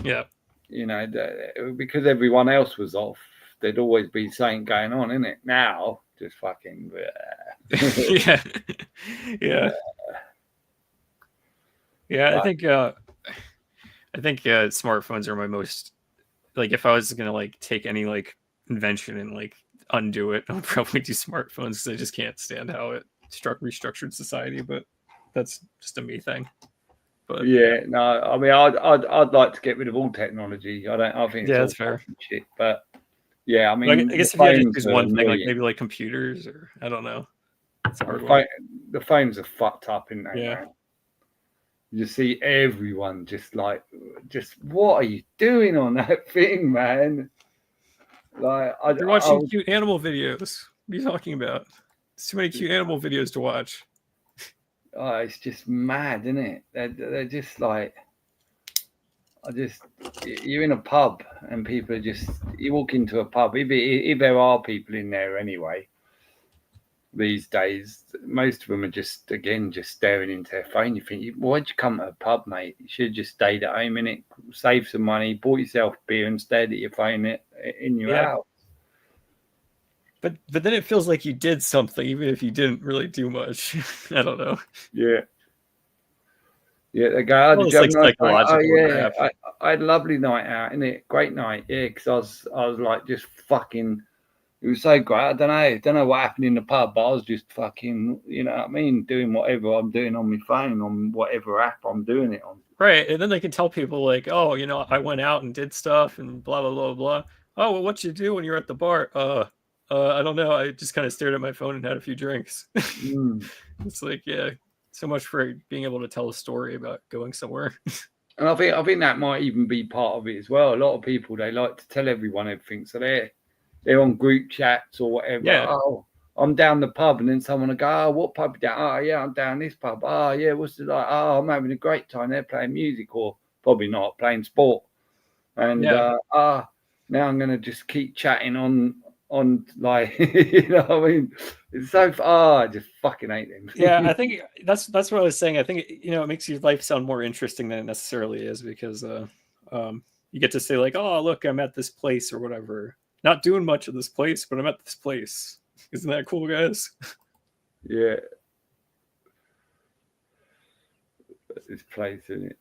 yeah, you know, because everyone else was off, there'd always be something going on, isn't it? Now, just fucking. Yeah. Yeah. Yeah, I think smartphones are my most like if I was gonna like take any like invention and like undo it, I'll probably do smartphones because I just can't stand how it restructured society. But that's just a me thing. But Yeah, no, I mean, I'd like to get rid of all technology. I think it's yeah, all that's fair. fucking shit. But yeah, I But I mean, guess the if you had to phones choose are one thing, like annoying. maybe like computers, or I don't know, it's a hard The, one. the phones are fucked up, isn't they, Yeah. man? You see everyone just what are you doing on that thing, man? Like, You're watching cute animal videos. What are you talking about? There's too many cute animal videos to watch. oh, it's just mad, isn't it? They're just like, you're in a pub and people are just, you walk into a pub, if there are people in there anyway, these days, most of them are just staring into their phone. You think, why'd you come to a pub, mate? You should have just stayed at home, innit? Save some money, bought yourself beer and stayed at your phone in your house. But then it feels like you did something, even if you didn't really do much. I don't know. Yeah. Yeah, they go, oh, Well, did it's you have like a nice night? psychological Oh, yeah, crap. I had a lovely night out, innit? Great night, yeah, because I was like just fucking, it was so great. I don't know what happened in the pub, but I was just fucking, you know what I mean, doing whatever I'm doing on my phone, on whatever app I'm doing it on. Right, and then they can tell people like, oh, you know, I went out and did stuff and blah blah blah blah. Oh, well, what you do when you're at the bar? I don't know. I just kind of stared at my phone and had a few drinks. It's like, yeah, so much for being able to tell a story about going somewhere. And I think that might even be part of it as well. A lot of people, they like to tell everyone everything, so they're on group chats or whatever. Yeah. Oh, I'm down the pub, and then someone will go, oh, what pub you down? Oh, yeah, I'm down this pub. Oh, yeah, what's it like? Oh, I'm having a great time. They're playing music, or probably not, playing sport. And now I'm going to just keep chatting on like, you know what I mean? It's so, I just fucking hate them. Yeah, I think that's what I was saying. I think, you know, it makes your life sound more interesting than it necessarily is, because you get to say like, oh, look, I'm at this place or whatever. Not doing much of this place, but I'm at this place. Isn't that cool, guys? Yeah. This place, isn't it?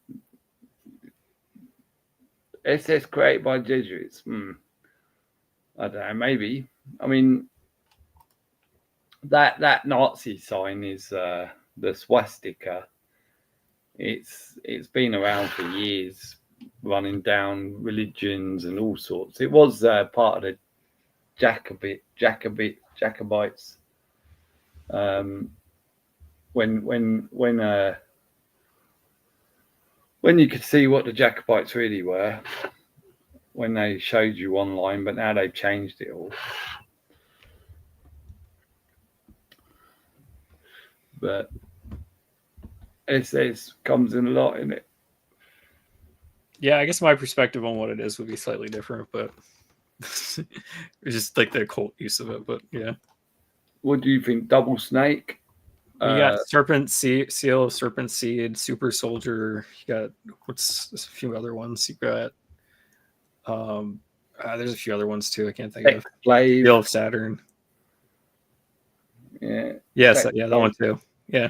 SS created by Jesuits. I don't know, maybe. I mean, that Nazi sign is the swastika. It's been around for years, running down religions and all sorts. It was part of the Jacobites. When you could see what the Jacobites really were, when they showed you online, but now they've changed it all. But SS comes in a lot in it. Yeah, I guess my perspective on what it is would be slightly different, but it's just like the occult use of it. But yeah. What do you think? Double Snake? You got Serpent Seal, Serpent Seed, Super Soldier. You got there's a few other ones. You got there's a few other ones too. I can't think of. Slave. Steel of Saturn. Yeah. Yes, yeah, that one too. Yeah.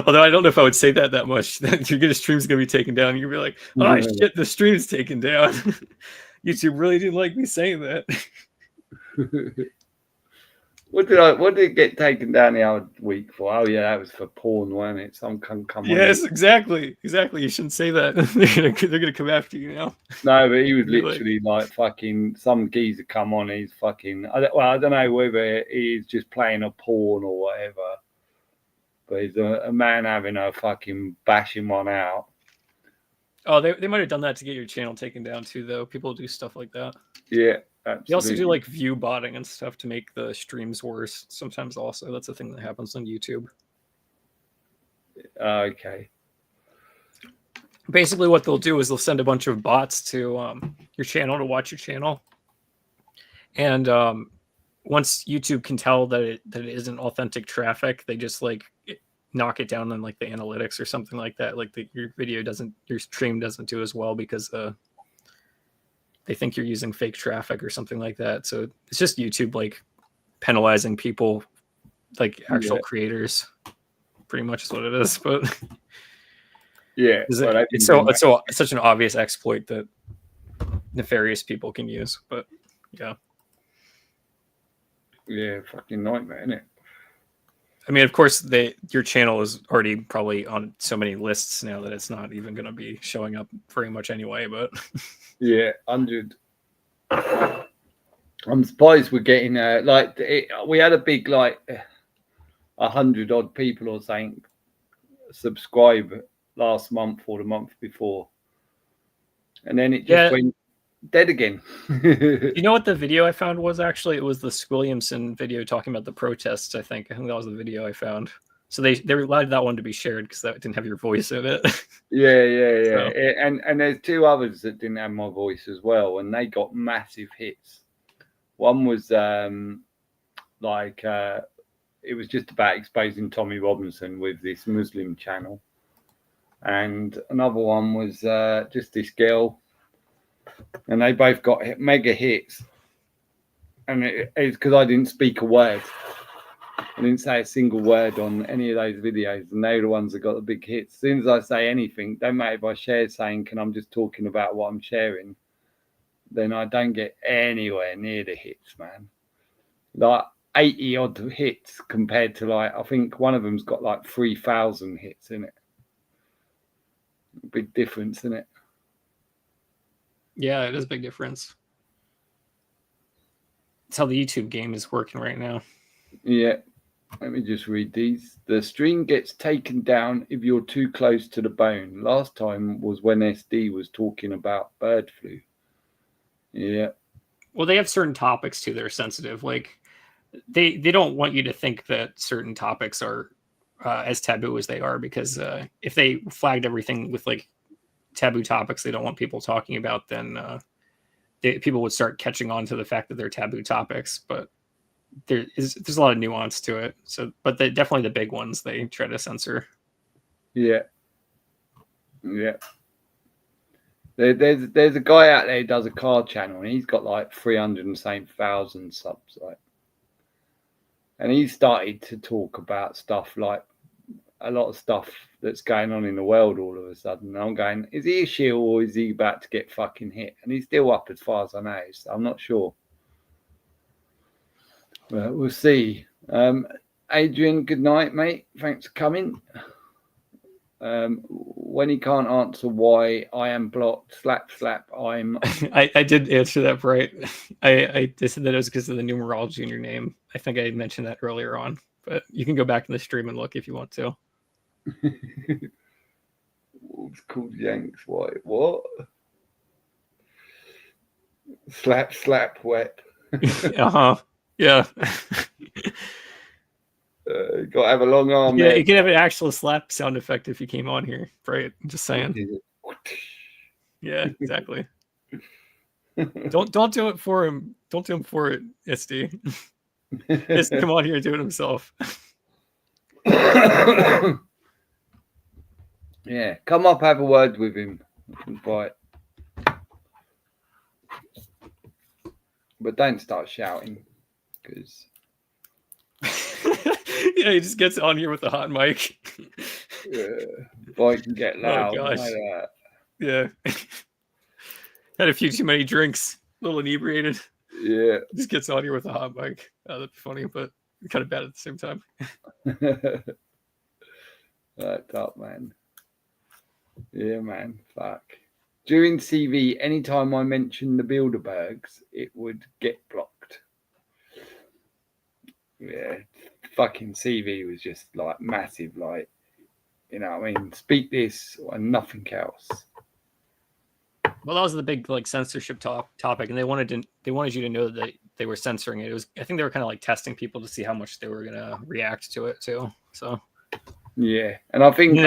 Although I don't know if I would say that much. Your stream's gonna be taken down. You're gonna be like, oh shit, the stream's taken down. YouTube really didn't like me saying that. What did it get taken down the other week for? Oh yeah, that was for porn, wasn't it? Some come yes, exactly. You shouldn't say that. they're gonna come after you now. No, but he was literally like fucking some geezer come on. He's fucking. I don't know whether he's just playing a porn or whatever. But he's a man having a fucking bashing one out. Oh, they might have done that to get your channel taken down too, though. People do stuff like that. Yeah. Absolutely. They also do like view botting and stuff to make the streams worse. Sometimes also that's a thing that happens on YouTube. Okay. Basically, what they'll do is they'll send a bunch of bots to your channel to watch your channel, and once YouTube can tell that it isn't authentic traffic, they just like knock it down on like the analytics or something like that. Like your stream doesn't do as well because they think you're using fake traffic or something like that. So it's just YouTube like penalizing people, like actual creators, pretty much is what it is. But yeah, it's such an obvious exploit that nefarious people can use. But yeah. Yeah, fucking nightmare, isn't it? I mean, of course, your channel is already probably on so many lists now that it's not even going to be showing up very much anyway. But yeah, 100. I'm surprised we're getting we had a big 100 odd people or something subscribe last month or the month before, and then it just went dead again. You know what the video I found was? Actually, it was the Squilliamson video talking about the protests. I think that was the video I found. So they allowed that one to be shared because that didn't have your voice in it. Yeah. So. And there's two others that didn't have my voice as well, and they got massive hits. One was it was just about exposing Tommy Robinson with this Muslim channel, and another one was just this girl, and they both got mega hits. And it's because I didn't speak a word. I didn't say a single word on any of those videos, and they're the ones that got the big hits. As soon as I say anything, don't matter if I share saying, "Can I'm just talking about what I'm sharing," then I don't get anywhere near the hits, man. 80 odd hits compared to I think one of them's got 3,000 hits in it. Big difference, isn't it? Yeah, it is a big difference. It's how the YouTube game is working right now. Yeah. Let me just read these. The stream gets taken down if you're too close to the bone. Last time was when SD was talking about bird flu. Yeah. Well, they have certain topics too that are sensitive. They don't want you to think that certain topics are as taboo as they are, because if they flagged everything with taboo topics they don't want people talking about, then people would start catching on to the fact that they're taboo topics. But there's a lot of nuance to it. So, but definitely the big ones they try to censor. Yeah. There's a guy out there who does a car channel, and he's got 300,000 subs, and he started to talk about stuff a lot of stuff that's going on in the world all of a sudden. And I'm going, is he a shill or is he about to get fucking hit? And he's still up as far as I know, so I'm not sure. But we'll see. Adrian, good night, mate. Thanks for coming. When he can't answer why I am blocked, slap, I'm... I did answer that right. I said that it was because of the numerology in your name. I think I mentioned that earlier on, but you can go back in the stream and look if you want to. It's called Yanks. What? Slap, wet. Yeah. Got to have a long arm. Yeah, you can have an actual slap sound effect if you came on here, right? I'm just saying. Yeah, exactly. Don't do it for him. Don't do him for it, SD. Just come on here and do it himself. Yeah, come up, have a word with him. Right. But don't start shouting, because yeah, he just gets on here with the hot mic. If I can get loud. Oh gosh. Yeah. Had a few too many drinks, a little inebriated. Yeah. Just gets on here with a hot mic. That'd be funny, but kind of bad at the same time. That's up, man. Yeah, man. Fuck. During CV, anytime I mentioned the Bilderbergs, it would get blocked. Yeah. Fucking CV was just massive, you know what I mean? Speak this and nothing else. Well, that was the big censorship topic, and they wanted you to know that they were censoring it. I think they were kind of testing people to see how much they were gonna react to it too. So yeah, and I think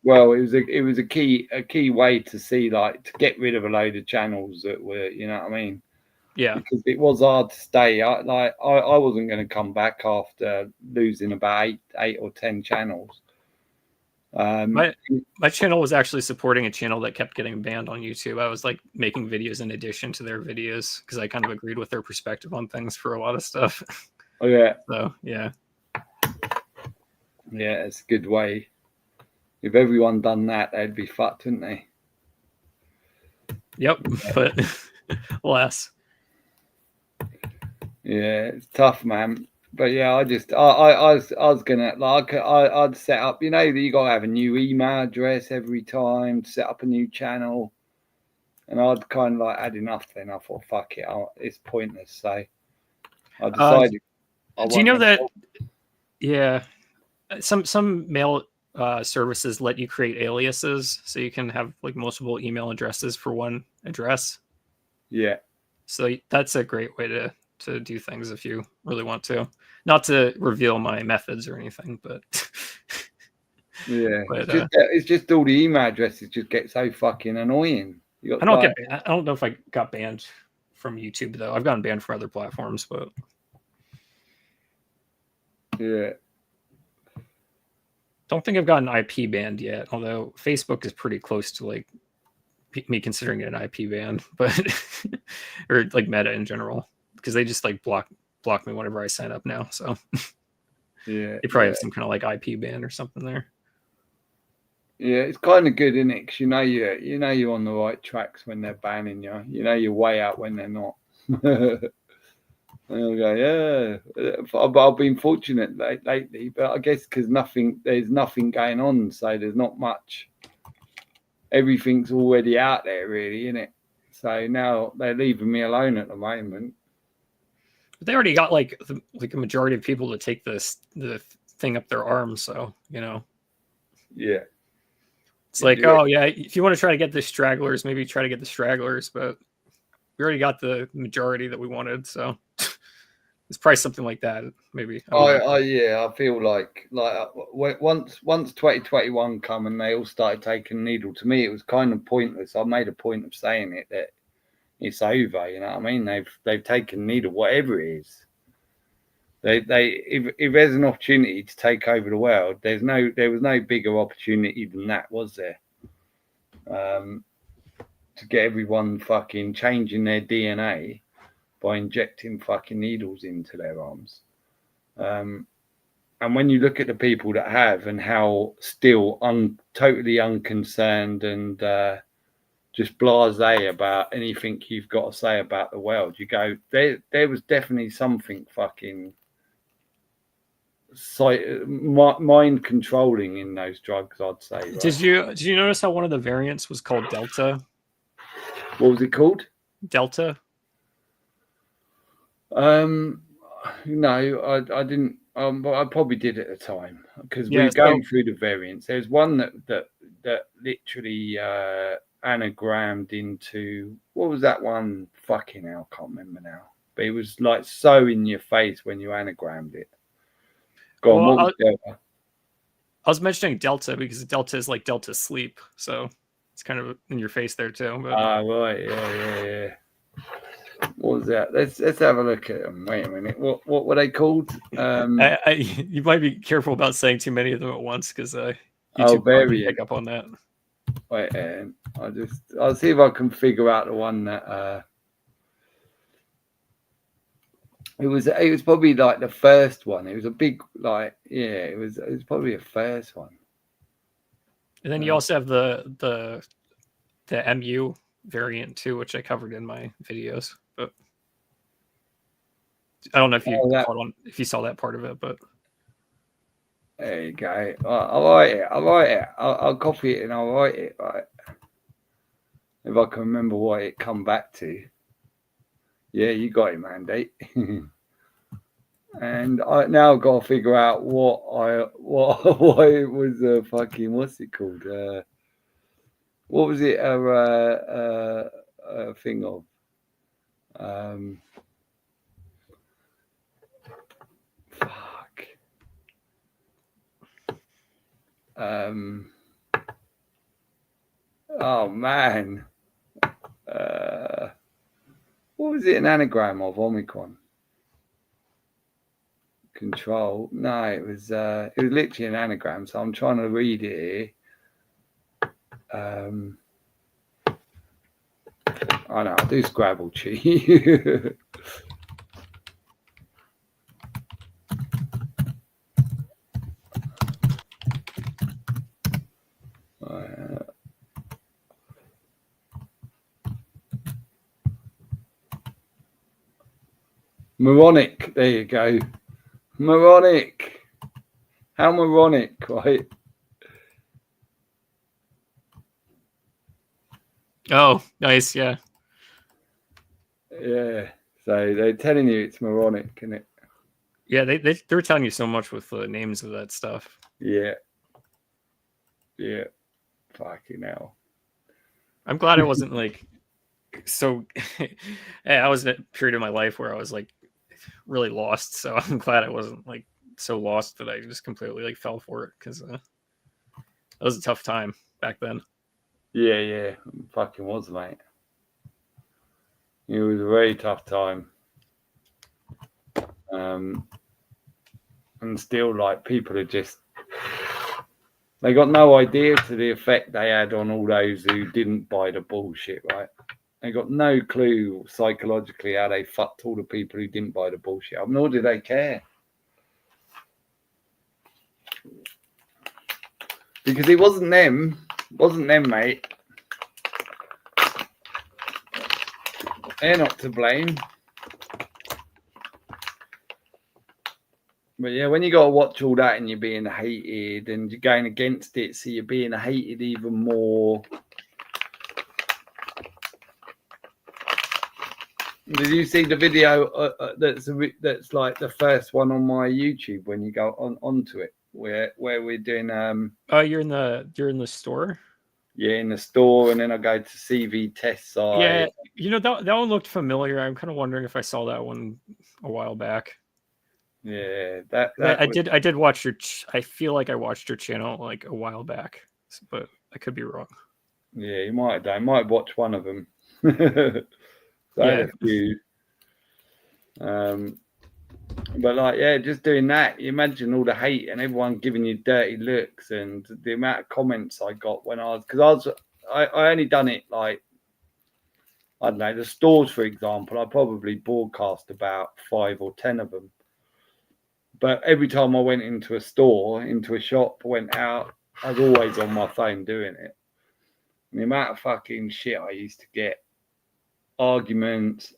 well, it was a key way to see to get rid of a load of channels that were, you know what I mean? Yeah, because it was hard to stay. I wasn't going to come back after losing about eight or 10 channels. My channel was actually supporting a channel that kept getting banned on YouTube. I was making videos in addition to their videos because I kind of agreed with their perspective on things for a lot of stuff. Oh yeah. So yeah. Yeah, it's a good way. If everyone done that, they'd be fucked, wouldn't they? Yep. But less. Yeah, it's tough, man. But yeah, I was gonna like I'd set up. You know, you gotta have a new email address every time, set up a new channel, and I'd kind of like had enough. Then I thought, fuck it, it's pointless. So I decided. Do you know that? Yeah, some mail services let you create aliases, so you can have like multiple email addresses for one address. Yeah. So that's a great way to do things if you really want to. Not to reveal my methods or anything, but yeah, but, it's just all the email addresses just get so fucking annoying. I don't know if I got banned from YouTube though. I've gotten banned from other platforms, but yeah. Don't think I've gotten IP banned yet. Although Facebook is pretty close to like me considering it an IP ban, but or like Meta in general, because they just like block me whenever I sign up now. So yeah, they probably have some kind of like IP ban or something there. Yeah, it's kind of good, isn't it? Because you know you're on the right tracks when they're banning you. You know you're way out when they're not. And I'll go, yeah. But I've been fortunate lately, but I guess because there's nothing going on, so there's not much. Everything's already out there, really, isn't it? So now they're leaving me alone at the moment. But they already got like a majority of people to take the thing up their arms, so you know. Yeah. It's like, oh yeah, if you want to try to get the stragglers, maybe try to get the stragglers, but we already got the majority that we wanted, so it's probably something like that, maybe. I feel like once 2021 come and they all started taking needle, to me it was kind of pointless. I made a point of saying it that it's over. You know what I mean? They've taken needle, whatever it is. If there's an opportunity to take over the world, there was no bigger opportunity than that, was there? To get everyone fucking changing their DNA by injecting fucking needles into their arms. And when you look at the people that have and how still totally unconcerned and just blasé about anything you've got to say about the world, you go, there was definitely something fucking mind controlling in those drugs, I'd say. Right? Did you notice how one of the variants was called Delta? What was it called? Delta. No, I didn't. But I probably did at the time because we were going through the variants. There's one that literally anagrammed into, what was that one? Fucking hell, I can't remember now. But it was like so in your face when you anagrammed it. Go on, what was Delta? I was mentioning Delta because Delta is like Delta sleep, so it's kind of in your face there too. But... right, yeah. What was that? Let's have a look at them. Wait a minute. What were they called? You might be careful about saying too many of them at once because YouTube variant. pick up on that. Wait, I'll see if I can figure out the one that it was probably like the first one. It was a big it was probably a first one. And then you also have the MU variant too, which I covered in my videos. But I don't know if you saw that part of it, but there you go. I'll write it. I'll copy it and I'll write it. Right. If I can remember what it come back to. Yeah, you got it, Mandy. And I now got to figure out what it was. Fucking what's it called? What was it? A thing of. Fuck. Oh man. What was it an anagram of? Omicron. Control. No, it was literally an anagram. So I'm trying to read it here. I know, I'll do Scrabble cheat. Moronic. There you go. Moronic. How moronic, right? Oh, nice. Yeah. Yeah. So they're telling you it's moronic, isn't it? Yeah, they're telling you so much with the names of that stuff. Yeah. Yeah. Fucking hell. I'm glad I wasn't like so. I was in a period of my life where I was like really lost. So I'm glad I wasn't like so lost that I just completely like fell for it, because that was a tough time back then. Yeah, yeah. Fucking was, mate. It was a very tough time. And still, like, people are just, they got no idea to the effect they had on all those who didn't buy the bullshit, right? They got no clue psychologically how they fucked all the people who didn't buy the bullshit up, nor did they care. Because it wasn't them, mate. They're not to blame. But yeah, when you got to watch all that and you're being hated and you're going against it, so you're being hated even more. Did you see the video that's like the first one on my YouTube when you go onto it, where we're doing Oh, you're in the store? Yeah, in the store, and then I go to CV test site. Yeah, you know, that one looked familiar. I'm kind of wondering if I saw that one a while back. Yeah, that I was, did watch your. I feel like I watched your channel like a while back, but I could be wrong. yeah, you might have done. Might watch one of them. So I had a few. But like, yeah, just doing that, you imagine all the hate and everyone giving you dirty looks, and the amount of comments I got when I only done it like, I don't know, the stores, for example, I probably broadcast about 5 or 10 of them. But every time I went into a store, into a shop, went out, I was always on my phone doing it. And the amount of fucking shit I used to get, arguments,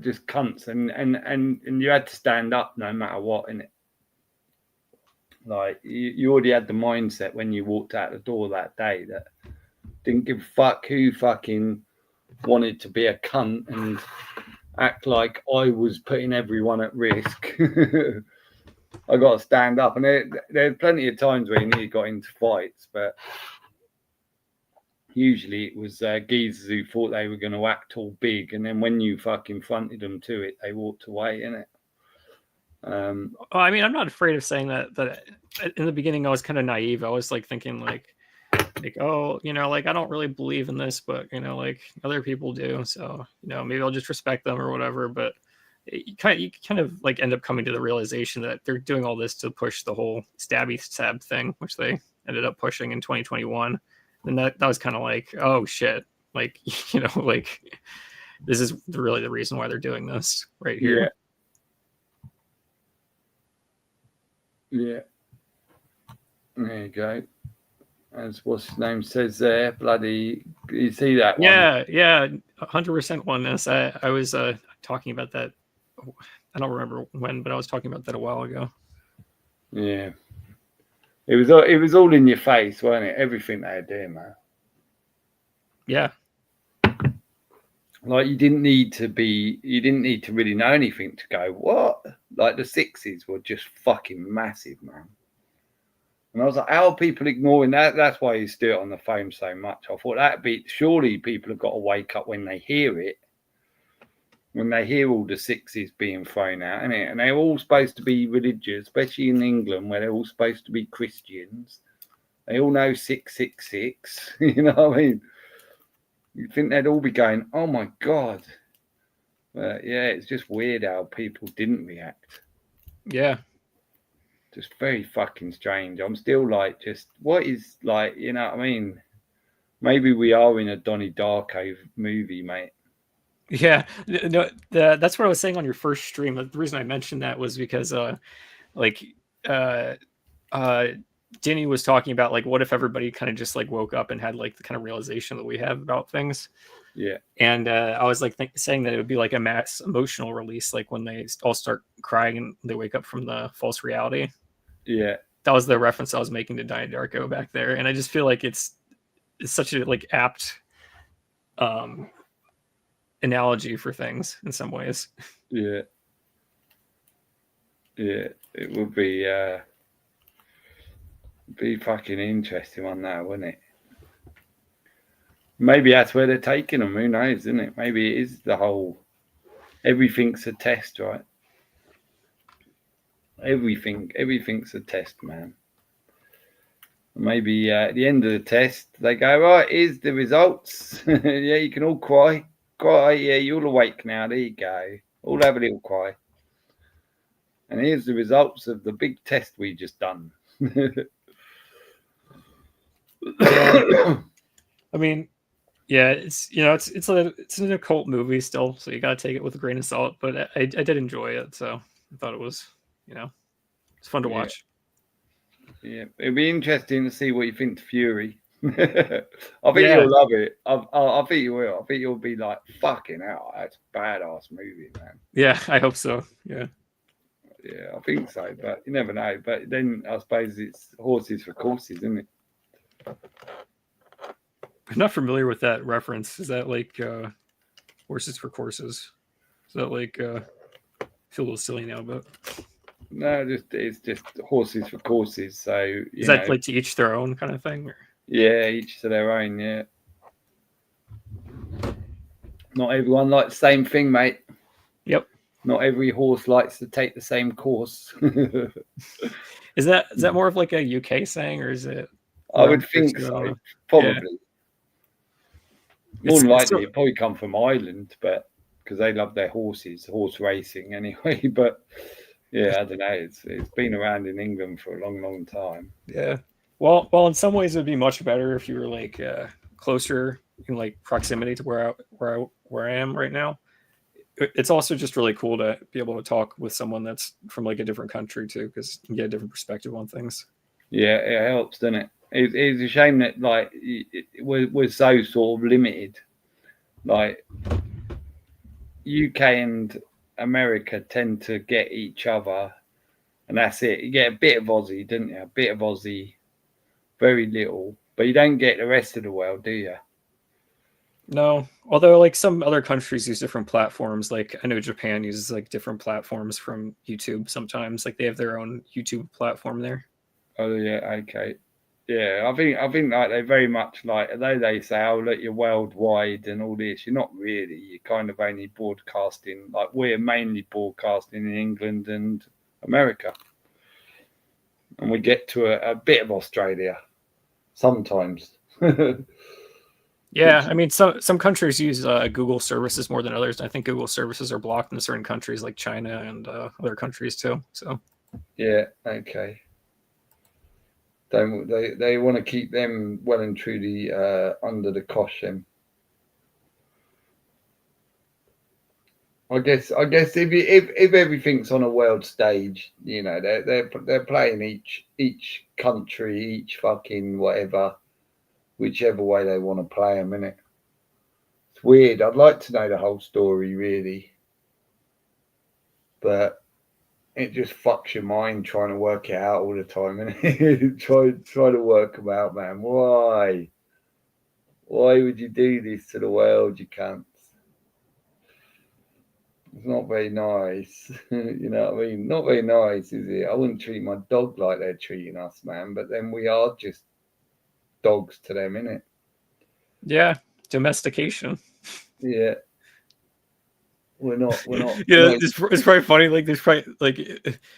just cunts, and you had to stand up no matter what, innit? Like, you already had the mindset when you walked out the door that day that didn't give a fuck who fucking wanted to be a cunt and act like I was putting everyone at risk. I got to stand up, and there's plenty of times where you nearly got into fights, but usually it was geezers who thought they were going to act all big, and then when you fucking fronted them to it, they walked away, innit? I mean, I'm not afraid of saying that in the beginning I was kind of naive. I was like thinking like, oh, you know, like I don't really believe in this, but you know, like other people do, so you know, maybe I'll just respect them or whatever. But you kind of like end up coming to the realization that they're doing all this to push the whole stabby stab thing, which they ended up pushing in 2021. And that was kind of like, oh shit, like you know, like this is really the reason why they're doing this right here. Yeah. There you go. As what's his name says there, bloody, you see that one? Yeah, 100% oneness. I was talking about that. I don't remember when, but I was talking about that a while ago. Yeah, it was all in your face, wasn't it? Everything they were doing, man. Yeah. Like you didn't need to really know anything to go, what? Like the sixes were just fucking massive, man. And I was like, how are people ignoring that? That's why you used to do it on the phone so much. I thought that'd be, surely people have got to wake up when they hear it. When they hear all the sixes being thrown out, innit? And they're all supposed to be religious, especially in England where they're all supposed to be Christians. They all know 666. You know what I mean? You'd think they'd all be going, oh my God. But yeah, it's just weird how people didn't react. Yeah. Just very fucking strange. I'm still like, just what is like, you know what I mean? Maybe we are in a Donnie Darko movie, mate. Yeah, no, that's what I was saying on your first stream. The reason I mentioned that was because, Denny was talking about like, what if everybody kind of just like woke up and had like the kind of realization that we have about things. Yeah. And I was like saying that it would be like a mass emotional release, like when they all start crying and they wake up from the false reality. Yeah. That was the reference I was making to Donnie Darko back there, and I just feel like it's such a like apt analogy for things in some ways. Yeah. Yeah. It would be fucking interesting one now, wouldn't it? Maybe that's where they're taking them. Who knows, isn't it? Maybe it is the whole. Everything's a test, right? Everything's a test, man. Maybe at the end of the test, they go, right, here's the results. Yeah, you can all cry. Cry, yeah, you're all awake now. There you go. All have a little cry. And here's the results of the big test we just done. Yeah. I mean, yeah, it's it's an occult movie still, so you got to take it with a grain of salt. But I did enjoy it, so I thought it was it's fun to watch. Yeah, it'll be interesting to see what you think to Fury. I think you'll love it. I think you will. I think you'll be like, fucking hell, that's a badass movie, man. Yeah, I hope so. Yeah. Yeah, I think so, but you never know. But then I suppose it's horses for courses, isn't it? I'm not familiar with that reference. Is that like horses for courses? Is that like I feel a little silly now, but No, it's just horses for courses. So is that like to each their own kind of thing? Or? Yeah, each to their own. Yeah. Not everyone likes the same thing, mate. Yep. Not every horse likes to take the same course. Is that more of like a UK saying, or is it? I would think so. Probably. Yeah. More than likely, it probably come from Ireland, but because they love their horses, horse racing anyway. But yeah, I don't know. It's been around in England for a long, long time. Yeah. Well, in some ways, it'd be much better if you were like closer in like proximity to where I am right now. It's also just really cool to be able to talk with someone that's from like a different country too, because you get a different perspective on things. Yeah, it helps, doesn't it? It's a shame that like we're so sort of limited. Like UK and America tend to get each other, and that's it. You get a bit of Aussie, didn't you? A bit of Aussie, very little, but you don't get the rest of the world, do you? No, although like some other countries use different platforms. Like I know Japan uses like different platforms from YouTube sometimes. Like they have their own YouTube platform there. Oh yeah, okay. Yeah, I think like they very much like, although they say, oh look, you're worldwide and all this, you're not really. You're kind of only broadcasting, like we're mainly broadcasting in England and America. And we get to a bit of Australia sometimes. Yeah, I mean, some countries use Google services more than others. I think Google services are blocked in certain countries like China and other countries too. So yeah, okay. They want to keep them well and truly under the cosh. Then I guess if everything's on a world stage, you know, they're playing each country, each fucking whatever, whichever way they want to play them, innit? It's weird. I'd like to know the whole story, really, but it just fucks your mind trying to work it out all the time, innit? try to work them out, man. Why would you do this to the world? You can't. It's not very nice. You know what I mean? Not very nice, is it? I wouldn't treat my dog like they're treating us, man. But then we are just dogs to them, innit? Yeah, domestication. Yeah. We're not. Yeah, it's probably funny. Like, there's probably like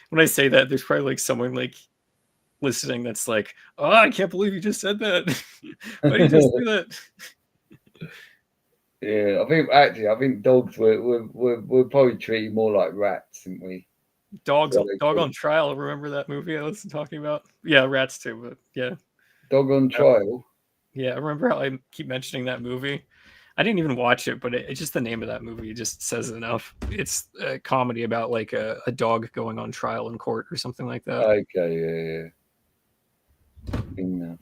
when I say that, there's probably like someone like listening that's like, "Oh, I can't believe you just said that. Why did you just do that?" Yeah, I think dogs we're probably treated more like rats, aren't we? Dog on Trial. Remember that movie I was talking about? Yeah, rats too, but yeah. Dog on Trial. Yeah, I remember how I keep mentioning that movie. I didn't even watch it, but it's just the name of that movie just says enough. It's a comedy about like a dog going on trial in court or something like that. Okay, yeah.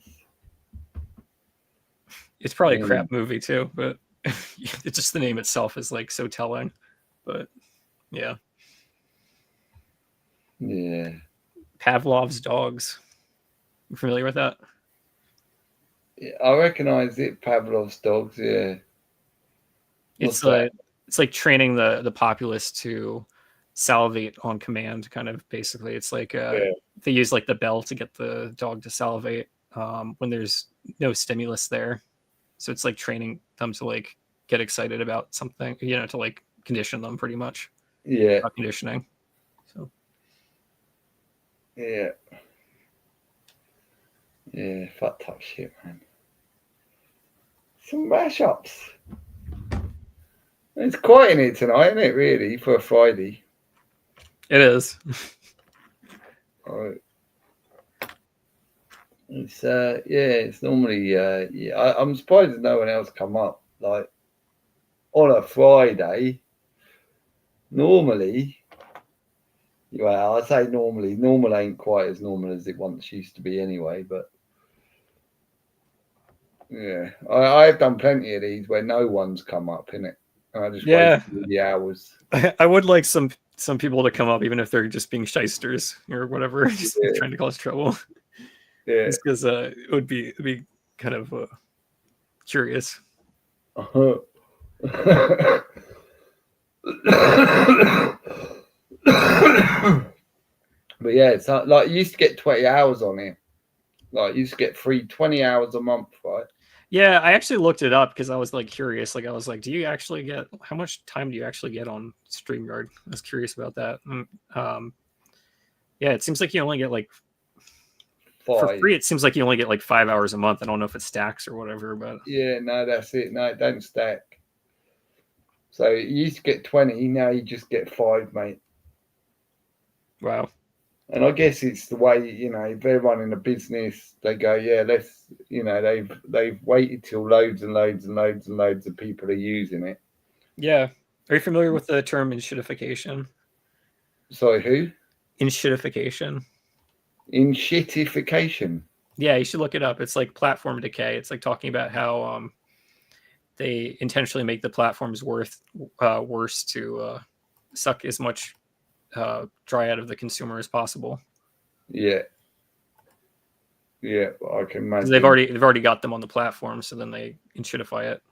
It's probably a crap movie too, but It's just the name itself is like so telling. But yeah, Yeah. Pavlov's dogs. You familiar with that? I recognise it, Pavlov's dogs, yeah. What's It's that? it's like training the populace to salivate on command, kind of basically. It's like Yeah. they use like the bell to get the dog to salivate when there's no stimulus there. So it's like training them to like get excited about something, to like condition them pretty much. Yeah. Conditioning. So Yeah. Yeah, fucked up shit, man. Some mashups. It's quiet in here tonight, isn't it, really, for a Friday? it is. Right. It's it's normally I'm surprised there's no one else come up. Like on a Friday, normally, well, I say normally, normal ain't quite as normal as it once used to be anyway, but yeah, I've done plenty of these where no one's come up in it. And I just Yeah. wasted the hours. I would like some people to come up, even if they're just being shysters or whatever, just Yeah. trying to cause trouble. Yeah. Just because it'd be kind of curious. Uh-huh. But yeah, it's like you used to get 20 hours on it. Like you used to get free 20 hours a month, right? Yeah, I actually looked it up because I was like curious. Like I was like, do you actually get how much time do you actually get on StreamYard? I was curious about that. Yeah, it seems like you only get like for 5. free. It seems like you only get like 5 hours a month. I don't know if it stacks or whatever, but Yeah, no, that's it. No, it don't stack. So you used to get 20, now you just get 5, mate. wow. And I guess it's the way, if they're running a business, they go, yeah, let's, they've waited till loads and loads and loads and loads of people are using it. Yeah. Are you familiar with the term enshittification? Sorry, who? Enshittification. Enshittification. Yeah, you should look it up. It's like platform decay. It's like talking about how they intentionally make the platforms worse to suck as much dry out of the consumer as possible. Yeah. Yeah, I can imagine. They've already got them on the platform, so then they enshittify it.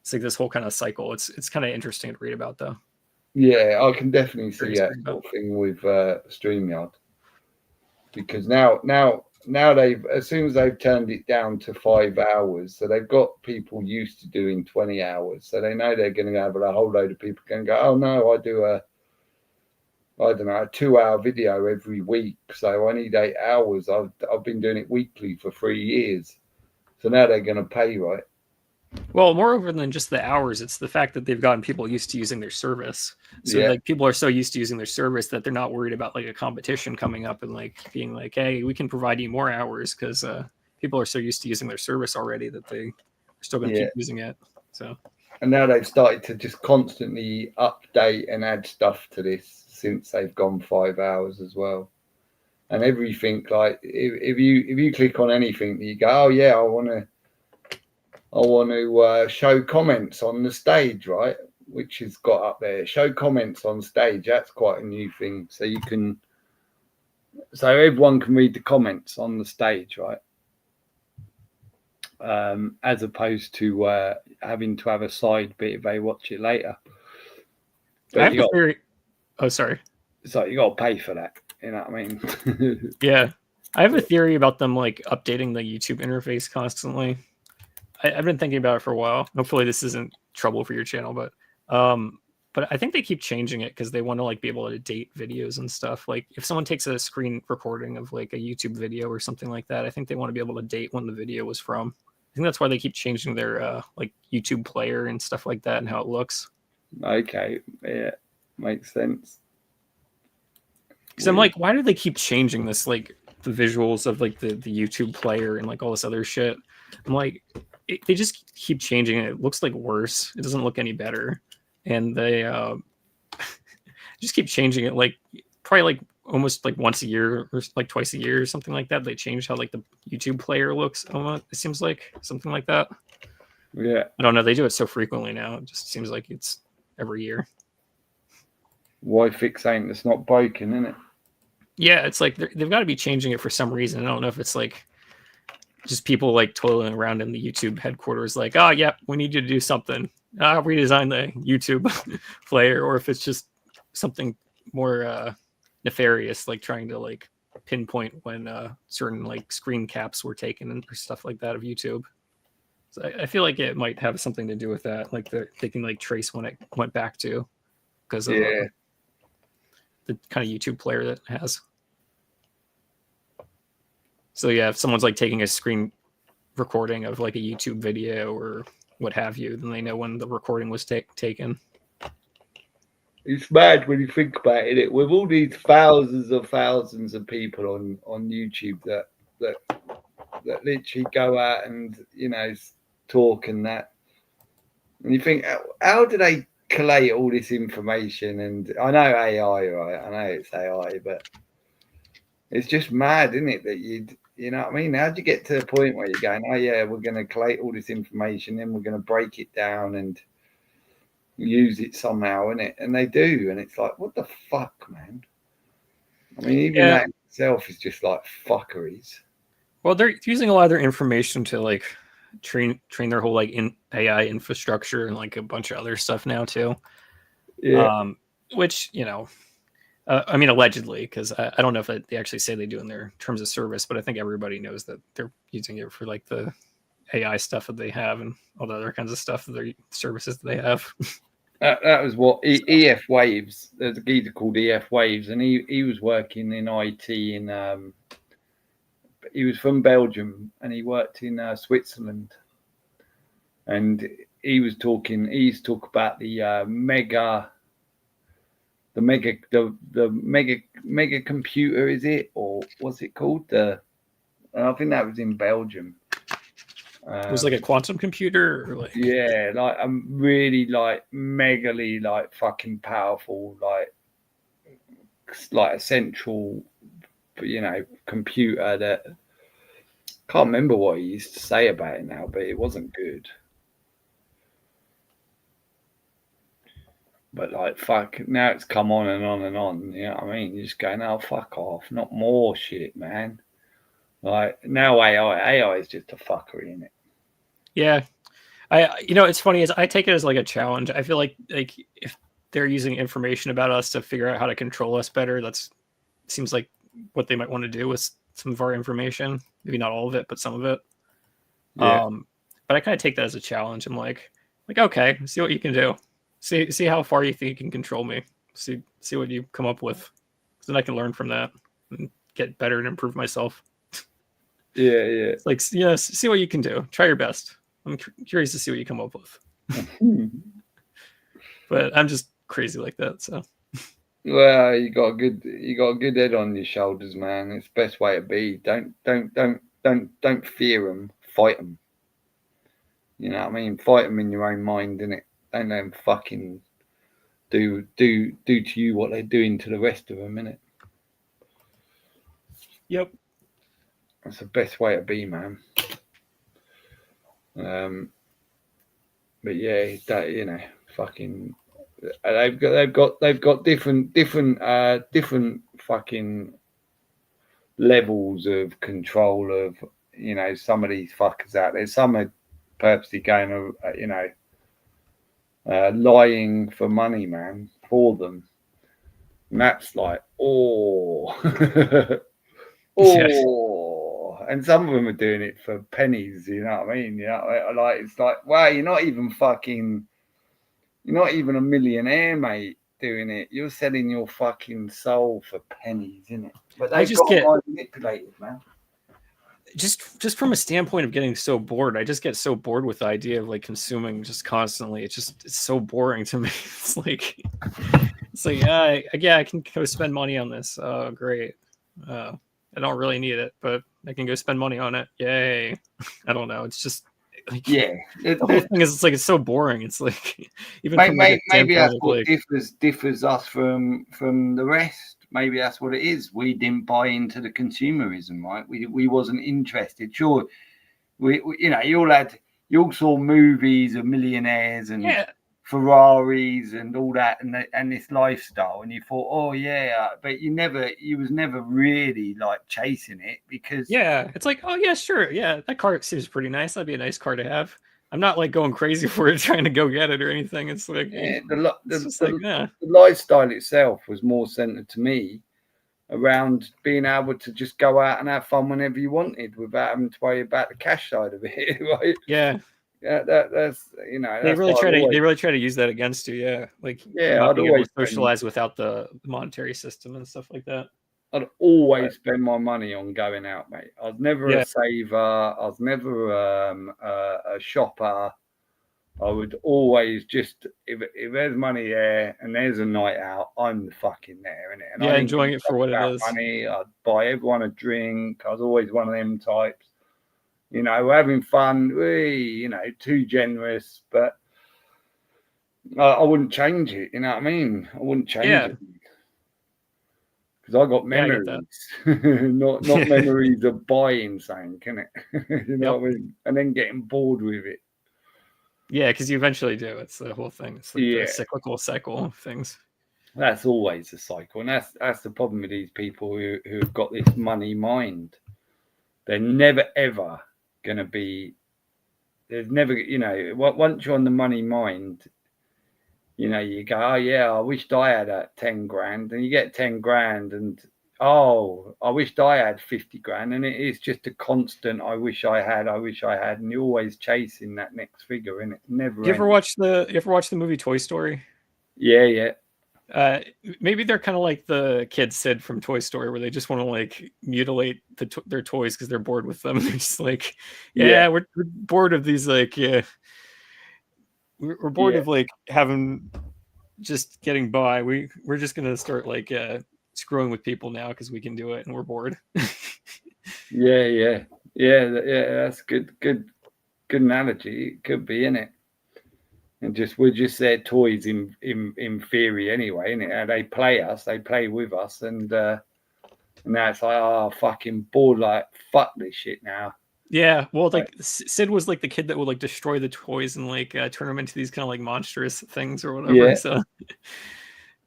It's like this whole kind of cycle. It's kind of interesting to read about, though. Yeah, I can definitely see that sort of thing with StreamYard, because now they've, as soon as they've turned it down to 5 hours, so they've got people used to doing 20 hours, so they know they're going to have a whole load of people going to go, oh no, I do a 2-hour video every week, so I need 8 hours. I've been doing it weekly for 3 years, so now they're going to pay, right? Well, moreover than just the hours, it's the fact that they've gotten people used to using their service. So like people are so used to using their service that they're not worried about like a competition coming up and like being like, hey, we can provide you more hours, because people are so used to using their service already that they are still going to keep using it. So, and now they've started to just constantly update and add stuff to this since they've gone 5 hours as well. And everything, like if you click on anything, you go, oh yeah, I want to show comments on the stage, right? Which is got up there. Show comments on stage. That's quite a new thing. So everyone can read the comments on the stage, right? As opposed to having to have a side bit if they watch it later. But I have a theory. Oh, sorry. So you got to pay for that. You know what I mean? Yeah. I have a theory about them like updating the YouTube interface constantly. I've been thinking about it for a while. Hopefully this isn't trouble for your channel, but I think they keep changing it because they want to like be able to date videos and stuff. Like if someone takes a screen recording of like a YouTube video or something like that, I think they want to be able to date when the video was from. I think that's why they keep changing their like YouTube player and stuff like that and how it looks. Okay, yeah, makes sense. Because I'm like, why do they keep changing this, like the visuals of like the YouTube player and like all this other shit? I'm like, they just keep changing it. It looks like worse. It doesn't look any better, and they just keep changing it. Like probably like almost like once a year or like twice a year or something like that. They change how like the YouTube player looks. It seems like something like that. Yeah. I don't know. They do it so frequently now. It just seems like it's every year. Why fix ain't that's not broken, isn't it? Yeah, it's like they've got to be changing it for some reason. I don't know if it's like just people like toiling around in the YouTube headquarters, like, oh, yeah, we need you to do something. Redesign the YouTube player, or if it's just something more nefarious, like trying to like pinpoint when certain like screen caps were taken and stuff like that of YouTube. So I feel like it might have something to do with that. Like they can like trace when it went back to because of the kind of YouTube player that it has. So yeah, if someone's like taking a screen recording of like a YouTube video or what have you, then they know when the recording was taken. It's mad when you think about it. With all these thousands of people on YouTube that literally go out and talk and that, and you think, how do they collate all this information? And I know AI, right? I know it's AI, but it's just mad, isn't it? That you know what I mean? How'd you get to the point where you're going, oh yeah, we're going to collate all this information, then we're going to break it down and use it somehow, innit? And they do, and it's like, what the fuck, man? I mean, even that itself is just like fuckeries. Well, they're using a lot of their information to like train their whole like AI infrastructure and like a bunch of other stuff now too. Yeah. Which I mean, allegedly, because I don't know if they actually say they do in their terms of service, but I think everybody knows that they're using it for like the AI stuff that they have and all the other kinds of stuff, their services that they have. That was what EF Waves. There's a geezer called EF Waves, and he was working in IT in. He was from Belgium, and he worked in Switzerland. And he was talking. He used to talk about the mega computer, is it, or what's it called? I think that was in Belgium. It was like a quantum computer, or like like I'm really like megally like fucking powerful, like a central, computer that can't remember what he used to say about it now, but it wasn't good. But like fuck, now it's come on and on and on. You know what I mean? You're just going, oh fuck off, not more shit, man. Like now AI is just a fuckery, isn't it? Yeah. It's funny is I take it as like a challenge. I feel like if they're using information about us to figure out how to control us better, seems like what they might want to do with some of our information. Maybe not all of it, but some of it. Yeah. But I kind of take that as a challenge. I'm like, okay, see what you can do. See how far you think you can control me. See what you come up with. Then I can learn from that and get better and improve myself. Yeah. It's like, see what you can do. Try your best. I'm curious to see what you come up with. But I'm just crazy like that. So. Well, you got a good head on your shoulders, man. It's the best way to be. Don't fear them. Fight them. You know what I mean? Fight them in your own mind, innit? Don't let them fucking do to you what they're doing to the rest of them, innit? Yep. That's the best way to be, man. But yeah, that fucking. They've got different fucking levels of control of some of these fuckers out there. Some are purposely going lying for money, man, for them. And that's like and some of them are doing it for pennies, you know what I mean? It's like, wow, you're not even a millionaire, mate, doing it. You're selling your fucking soul for pennies, innit? But they just get manipulated, man. Just from a standpoint of getting so bored, I just get so bored with the idea of like consuming just constantly. It's so boring to me. It's like I can go spend money on this. Oh, great. I don't really need it, but I can go spend money on it. Yay. I don't know. It's just like, yeah. The whole thing is it's so boring. It's like even maybe that's what differs us from the rest. Maybe that's what it is. We didn't buy into the consumerism, right? We wasn't interested. Sure, we you all had you all saw movies of millionaires and Yeah, Ferraris and all that, and this lifestyle, and you thought, oh yeah, but you was never really like chasing it because yeah. It's like, oh yeah, sure, yeah, that car seems pretty nice. That'd be a nice car to have. I'm not like going crazy for it, trying to go get it or anything. It's like, yeah, it's just like, yeah, the lifestyle itself was more centered to me around being able to just go out and have fun whenever you wanted without having to worry about the cash side of it, right? yeah. Yeah, that's They that's really why try I'd to always, they really try to use that against you, yeah. Like yeah, not I'd being able always to socialize without the monetary system and stuff like that. I'd always spend my money on going out, mate. I was never Yeah. a saver. I was never a shopper. I would always just if there's money there and there's a night out, I'm the fucking there, innit? And I Yeah, didn't give enjoying a it for fuck what it about is. money. I'd buy everyone a drink. I was always one of them types. You know, we're having fun. Too generous, but I wouldn't change it. You know what I mean? I wouldn't change Yeah. it. Because I got Yeah, I get that. memories, not memories of buying something, can it? You know Yep. what I mean? And then getting bored with it. Yeah, because you eventually do. It's the whole thing. It's like the Yeah, cyclical cycle of things. that's always a cycle, and that's the problem with these people who've got this money mind. They're never ever gonna be. There's never, once you're on the money mind, you go, oh yeah, I wished I had 10 grand, and you get 10 grand, and oh, I wished I had 50 grand, and it is just a constant. I wish I had, and you're always chasing that next figure, and it never You ever ends. watch the movie Toy Story? Yeah, yeah, Maybe they're kind of like the kid Sid from Toy Story, where they just want to like mutilate their toys because they're bored with them. They're just like, yeah, yeah, we're bored of these. Like, yeah, we're bored yeah, of like having just getting by. We're just gonna start like screwing with people now because we can do it and we're bored. yeah. That's good analogy. It could be in it. And we're just their toys in theory anyway, innit? And they play us, they play with us, and now it's like, oh, fucking bored, like fuck this shit now. Yeah, well, like Sid was like the kid that would like destroy the toys and like turn them into these kind of like monstrous things or whatever. Yeah, So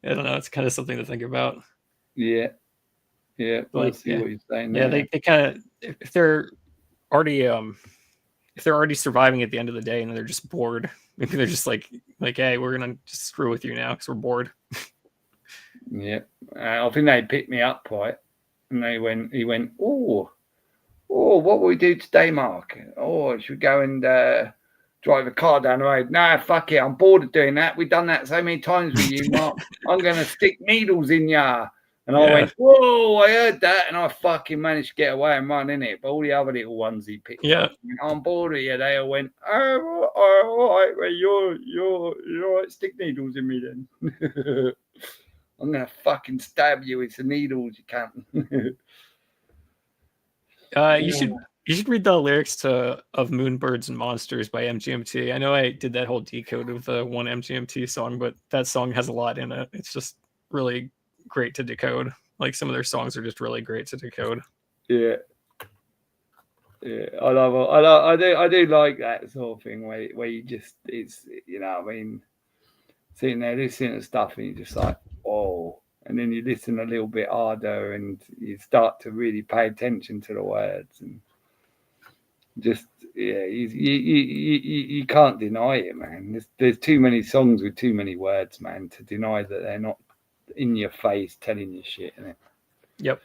I don't know. It's kind of something to think about. yeah, yeah. I Like, see what you're saying yeah, there. they kind of if they're already surviving at the end of the day and they're just bored, maybe they're just like hey, we're gonna just screw with you now because we're bored. Yeah, I think they picked me up right, and he went, oh, what will we do today, Mark? Oh, should we go and drive a car down the road? Nah, fuck it, I'm bored of doing that. We've done that so many times with you, Mark. I'm gonna stick needles in ya. And I went, whoa, I heard that, and I fucking managed to get away and run in it. But all the other little ones he picked up, I'm bored of you. They all went, oh, all right, well, you're right, stick needles in me then. I'm gonna fucking stab you with some needles, you can't. You should read the lyrics to of Moonbirds and Monsters by MGMT. I know I did that whole decode of the one MGMT song, but that song has a lot in it. It's just really great to decode. Like some of their songs are just really great to decode. Yeah. Yeah, I do like that sort of thing where you just, it's, I mean, sitting there listening to stuff and you're just like, oh, and then you listen a little bit harder and you start to really pay attention to the words and just, yeah, you can't deny it, man. There's too many songs with too many words, man, to deny that they're not in your face telling you shit, innit? Yep.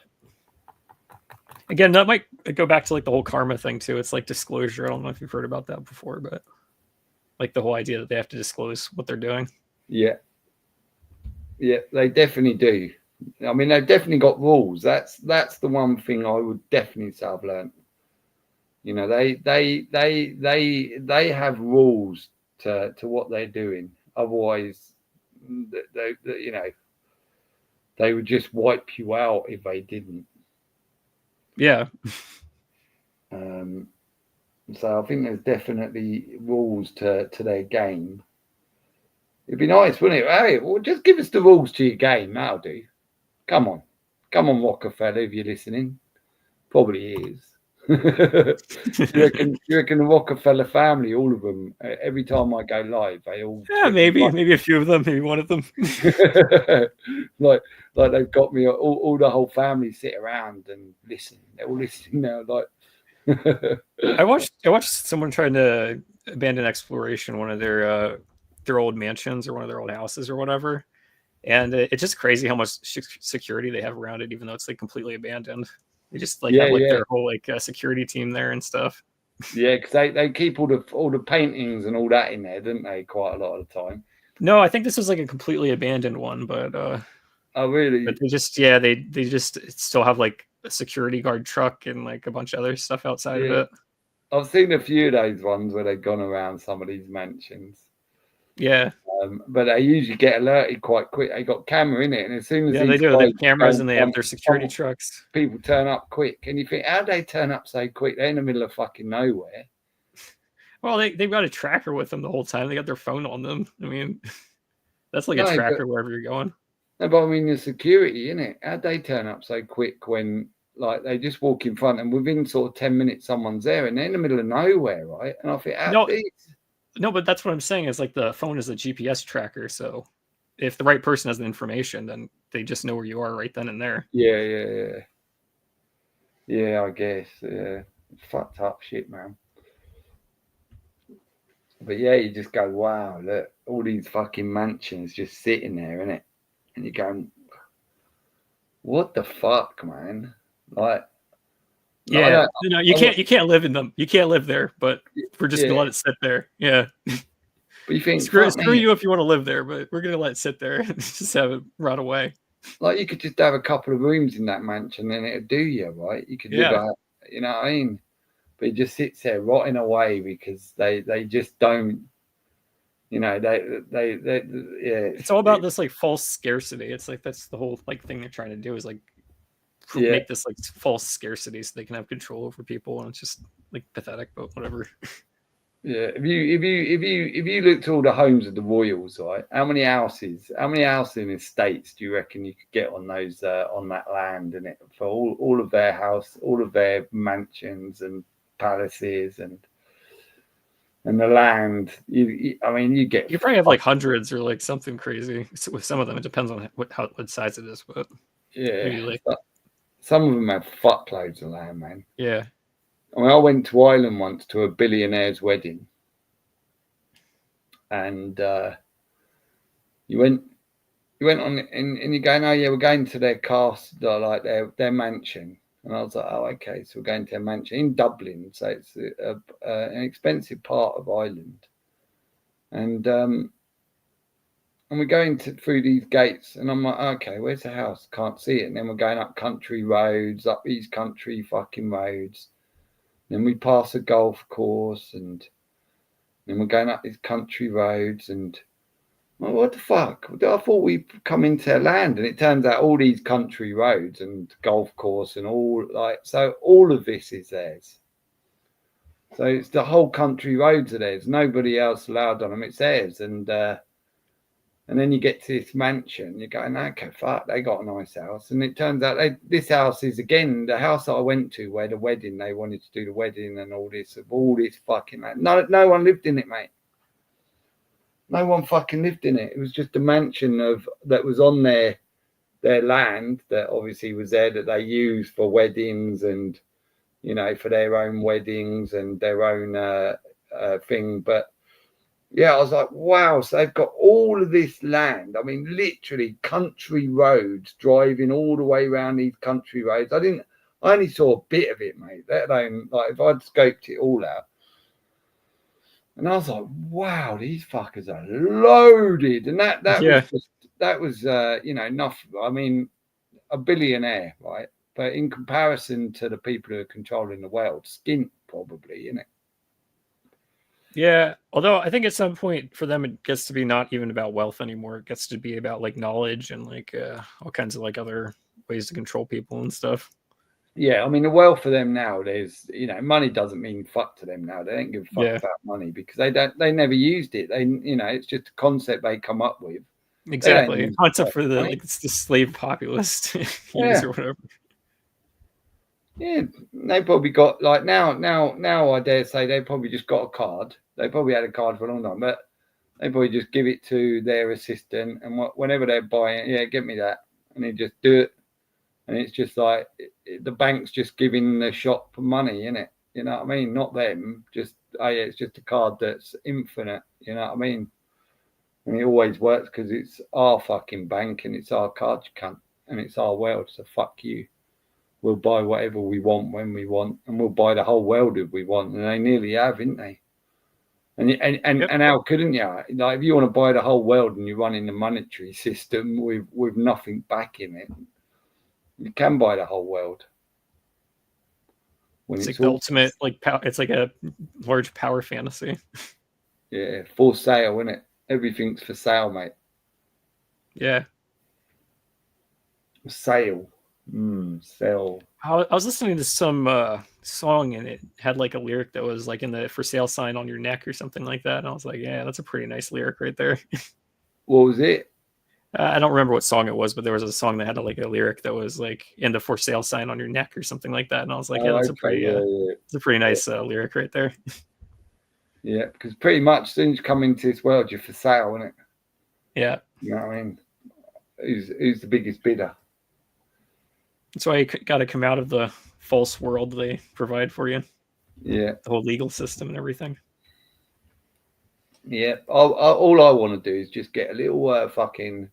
Again, that might go back to like the whole karma thing too. It's like disclosure. I don't know if you've heard about that before, but like the whole idea that they have to disclose what they're doing. Yeah, they definitely do. I mean, they've definitely got rules. That's the one thing I would definitely say I've learned. They have rules to what they're doing. Otherwise, they would just wipe you out if they didn't. Yeah. So I think there's definitely rules to their game. It'd be nice, wouldn't it? Hey, well, just give us the rules to your game. That'll do. Come on, Rockefeller, if you're listening. Probably is. You reckon the Rockefeller family, all of them, every time I go live, they all Yeah, maybe a few of them, maybe one of them. like they've got me. All the whole family sit around and listen. They're all listening now. Like I watched someone trying to abandon exploration one of their old mansions or one of their old houses or whatever, and it's just crazy how much security they have around it, even though it's like completely abandoned. They just like have like their whole like security team there and stuff. Yeah, because they keep all the paintings and all that in there, don't they? Quite a lot of the time. No, I think this was like a completely abandoned one, but oh really? But they just still have like a security guard truck and like a bunch of other stuff outside of it. I've seen a few of those ones where they've gone around some of these mansions. Yeah. But they usually get alerted quite quick. They got camera in it, and as soon as they do, they have cameras and they have their security trucks. People turn up quick, and you think, how do they turn up so quick? They're in the middle of fucking nowhere. Well, they've got a tracker with them the whole time. They got their phone on them. I mean, that's like a tracker wherever you're going. No, but I mean the security, innit? How'd they turn up so quick when like they just walk in front and within sort of 10 minutes someone's there and they're in the middle of nowhere, right? And I think no, but that's what I'm saying is like the phone is a GPS tracker, so if the right person has the information, then they just know where you are right then and there. Yeah, I guess. Yeah. Fucked up shit, man. But yeah, you just go, wow, look, all these fucking mansions just sitting there, innit? And you're going, what the fuck, man? Like, yeah, you can't live in them. You can't live there, but we're just gonna let it sit there. Yeah. But you think screw you if you want to live there, but we're gonna let it sit there and just have it rot away. Like you could just have a couple of rooms in that mansion and it'd do you, right? You could live out, you know what I mean? But it just sits there rotting away because they just don't, you know, it's all about this like false scarcity. It's like that's the whole like thing they're trying to do is like make this like false scarcity so they can have control over people, and it's just like pathetic, but whatever. Yeah, if you looked at all the homes of the royals, right? How many houses in estates do you reckon you could get on those on that land in it for all of their house, all of their mansions and palaces and the land? You probably have like hundreds or like something crazy. With some of them, it depends on what size it is, but some of them have fuckloads of land, man. Yeah. I mean, I went to Ireland once to a billionaire's wedding, and you went on, and you're going, oh yeah, we're going to their castle, like their mansion, and I was like, oh okay, so we're going to their mansion in Dublin, so it's an expensive part of Ireland, and we're going through these gates, and I'm like, okay, where's the house? Can't see it, and then we're going up country roads, up these country fucking roads. Then we pass a golf course, and then we're going up these country roads, and well, what the fuck? I thought we'd come into their land, and it turns out all these country roads and golf course and all so all of this is theirs. So it's the whole country roads are theirs. Nobody else allowed on them. It's theirs, and then you get to this mansion, you're going, okay, fuck, they got a nice house. And it turns out this house is, again, the house that I went to where the wedding, they wanted to do the wedding and all this fucking land. No one lived in it, mate. No one fucking lived in it. It was just a mansion that was on their land that obviously was there that they used for weddings and, you know, for their own weddings and their own thing. But yeah, I was like, wow, so they've got all of this land. I mean, literally country roads, driving all the way around these country roads. I only saw a bit of it, mate, let alone, like, if I'd scoped it all out. And I was like, wow, these fuckers are loaded. And that was you know, enough. I mean, a billionaire, right? But in comparison to the people who are controlling the world, skint probably, isn't it? Yeah, although I think at some point for them it gets to be not even about wealth anymore. It gets to be about like knowledge and like all kinds of like other ways to control people and stuff. Yeah, I mean the wealth for them now, there's, you know, money doesn't mean fuck to them now. They don't give a fuck about money because they never used it. They, you know, it's just a concept they come up with. Exactly, concept for the like it's the slave populist or whatever. Yeah, they probably got like now. I dare say they probably just got a card. They probably had a card for a long time, but they probably just give it to their assistant, and whenever they're buying, yeah, get me that, and they just do it, and it's just like the bank's just giving the shop money, innit? You know what I mean? Not them, just oh yeah, it's just a card that's infinite. You know what I mean? And it always works because it's our fucking bank and it's our card, you cunt, and it's our world. So fuck you. We'll buy whatever we want when we want, and we'll buy the whole world if we want. And they nearly have, haven't they? And how couldn't you? Like if you want to buy the whole world and you're running the monetary system with nothing back in it, you can buy the whole world. When it's like the ultimate, like it's like a large power fantasy. Yeah, for sale, isn't it? Everything's for sale, mate. Yeah. Sale. Sell. I was listening to some song and it had like a lyric that was like in the for sale sign on your neck or something like that. And I was like, yeah, that's a pretty nice lyric right there. What was it? I don't remember what song it was, but there was a song that had like a lyric that was like in the for sale sign on your neck or something like that. And I was like, yeah, that's it's a pretty nice lyric right there. Yeah, because pretty much as soon as you come into this world, you're for sale, isn't it? Yeah. You know what I mean? Who's the biggest bidder? That's why you got to come out of the false world they provide for you. Yeah. The whole legal system and everything. Yeah. All I want to do is just get a little fucking,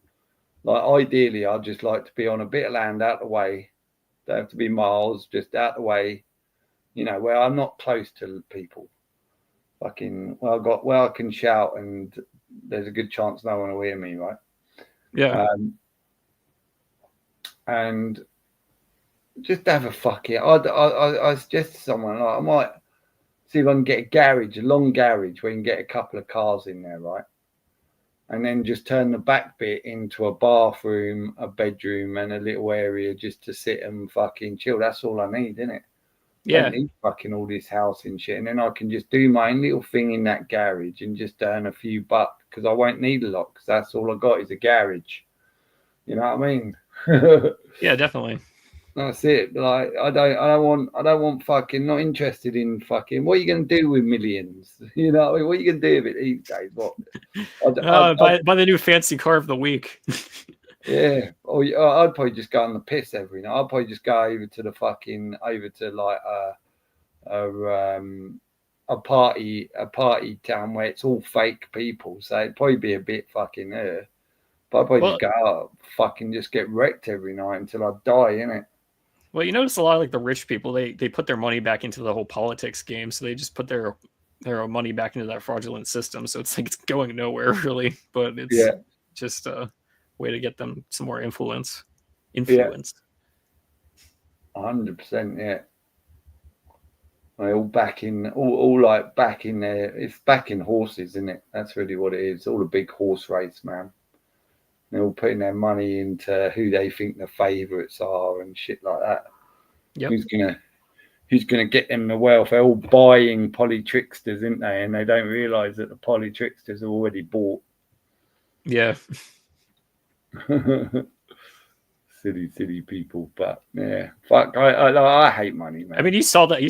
like, ideally, I'd just like to be on a bit of land out the way. Don't have to be miles, just out the way, you know, where I'm not close to people. Fucking, where I can shout and there's a good chance no one will hear me, right? Yeah. And just have a fuck it. I suggest to someone, like, I might see if I can get a garage, a long garage where you can get a couple of cars in there, right? And then just turn the back bit into a bathroom, a bedroom, and a little area just to sit and fucking chill. That's all I need, isn't it? Yeah. I don't need fucking all this house and shit. And then I can just do my own little thing in that garage and just earn a few bucks because I won't need a lot because that's all I got is a garage. You know what I mean? Yeah, definitely. That's it. Like I don't want fucking, not interested in fucking, what are you gonna do with millions? You know, what are you gonna do with it these days? What? Buy the new fancy car of the week. Yeah. Or I'd probably just go on the piss every night. I'd probably just go over to like a party town where it's all fake people. So it'd probably be a bit fucking but I'd probably just go out, fucking just get wrecked every night until I die, innit? Well, you notice a lot of like the rich people, they put their money back into the whole politics game. So they just put their money back into that fraudulent system. So it's like it's going nowhere really, but it's just a way to get them some more influence. 100%, yeah. All back in, all like back in there. It's back in horses, isn't it? That's really what it is. It's all a big horse race, man. They're all putting their money into who they think the favourites are and shit like that. Yep. Who's gonna get them the wealth? They're all buying polytricksters, isn't they? And they don't realise that the polytricksters are already bought. Yeah. Silly people, but yeah, fuck. I hate money, man. I mean, you saw that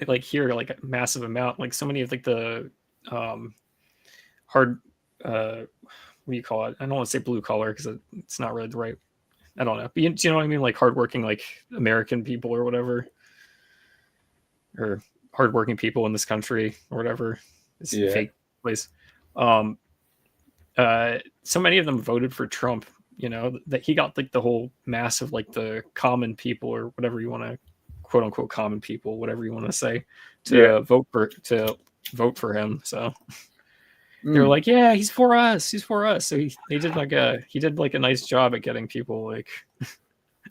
like here, like a massive amount. Like so many of like the hard what do you call it? I don't want to say blue collar because it's not really the right. I don't know. But do you know what I mean? Like hardworking, like American people or whatever, or hardworking people in this country or whatever. It's a fake place. So many of them voted for Trump. You know that he got like the whole mass of like the common people or whatever you want to quote unquote common people, whatever you want to say, to vote for him. So. They were like, yeah, he's for us. So he did like a nice job at getting people like.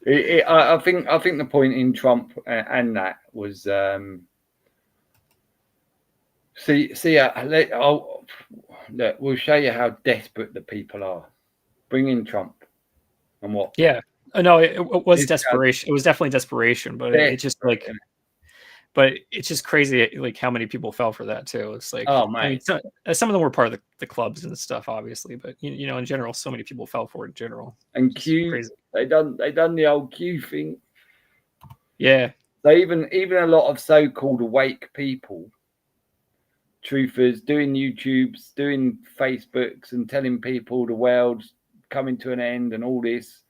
I think the point in Trump and that was look, we'll show you how desperate the people are. Bring in Trump, and what? Yeah, no, it was desperation. It was definitely desperation, but it's just like. But it's just crazy, like how many people fell for that too. It's like, oh man, I mean, some of them were part of the clubs and stuff, obviously. But you know, in general, so many people fell for it in general. And Q, they done the old Q thing. Yeah, They even a lot of so-called awake people, truthers, doing YouTubes, doing Facebooks, and telling people the world's coming to an end and all this.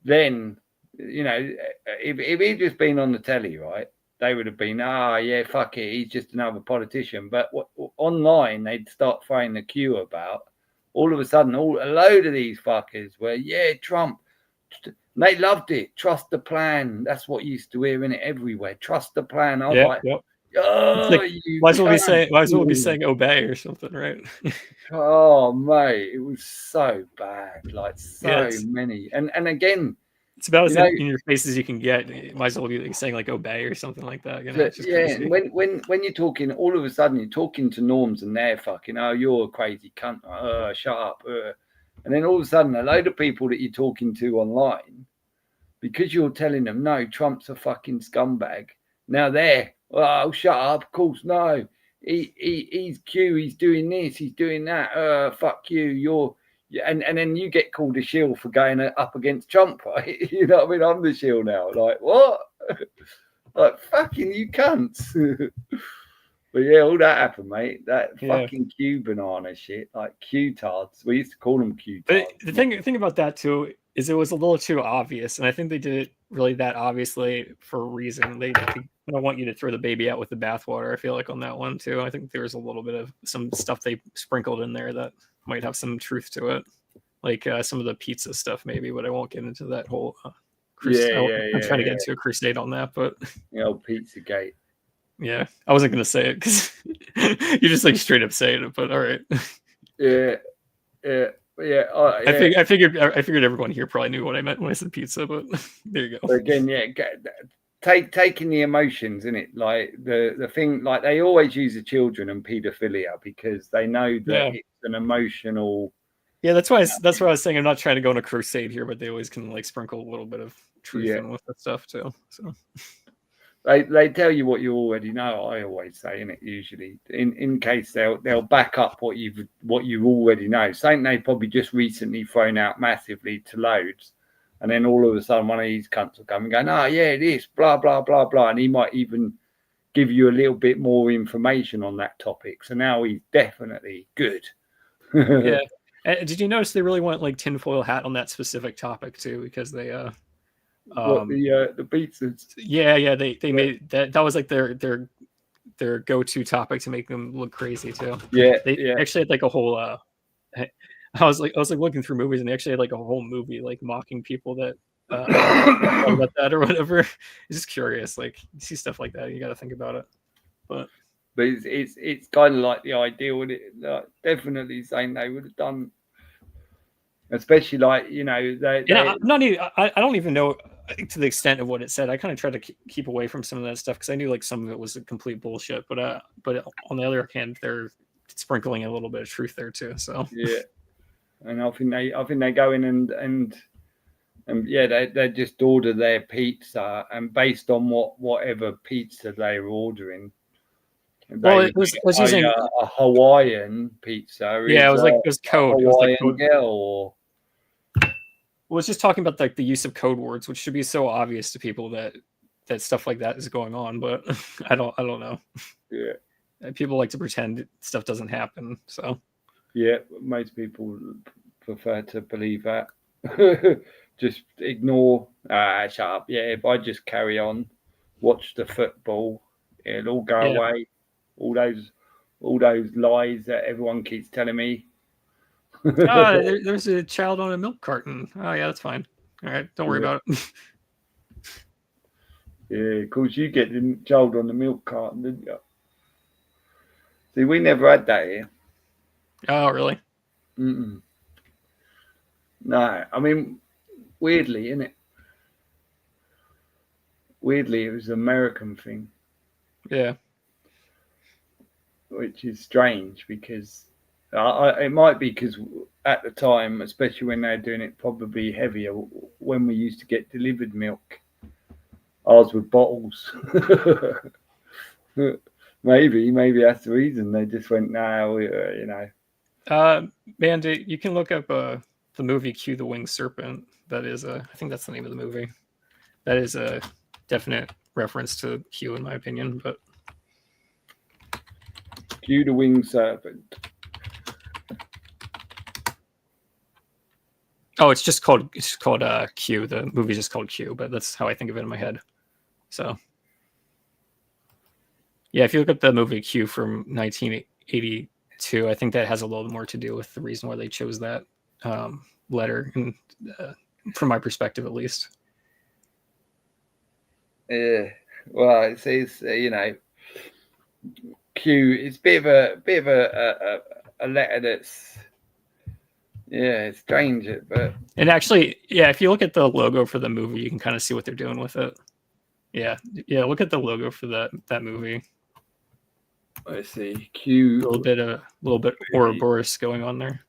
Then, if he'd just been on the telly, right, they would have been, yeah, fuck it, he's just another politician. But online, they'd start throwing the Q about. All of a sudden, a load of these fuckers were, yeah, Trump. They loved it. Trust the plan. That's what you used to hear in it everywhere. Trust the plan. I was oh, might as well be saying obey or something, right? Oh, mate, it was so bad. Like so many. And again, it's about as in your face as you can get. It might as well be saying like obey or something like that. It's just crazy. When you're talking, all of a sudden you're talking to norms and they're fucking, oh, you're a crazy cunt. Shut up. And then all of a sudden, a load of people that you're talking to online, because you're telling them, no, Trump's a fucking scumbag. Now they're, oh, shut up. Of course, no. He's Q. He's doing this. He's doing that. Fuck you. You're, and then you get called a shill for going up against Trump, right? You know what I mean? I'm the shill now. Like, what? Like, fucking you cunts. But yeah, all that happened, mate. That fucking Q banana shit, like Q-tards. We used to call them Q-tards. But the thing about that too is it was a little too obvious, and I think they did it really that obviously for a reason. They don't want you to throw the baby out with the bathwater. I feel like on that one too. I think there was a little bit of some stuff they sprinkled in there that might have some truth to it, like some of the pizza stuff maybe. But I won't get into that whole. I'm trying to get into a crusade on that, but Pizzagate. Yeah, I wasn't gonna say it because you're just like straight up saying it, but all right. Yeah. I figured everyone here probably knew what I meant when I said pizza, but there you go. But again, taking the emotions in it, like the thing, like they always use the children and paedophilia because they know that it's an emotional. Yeah, that's why I was saying I'm not trying to go on a crusade here, but they always can like sprinkle a little bit of truth in with that stuff too. So. They tell you what you already know. I always say, in it usually in case they'll back up what you already know. Something they probably just recently thrown out massively to loads, and then all of a sudden one of these cunts will come and go, "No, yeah, this blah blah blah blah," and he might even give you a little bit more information on that topic. So now he's definitely good. Yeah. Did you notice they really went like tinfoil hat on that specific topic too? Because they the pizzas. Yeah, they made that was like their go-to topic to make them look crazy too. Yeah, they actually had like a whole I was like looking through movies and they actually had like a whole movie like mocking people that about that or whatever. It's just curious, like you see stuff like that, you got to think about it. But it's kind of like the idea with it, like, definitely saying they would have done, especially like I don't even know to the extent of what it said. I kind of tried to keep away from some of that stuff because I knew like some of it was a complete bullshit. But on the other hand, they're sprinkling a little bit of truth there too. So yeah, and I think they go in and they just order their pizza, and based on whatever pizza they were ordering. It was using a Hawaiian pizza. Yeah, it was code. Hawaiian it was like code. Girl. Well, it's just talking about like the use of code words, which should be so obvious to people that stuff like that is going on. But I don't know. Yeah, people like to pretend stuff doesn't happen. So yeah, most people prefer to believe that. Just ignore. Shut up. Yeah, if I just carry on, watch the football, it'll all go away. All those lies that everyone keeps telling me. There's a child on a milk carton. Oh yeah, that's fine. All right, don't worry about it. Yeah, of course you get the child on the milk carton, didn't you? See, we never had that here. Oh really? Mm-mm. No, I mean, weirdly, innit? Weirdly, it was an American thing. Yeah. Which is strange because it might be because at the time, especially when they're doing it probably heavier, when we used to get delivered milk, ours were bottles. maybe that's the reason they just went now. Man, you can look up the movie Q the Winged Serpent. That is I think that's the name of the movie. That is a definite reference to Q in my opinion, but Q the Winged Serpent. oh, it's called Q. The movie's just called Q, but that's how I think of it in my head. So yeah, if you look at the movie Q from 1982, I think that has a little more to do with the reason why they chose that letter, and from my perspective, at least. Yeah, well, it's you know, Q. It's a bit of a letter that's it's strange, but And actually, yeah, if you look at the logo for the movie, you can kind of see what they're doing with it. Yeah, look at the logo for that movie. let's see, Q. A little bit Ouroboros going on there.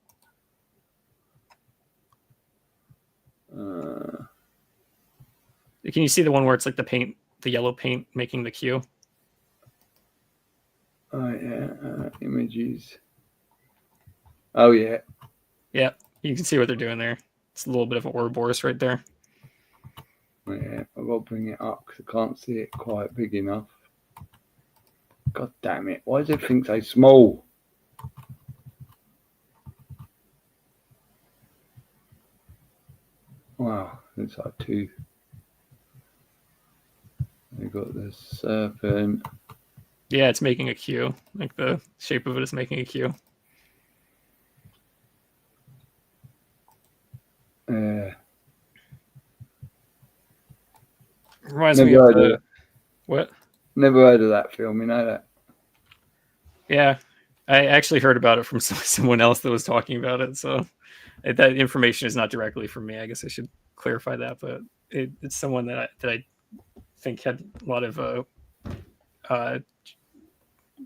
Can you see the one where it's like the yellow paint making the Q? Oh yeah, images. Oh yeah. Yeah, you can see what they're doing there. It's a little bit of an Ouroboros right there. Yeah, I've got to bring it up because I can't see it quite big enough. God damn it! Why does everything so small? Wow, it's like two. They got the serpent. Yeah, it's making a Q. Like the shape of it is making a Q. Reminds me of the what? Never heard of that film. You know that? Yeah, I actually heard about it from someone else that was talking about it. So that information is not directly from me. I guess I should clarify that, but it's someone that I think had a lot of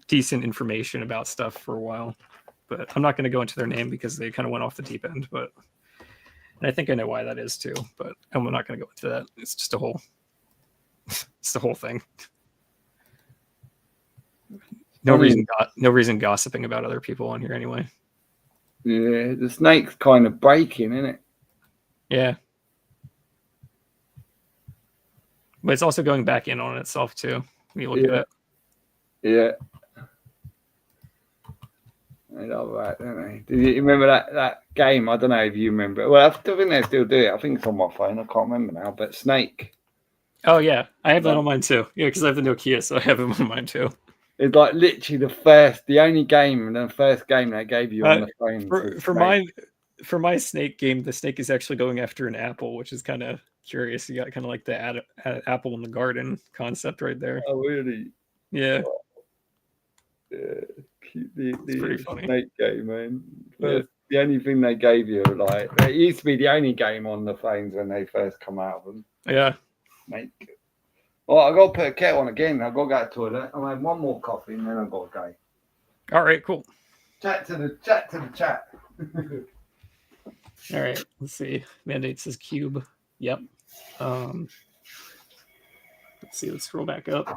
decent information about stuff for a while. But I'm not going to go into their name because they kind of went off the deep end. And I think I know why that is too. But I'm not going to go into that. It's just it's the whole thing. No reason gossiping about other people on here anyway. Yeah, the snake's kind of breaking, isn't it? Yeah. But it's also going back in on itself too. When you look at it. Yeah. They love that, don't they? Did you remember that game? I don't know if you remember. Well, I think they still do it. I think it's on my phone. I can't remember now. But Snake. Oh yeah, I have that on mine too. Yeah, because I have the Nokia, so I have them on mine too. It's like literally the only game, and the first game they gave you on the phone. For my Snake game, the snake is actually going after an apple, which is kind of curious. You got kind of like the apple in the garden concept right there. Oh really? Yeah. Yeah. The pretty funny. Snake game, man. The only thing they gave you, like, it used to be the only game on the phones when they first come out of them. Yeah. Snake. Well, I've got to put a kettle on again. I've got to go to the toilet. I'll have one more coffee and then I've got to go. All right, cool. Chat to the chat. All right, let's see. Mandate says cube. Yep. Let's see. Let's scroll back up.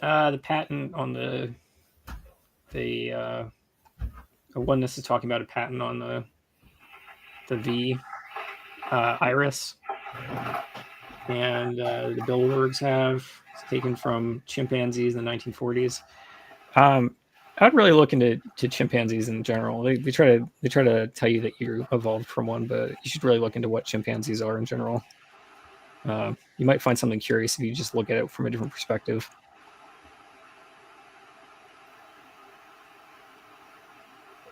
The patent on the one this is talking about a patent on the V iris, and the Bilderbergs have taken from chimpanzees in the 1940s. I'd really look into chimpanzees in general. They try to tell you that you evolved from one, but you should really look into what chimpanzees are in general. You might find something curious if you just look at it from a different perspective.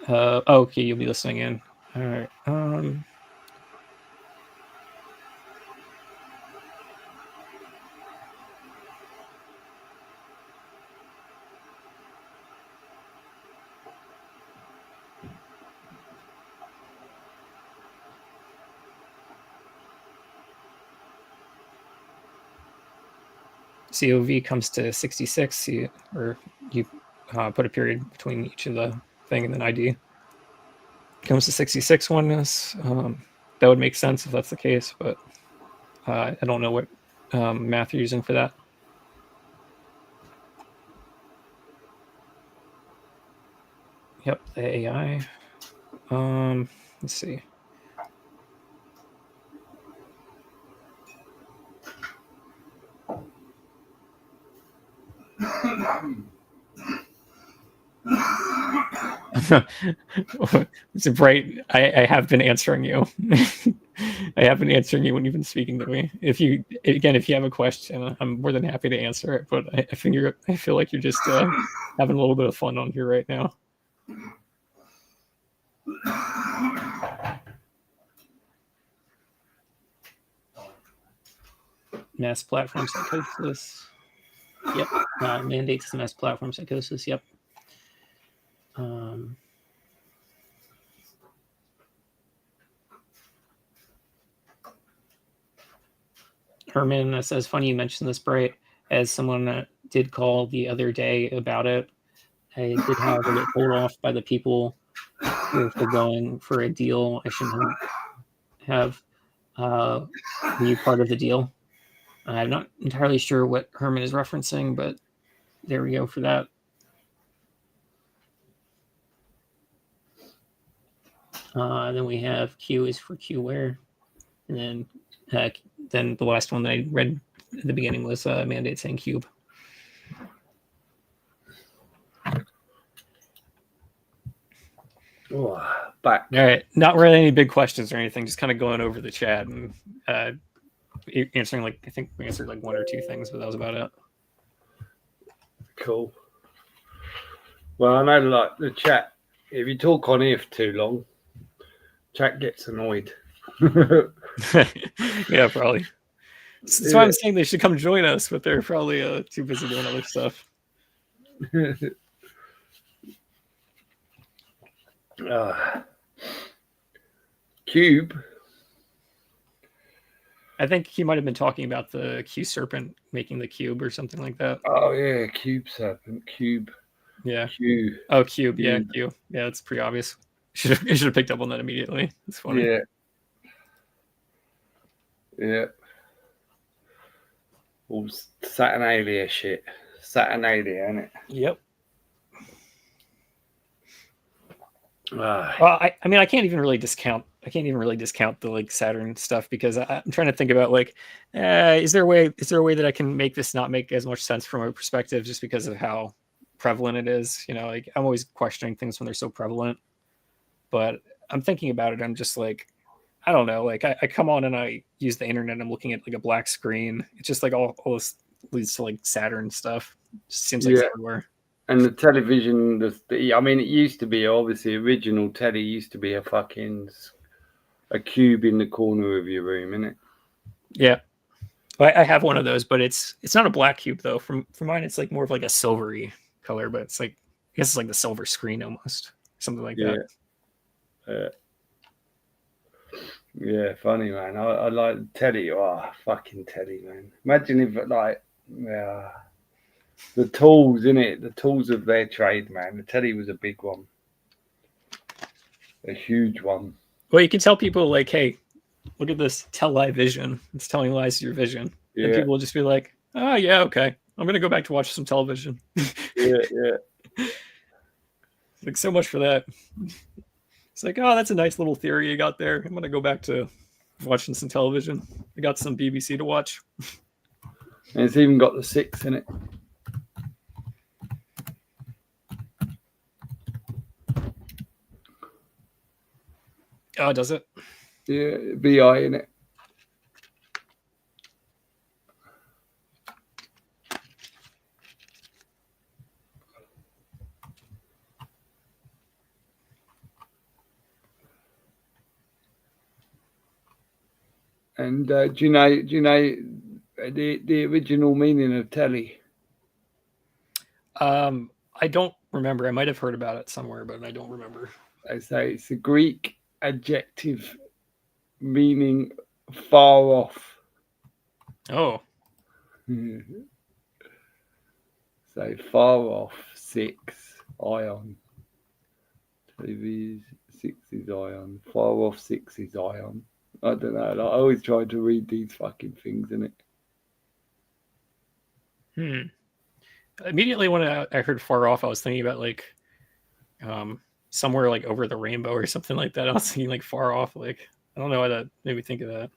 Okay, you'll be listening in. All right. COV comes to 66, you put a period between each of the thing and then ID. Comes to 66 oneness. That would make sense if that's the case, but I don't know what math you're using for that. Yep, the AI. Let's see. It's a bright. I have been answering you. I have been answering you when you've been speaking to me. If you have a question, I'm more than happy to answer it. But I feel like you're just having a little bit of fun on here right now. Mass platform psychosis. Yep. Mandates mass platform psychosis. Yep. Herman says, funny you mentioned this, Bright, as someone that did call the other day about it. I did, however, get told off by the people who were going for a deal I shouldn't have. Were you part of the deal? I'm not entirely sure what Herman is referencing, but there we go for that. Then we have Q is for Qware. And then the last one that I read at the beginning was mandate saying cube. Oh, back. All right. Not really any big questions or anything, just kind of going over the chat and answering, like, I think we answered like one or two things, but that was about it. Cool. Well, I know, like, the chat, if you talk on here for too long, chat gets annoyed. Yeah, probably. That's why I'm saying they should come join us, but they're probably too busy doing other stuff. Cube. I think he might have been talking about the Q serpent making the cube or something like that. Oh yeah, cube serpent, cube. Yeah. Q. Oh, cube. Yeah, Q. Yeah, that's pretty obvious. I should have picked up on that immediately. It's funny. Yeah. Yeah. All Saturnalia shit. Saturnalia, isn't it? Yep. Well, I mean, I can't even really discount the like Saturn stuff, because I'm trying to think about, like, is there a way that I can make this not make as much sense from a perspective, just because of how prevalent it is? You know, like, I'm always questioning things when they're so prevalent, but I'm thinking about it. I'm just like, I don't know. Like, I come on and I use the internet. I'm looking at like a black screen. It's just like all this leads to like Saturn stuff. It just seems like everywhere. And the television, I mean, it used to be, obviously, original telly used to be a cube in the corner of your room, isn't it? Yeah. I have one of those, but it's not a black cube though. From mine, it's like more of like a silvery color, but it's like, I guess it's like the silver screen almost, something like that. Yeah, funny, man. I like telly. Oh, fucking telly, man. Imagine if, like, the tools, innit? The tools of their trade, man. The telly was a big one, a huge one. Well, you can tell people, like, hey, look at this television. It's telling lies to your vision. Yeah. And people will just be like, oh, yeah, okay. I'm going to go back to watch some television. Yeah. Like, so much for that. It's like, oh, that's a nice little theory you got there. I'm going to go back to watching some television. I got some BBC to watch. And it's even got the 6 in it. Oh, does it? Yeah, VI in it. And do you know the original meaning of telly? I don't remember. I might have heard about it somewhere, but I don't remember. I say it's a Greek adjective meaning far off. Oh. So far off, 6 ion. TV 6 is ion. Far off 6 is ion. I don't know. Like, I always try to read these fucking things, innit? Immediately when I heard far off, I was thinking about, like, somewhere like over the rainbow or something like that. I was thinking like far off. Like I don't know why that made me think of that.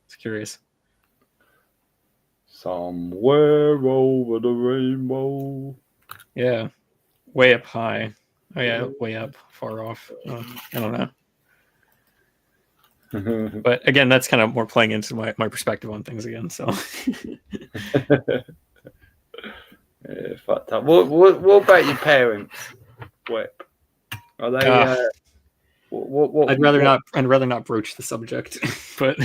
It's curious. Somewhere over the rainbow. Yeah, way up high. Oh yeah, way up, far off. I don't know. But again, that's kind of more playing into my perspective on things again. So yeah, fucked up. What about your parents? What are they? What? I'd rather not broach the subject. But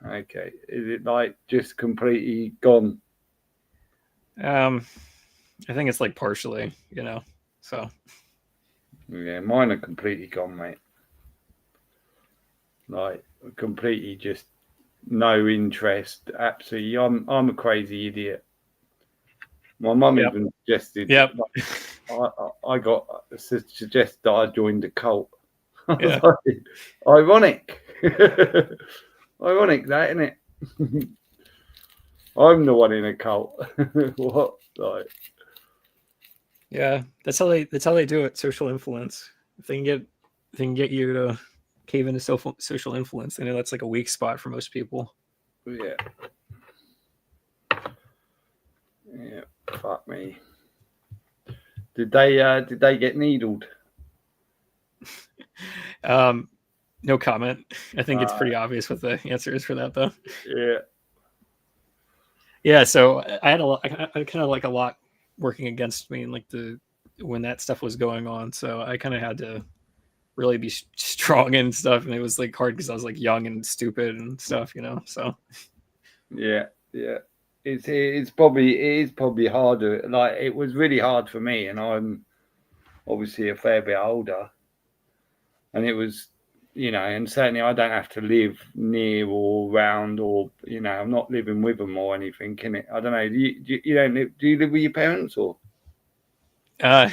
okay, is it like just completely gone? I think it's like partially, So yeah, mine are completely gone, mate. Like completely just no interest. Absolutely, I'm a crazy idiot. My mum even suggested. Yep. I got suggested that I joined a cult. Yeah. Like, ironic. Ironic, that, isn't it? I'm the one in a cult. What? Like, yeah, that's how they do it. Social influence. If they can get you to cave into social influence, I know that's like a weak spot for most people. yeah. Yeah. Fuck me. Did they get needled? No comment. I think it's pretty obvious what the answer is for that, though. Yeah. Yeah. So I had I kind of like a lot working against me, and like when that stuff was going on. So I kind of had to really be strong and stuff, and it was like hard because I was like young and stupid and stuff, So yeah. It is probably harder. Like it was really hard for me, and I'm obviously a fair bit older, and it was, and certainly I don't have to live near or around, or I'm not living with them or anything. Can it? I don't know. Do you don't live? Do you live with your parents or? I'm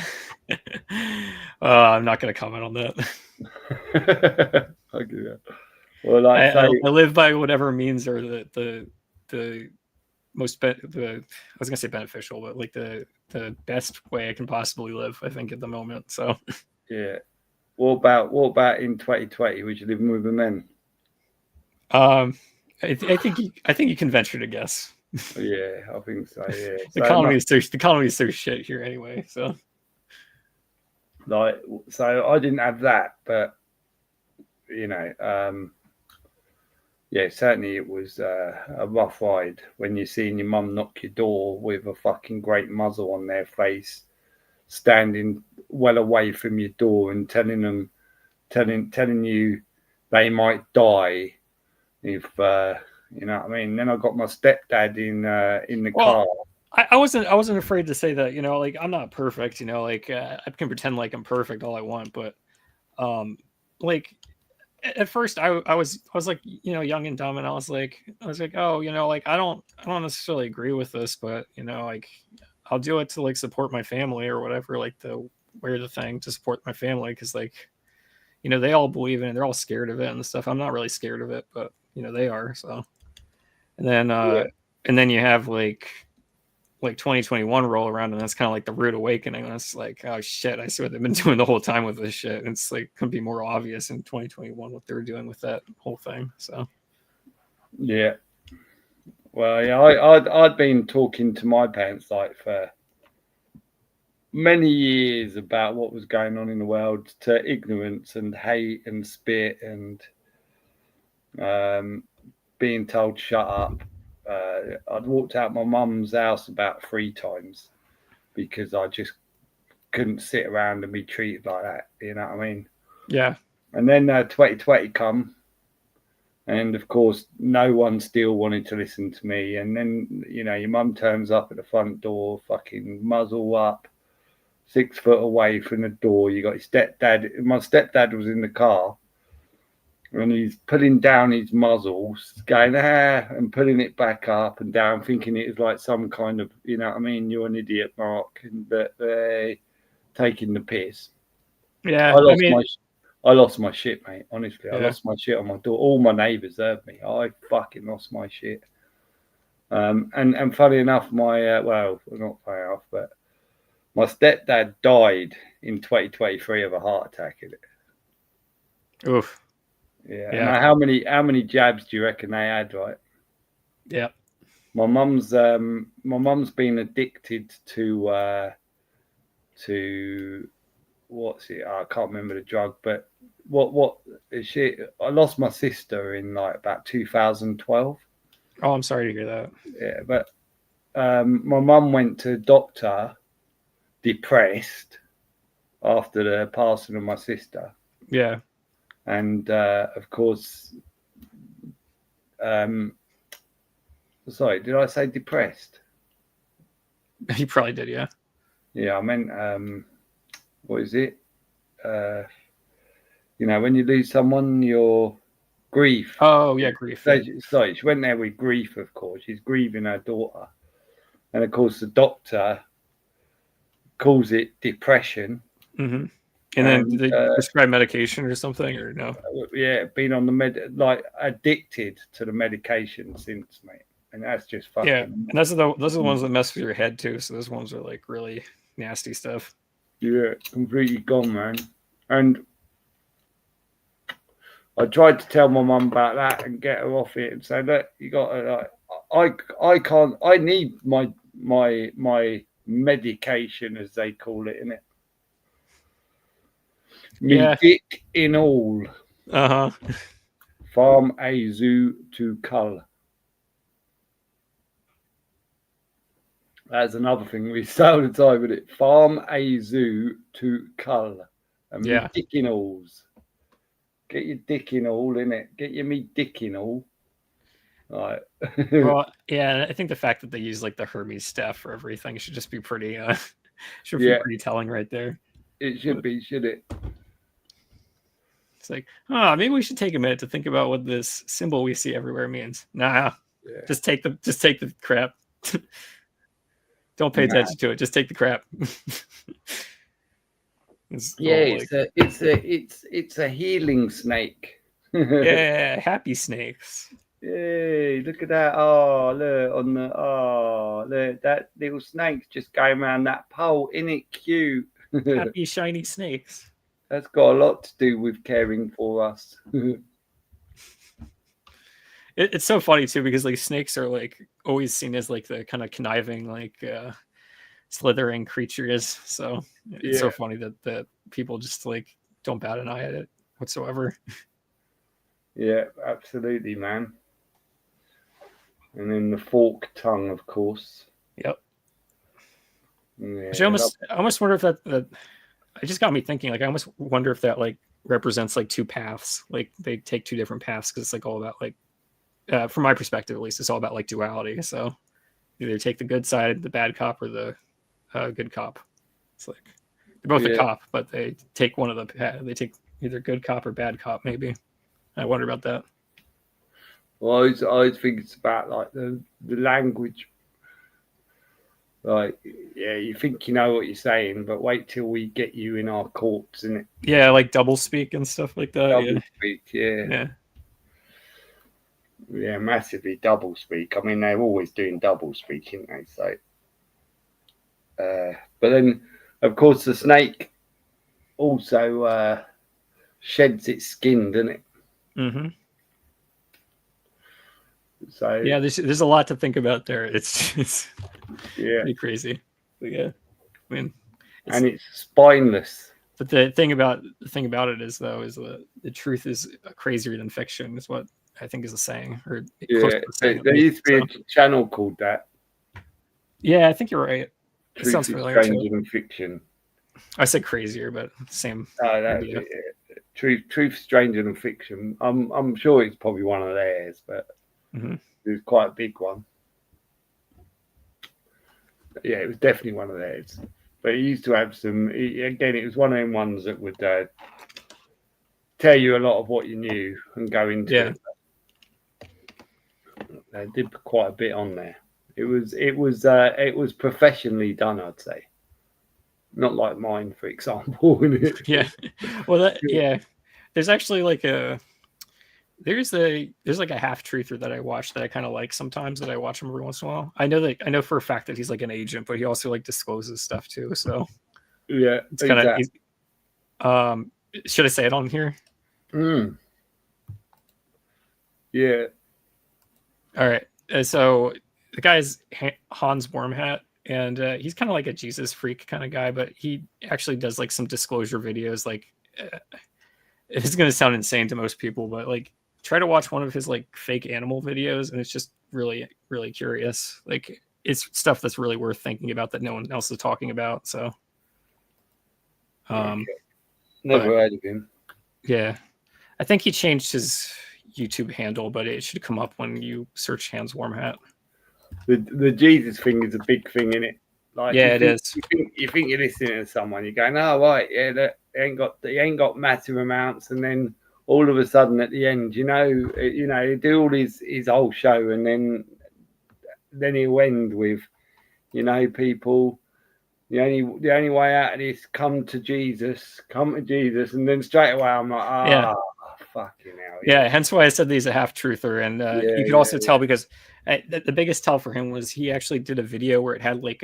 not going to comment on that. Okay. Well, like I live by whatever means are the most I was gonna say beneficial, but like the best way I can possibly live, I think, at the moment. So yeah. What about in 2020? Was you living with them then? I think you can venture to guess. Yeah, I think so. Yeah, the economy is so shit here anyway. So I didn't have that, but yeah, certainly it was a rough ride when you're seeing your mum knock your door with a fucking great muzzle on their face, standing well away from your door and telling you they might die if you know what I mean. Then I got my stepdad in the car. I wasn't afraid to say that, like I'm not perfect, like I can pretend like I'm perfect all I want, but like at first I was like, young and dumb, and I was like, oh, like I don't necessarily agree with this, but like I'll do it to like support my family or whatever, like to wear the thing to support my family, because like they all believe in it, they're all scared of it and stuff. I'm not really scared of it, but they are. So and then you have like 2021 roll around, and that's kind of like the rude awakening. And it's like, oh shit, I see what they've been doing the whole time with this shit. And it's like could be more obvious in 2021 what they were doing with that whole thing. So yeah, well, yeah, I'd been talking to my parents like for many years about what was going on in the world, to ignorance and hate and spit and being told shut up. I'd walked out my mum's house about 3 times because I just couldn't sit around and be treated like that. You know what I mean? Yeah. And then 2020 come, and of course, no one still wanted to listen to me. And then your mum turns up at the front door, fucking muzzle up, 6 foot away from the door. You got your stepdad. My stepdad was in the car. And he's pulling down his muzzle, going, and pulling it back up and down, thinking it was like some kind of, you know what I mean? You're an idiot, Mark. But taking the piss. Yeah. I lost my shit, mate. Honestly, yeah. I lost my shit on my door. All my neighbours heard me. I fucking lost my shit. And funny enough, well, not funny enough, but My stepdad died in 2023 of a heart attack. Oof. Yeah. Yeah. Now, how many jabs do you reckon they had? Right. Yeah. My mum's been addicted to what's it? I can't remember the drug, but what is she? I lost my sister in like about 2012. Oh, I'm sorry to hear that. Yeah, but my mum went to the doctor depressed after the passing of my sister. Yeah. And of course, sorry, did I say depressed? You probably did, yeah. Yeah, I meant what is it? When you lose someone, your grief. Oh, yeah, grief. So she went there with grief, of course. She's grieving her daughter. And of course, the doctor calls it depression. Mm-hmm. And then did they prescribe medication or something, or no? Yeah, been on addicted to the medication since, mate. And that's just fucking. Yeah, and those are the ones that mess with your head too. So those ones are like really nasty stuff. Yeah, completely gone, man. And I tried to tell my mum about that and get her off it and say, look, you got to, I can't. I need my medication, as they call it, innit? Me dick in all. Farm a zoo to cull. That's another thing we say all the time with it. Farm a zoo to cull. And me dick in alls. Get your dick in all, innit? Get your me dick in all. Right. Well, yeah, I think the fact that they use like the Hermes staff for everything should just be pretty pretty telling right there. It should be, should it? It's like, maybe we should take a minute to think about what this symbol we see everywhere means. Nah. Yeah. Just take the crap. Don't pay attention to it. Just take the crap. It's a healing snake. Yeah, happy snakes. Yay, look at that. Oh, look, that little snake's just going around that pole. Isn't it cute? Happy shiny snakes. That's got a lot to do with caring for us. It's so funny too, because like snakes are like always seen as like the kind of conniving, like slithering creatures. So it's so funny that people just like don't bat an eye at it whatsoever. Yeah, absolutely, man. And then the fork tongue, of course. Yep. Yeah, I almost wonder if that it just got me thinking. Like, I almost wonder if that like represents like two paths. Like they take two different paths, because it's like all about like, from my perspective at least, it's all about like duality. So either take the good side, the bad cop, or the good cop. It's like they're both a cop, but they take one of the. They take either good cop or bad cop. Maybe. I wonder about that. Well, I always think it's about like the language. Like, yeah, you think you know what you're saying, but wait till we get you in our courts, innit? Yeah, like double speak and stuff like that. Double speak, yeah. Yeah, massively double speak. I mean, they're always doing double speak, aren't they? So, but then, of course, the snake also sheds its skin, doesn't it? Mm-hmm. So yeah, there's a lot to think about there. It's pretty crazy. But yeah, I mean, it's spineless. But the thing about it is the truth is crazier than fiction, is what I think is the saying. Or there used to be a channel called that. Yeah, I think you're right. Truth sounds familiar. Stranger than fiction. I said crazier, but same. Truth stranger than fiction. I'm sure it's probably one of theirs, but it's quite a big one. Yeah, it was definitely one of theirs. But it used to have some. Again, it was one of them ones that would tell you a lot of what you knew and go into it. They did quite a bit on there. It was professionally done, I'd say. Not like mine, for example. Yeah. Well, there's actually like there's like a half truther that I watch that I kind of like sometimes, that I watch him every once in a while. I know for a fact that he's like an agent, but he also like discloses stuff too. So Yeah, it's kind of exactly. should I say it on here? Yeah. All right. So the guy is Hans Wormhat, and he's kind of like a Jesus freak kind of guy, but he actually does like some disclosure videos. Like, it's going to sound insane to most people, but like, try to watch one of his like fake animal videos, and it's just really, really curious. Like, it's stuff that's really worth thinking about that no one else is talking about. So, Okay. Never heard of him. Yeah, I think he changed his YouTube handle, but it should come up when you search Hans Wormhat. The Jesus thing is a big thing, isn't it? Like, yeah, it is. You think you're listening to someone, you're going, "Oh, right, yeah, they ain't got massive amounts," and then all of a sudden at the end, you know, do all his whole show, and then he'll end with, you know, people. The only way out of this, come to Jesus, and then straight away I'm like, fucking hell. Yeah, hence why I said he's a half truther, and you could also tell because the biggest tell for him was he actually did a video where it had like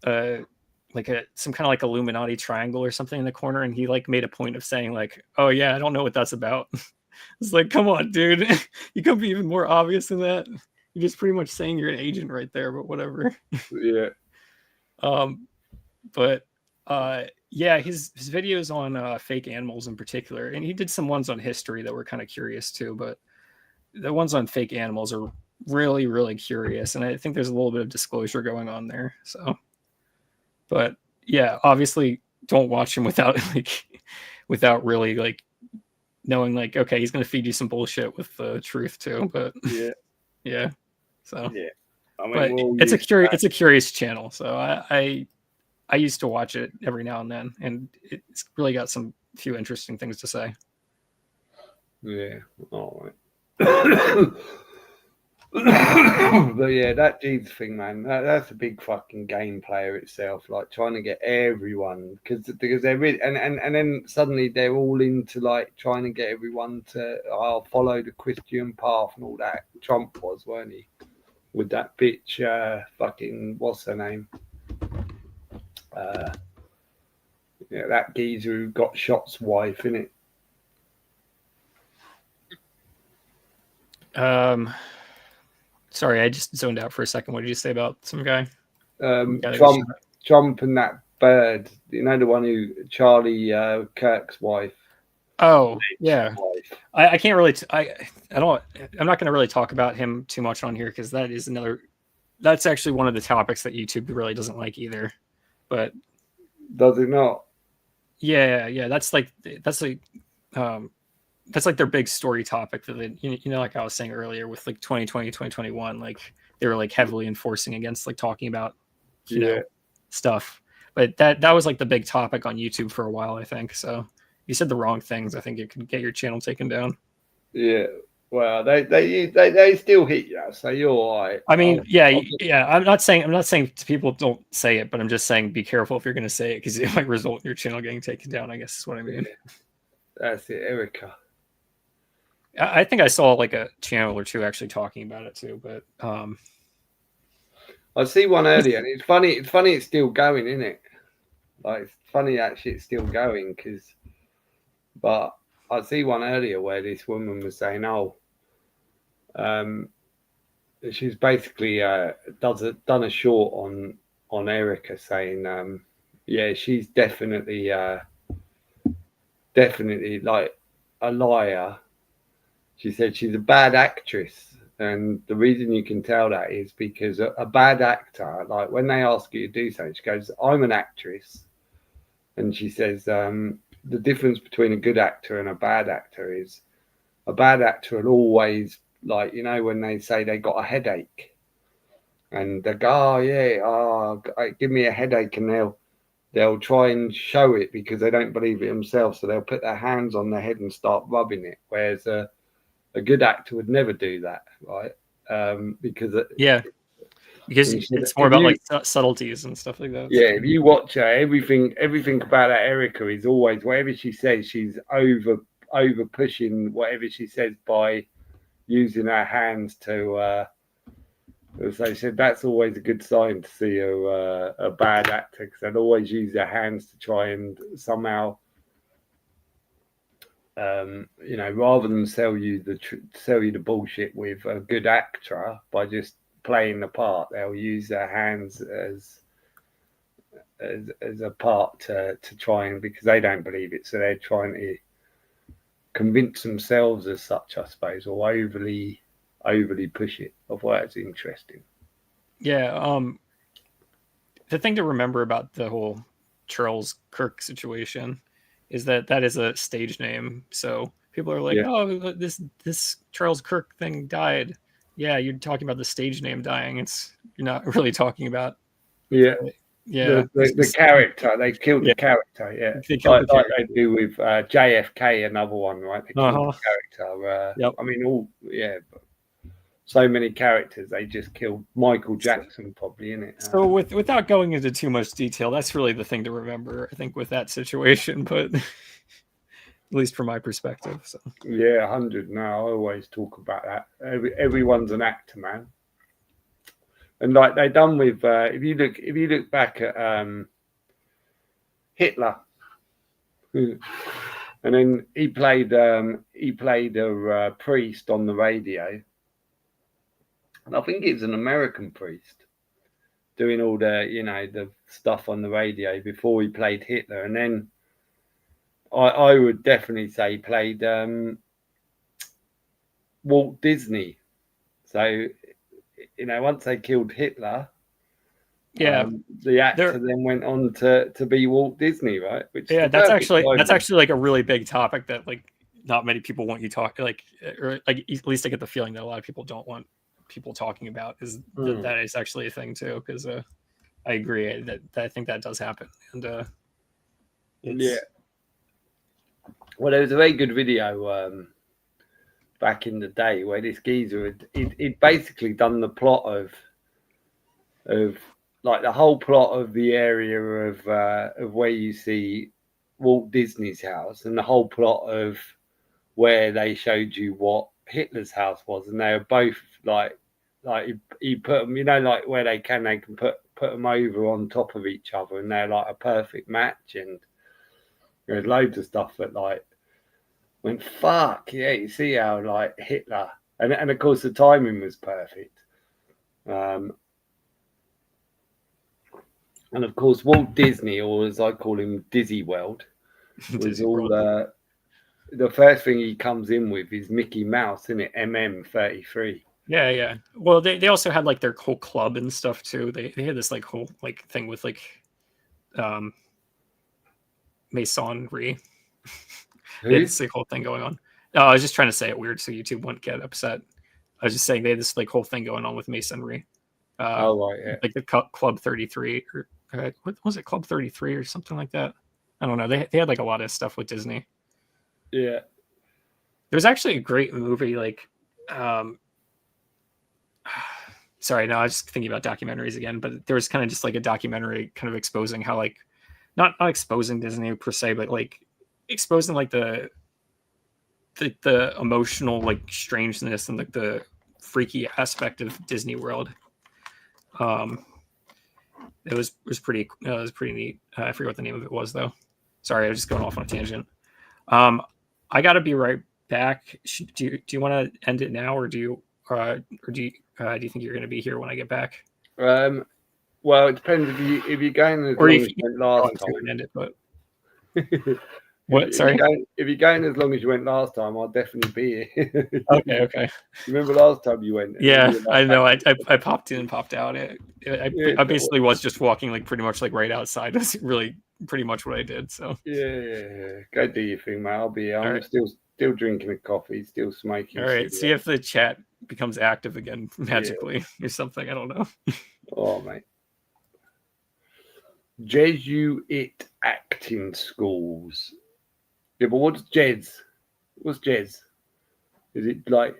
some kind of like Illuminati triangle or something in the corner, and he like made a point of saying like, "Oh yeah, I don't know what that's about." It's like, come on, dude, you could be even more obvious than that. You're just pretty much saying you're an agent right there, but whatever. Yeah. But yeah, his videos on fake animals in particular, and he did some ones on history that were kind of curious too, but the ones on fake animals are really, really curious, and I think there's a little bit of disclosure going on there. So, but yeah, obviously don't watch him without without really like knowing like, okay, he's going to feed you some bullshit with the truth too. But yeah. So yeah, I but mean, it's a curious channel. So I used to watch it every now and then, and it's really got some few interesting things to say. Yeah, all right. But yeah, that Jesus thing, man, that's a big fucking game player itself. Like trying to get everyone because they're really and then suddenly they're all into like trying to get everyone to follow the Christian path and all that. Trump was, weren't he? With that bitch, fucking what's her name? Yeah, that geezer who got shot's wife, innit? Sorry, I just zoned out for a second. What did you say about some guy? Trump and that bird. You know, the one who Charlie Kirk's wife. Oh, yeah. I can't really. I'm not going to really talk about him too much on here because that's actually one of the topics that YouTube really doesn't like either. But does it not? Yeah. That's like their big story topic that they, you know, like I was saying earlier with like 2020, 2021, like they were like heavily enforcing against like talking about, you know, stuff. But that was like the big topic on YouTube for a while, I think. So you said the wrong things. I think it could get your channel taken down. Yeah. Well, they still hit you, so you're all right. I mean, yeah. I'm not saying people don't say it, but I'm just saying be careful if you're going to say it because it might result in your channel getting taken down. I guess is what I mean. That's it, Erica. I think I saw like a channel or two actually talking about it too, but I see one earlier, and it's funny. It's still going, isn't it? Like it's funny actually, it's still going but I see one earlier where this woman was saying, she's basically done a short on Erica saying, yeah, she's definitely like a liar. She said she's a bad actress, and the reason you can tell that is because a bad actor, like when they ask you to do something, she goes, "I'm an actress," and she says the difference between a good actor and a bad actor is a bad actor will always, like, you know, when they say they got a headache and they go, give me a headache, and they'll try and show it because they don't believe it themselves, so they'll put their hands on their head and start rubbing it, whereas a good actor would never do that, right? Because it's more about like subtleties and stuff like that. Yeah, if you watch her, everything about that Erica is always, whatever she says, she's over pushing whatever she says by using her hands to. As they said, that's always a good sign to see a bad actor, because they'll always use their hands to try and somehow, rather than sell you the bullshit with a good actor by just playing the part, they'll use their hands as a part to try and, because they don't believe it, so they're trying to convince themselves as such, I suppose, or overly push it. I thought it's interesting. Yeah. The thing to remember about the whole Charles Kirk situation is that is a stage name. So people are like, oh, this Charles Kirk thing died. Yeah, you're talking about the stage name dying. You're not really talking about. Yeah. Yeah. The character. They killed the character. Yeah. They killed like they do with JFK, another one, right? They killed the character. Yep. I mean, so many characters. They just killed Michael Jackson, probably, in it. So without going into too much detail, that's really the thing to remember, I think, with that situation. But at least from my perspective. So yeah, 100. Now I always talk about that. Everyone's an actor, man. And like they done with, if you look back at Hitler, and then he played a priest on the radio, and I think it was an American priest doing all the stuff on the radio before he played Hitler, and then I would definitely say he played Walt Disney. So once they killed Hitler, the actor then went on to be Walt Disney, right? That's actually like a really big topic that like not many people want you talk like, or like at least I get the feeling that a lot of people don't want people talking about is that is actually a thing too. Because I agree that I think that does happen, and yeah. Well, there was a very good video back in the day where this geezer he'd basically done the plot of like the whole plot of the area of where you see Walt Disney's house, and the whole plot of where they showed you what Hitler's house was, and they were both like he put them, like where they can put them over on top of each other, and they're like a perfect match. And there's loads of stuff that like went, fuck yeah, you see how like Hitler, and of course the timing was perfect. And of course Walt Disney, or as I call him, Dizzy World, was all the first thing he comes in with is Mickey Mouse, isn't it? MM33. Yeah. Well, they also had like their whole club and stuff too. They had this like whole like thing with like Masonry. It's the whole thing going on. No, I was just trying to say it weird so YouTube wouldn't get upset. I was just saying they had this like whole thing going on with Masonry. Right, yeah. Like the Club 33 or what was it, Club 33 or something like that? I don't know. They had like a lot of stuff with Disney. Yeah. There's actually a great movie like sorry, no, I was just thinking about documentaries again, but there was kind of just like a documentary kind of exposing how like not exposing Disney per se, but like exposing like the emotional like strangeness and like the freaky aspect of Disney World. It was pretty neat. I forget what the name of it was though. Sorry, I was just going off on a tangent. I got to be right back. Do you want to end it now, or do you think you're going to be here when I get back? Well, it depends if you're going as long as you went last time. End it, but what? Sorry. If you're going as long as you went last time, I'll definitely be here. Okay. Remember last time you went? Yeah, I know. I popped in and popped out. I basically was just walking like pretty much like right outside. That's really pretty much what I did. So yeah. Go do your thing, mate. I'll be here. I'm still drinking a coffee, still smoking. All right. See if the chat becomes active again magically or something. I don't know. Oh, mate. Jesuit acting schools. Yeah, but what's Jez? What's Jez? Is it like,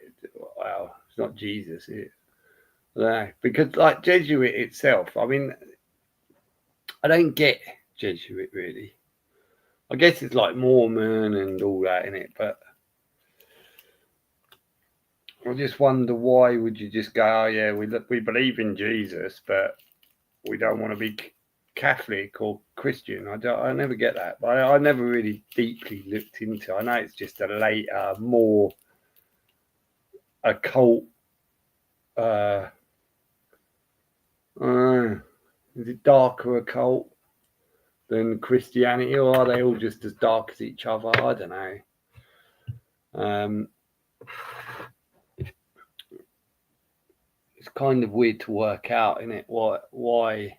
wow, it's not Jesus, is it? No, because like Jesuit itself, I mean, I don't get Jesuit really. I guess it's like Mormon and all that in it, but I just wonder, why would you just go, oh yeah, we believe in Jesus, but we don't want to be Catholic or Christian? I never get that. I never really deeply looked into it. I know it's just a later, more occult. Is it darker occult than Christianity, or are they all just as dark as each other? I don't know. It's kind of weird to work out, isn't it? Why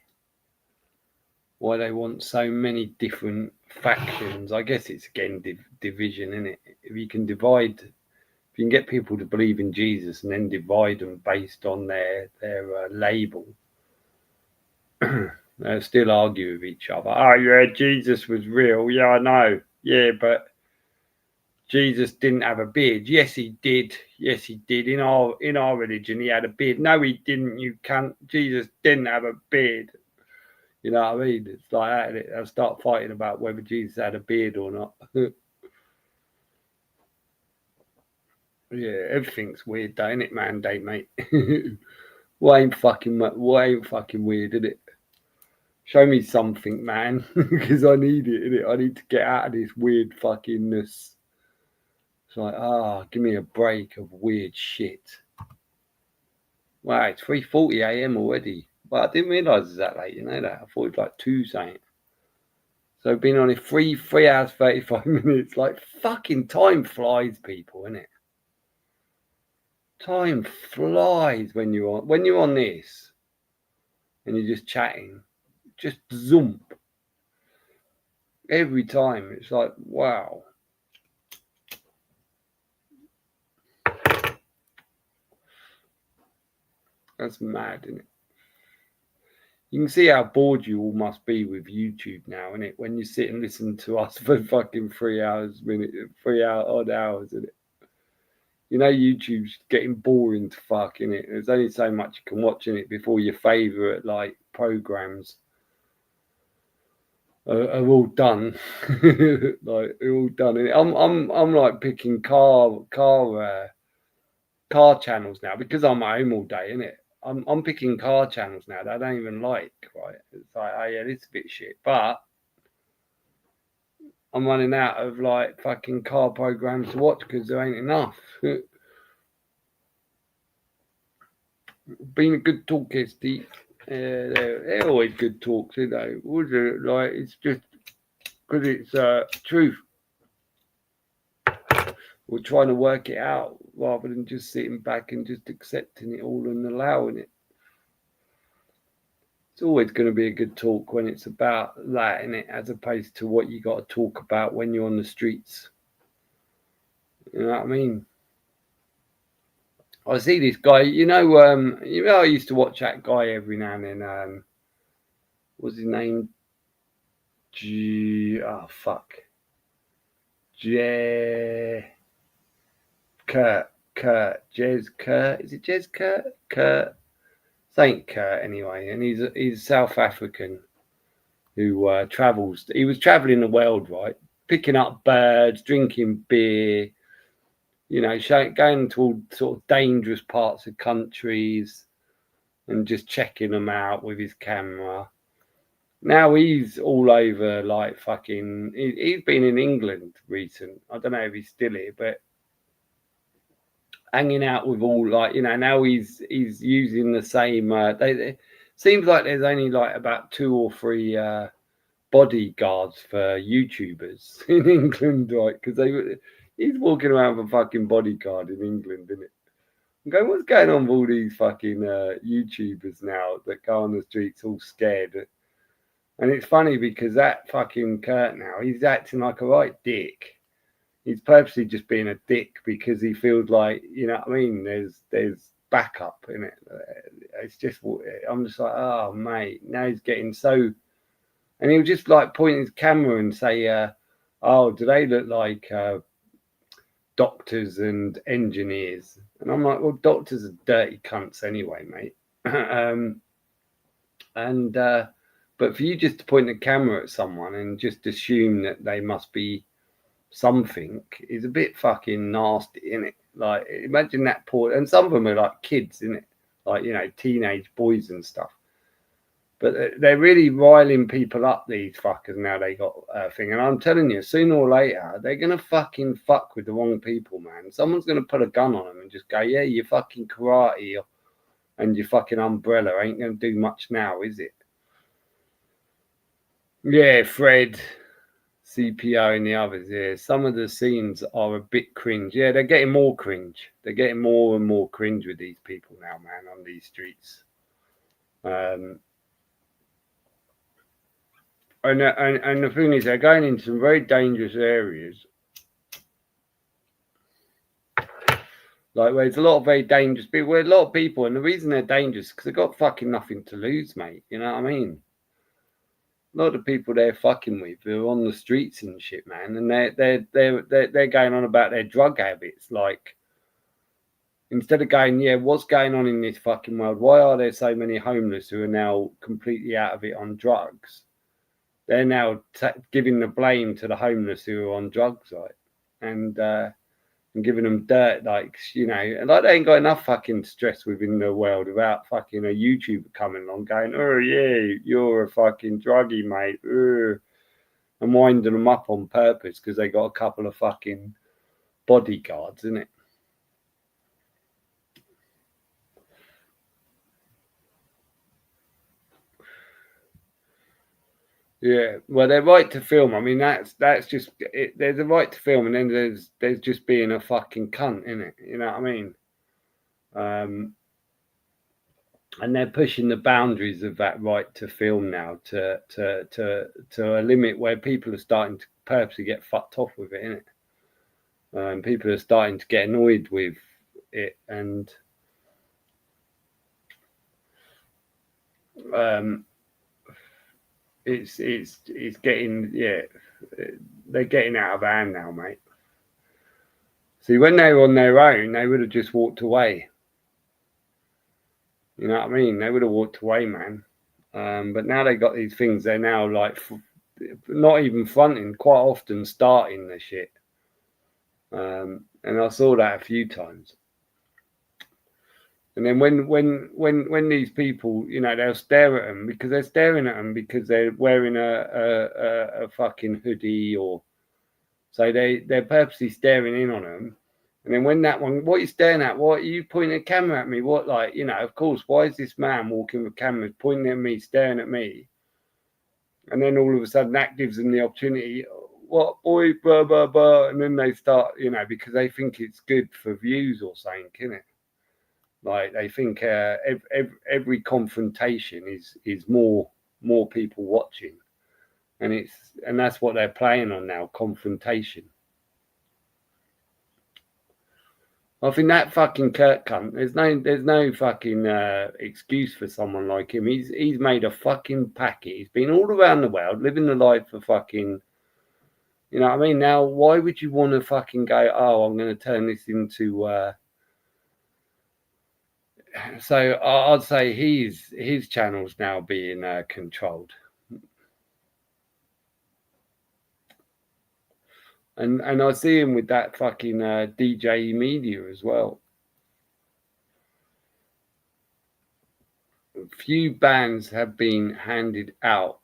they want so many different factions? I guess it's again division, isn't it? If you can get people to believe in Jesus and then divide them based on their label, they'll still argue with each other. Oh yeah, Jesus was real. Yeah, I know. Yeah, but Jesus didn't have a beard. Yes, he did. Yes, he did. In our religion, he had a beard. No, he didn't. You can't. Jesus didn't have a beard. You know what I mean? It's like that. They'll start fighting about whether Jesus had a beard or not. Yeah, everything's weird, though, isn't it, Mandate, mate? Why ain't fucking weird, is it? Show me something, man, because I need it, innit? I need to get out of this weird fuckingness. It's like, give me a break of weird shit. Wow, it's 3:40 a.m. already. Well, I didn't realise it's that late, you know that? I thought it was like 2 something. So I've been on it 3 hours, 35 minutes. Like, fucking time flies, people, innit? Time flies when you're on this and you're just chatting. Just zoom. Every time. It's like, wow. That's mad, isn't it? You can see how bored you all must be with YouTube now, innit? When you sit and listen to us for fucking 3 hours, 3 odd hours, innit? You know, YouTube's getting boring to fuck, innit? There's only so much you can watch in it before your favourite, like, programs are all done. Like, they're all done. Innit? I'm like picking car channels now because I'm at home all day, innit? I'm picking car channels now that I don't even like, right? It's like, oh yeah, this is a bit shit, but I'm running out of like fucking car programs to watch because there ain't enough. Been a good talk, Steve. They're always good talks, you know. Like, it's just because it's truth. We're trying to work it out rather than just sitting back and just accepting it all and allowing it. It's always going to be a good talk when it's about that, innit, as opposed to what you got to talk about when you're on the streets. You know what I mean? I see this guy, you know, I used to watch that guy every now and then. What's his name? Jez Kurt. Is it Jez Kurt? Kurt. Saint Kurt, anyway. And he's South African who travels. He was traveling the world, right? Picking up birds, drinking beer, you know, going to all sort of dangerous parts of countries and just checking them out with his camera. Now he's all over, like fucking. He's been in England recent. I don't know if he's still here, but hanging out with all, like, you know. Now he's using the same. Seems like there's only like about 2 or 3 bodyguards for YouTubers in England, right? Because he's walking around with a fucking bodyguard in England, isn't it? I'm going, what's going on with all these fucking YouTubers now that go on the streets all scared? And it's funny because that fucking Kurt now, he's acting like a right dick. He's purposely just being a dick because he feels like, you know what I mean, there's backup in it. It's just, I'm just like, oh mate, now he's getting so, and he'll just like point his camera and say, oh, do they look like doctors and engineers? And I'm like, well, doctors are dirty cunts anyway, mate. But for you just to point the camera at someone and just assume that they must be something is a bit fucking nasty, isn't it? Like, imagine that poor, and some of them are like kids, isn't it? Like, you know, teenage boys and stuff. But they're really riling people up, these fuckers, now they got a thing. And I'm telling you, sooner or later, they're going to fucking fuck with the wrong people, man. Someone's going to put a gun on them and just go, yeah, your fucking karate and your fucking umbrella ain't going to do much now, is it? Yeah, Fred, CPO and the others, yeah. Some of the scenes are a bit cringe. Yeah, they're getting more cringe. They're getting more and more cringe with these people now, man, on these streets. And the thing is, they're going into some very dangerous areas. Like, where there's a lot of very dangerous people. Where a lot of people, and the reason they're dangerous is because they've got fucking nothing to lose, mate. You know what I mean? A lot of people they're fucking with are on the streets and shit, man. And they're going on about their drug habits. Like, instead of going, yeah, what's going on in this fucking world? Why are there so many homeless who are now completely out of it on drugs? They're now giving the blame to the homeless who are on drugs, right? And giving them dirt, like, you know, like they ain't got enough fucking stress within the world without fucking a YouTuber coming along going, oh, yeah, you're a fucking druggie, mate. And winding them up on purpose because they got a couple of fucking bodyguards, isn't it? Yeah, well, they're right to film. I mean, that's just it. There's a right to film, and then there's just being a fucking cunt, in it. You know what I mean? And they're pushing the boundaries of that right to film now to a limit where people are starting to purposely get fucked off with it, innit? People are starting to get annoyed with it, and it's getting, yeah, they're getting out of hand now, mate. See, when they were on their own, they would have just walked away. You know what I mean? They would have walked away, man. But now they got these things. They're now like not even fronting, quite often starting the shit. And I saw that a few times. And then when these people, you know, they'll stare at them because they're staring at them because they're wearing a fucking hoodie, or so they're purposely staring in on them. And then when that one, what are you staring at? What are you pointing a camera at me? What, like, you know, of course, why is this man walking with cameras pointing at me, staring at me? And then all of a sudden that gives them the opportunity, what, boy, blah, blah, blah. And then they start, you know, because they think it's good for views or something, isn't it? Like, they think every confrontation is more people watching. And that's what they're playing on now, confrontation. I think that fucking Kurt cunt, there's no fucking excuse for someone like him. He's made a fucking packet. He's been all around the world living the life for fucking, you know what I mean? Now, why would you want to fucking go, oh, I'm going to turn this into so I'd say his channel's now being controlled. And I see him with that fucking DJ Media as well. Few bans have been handed out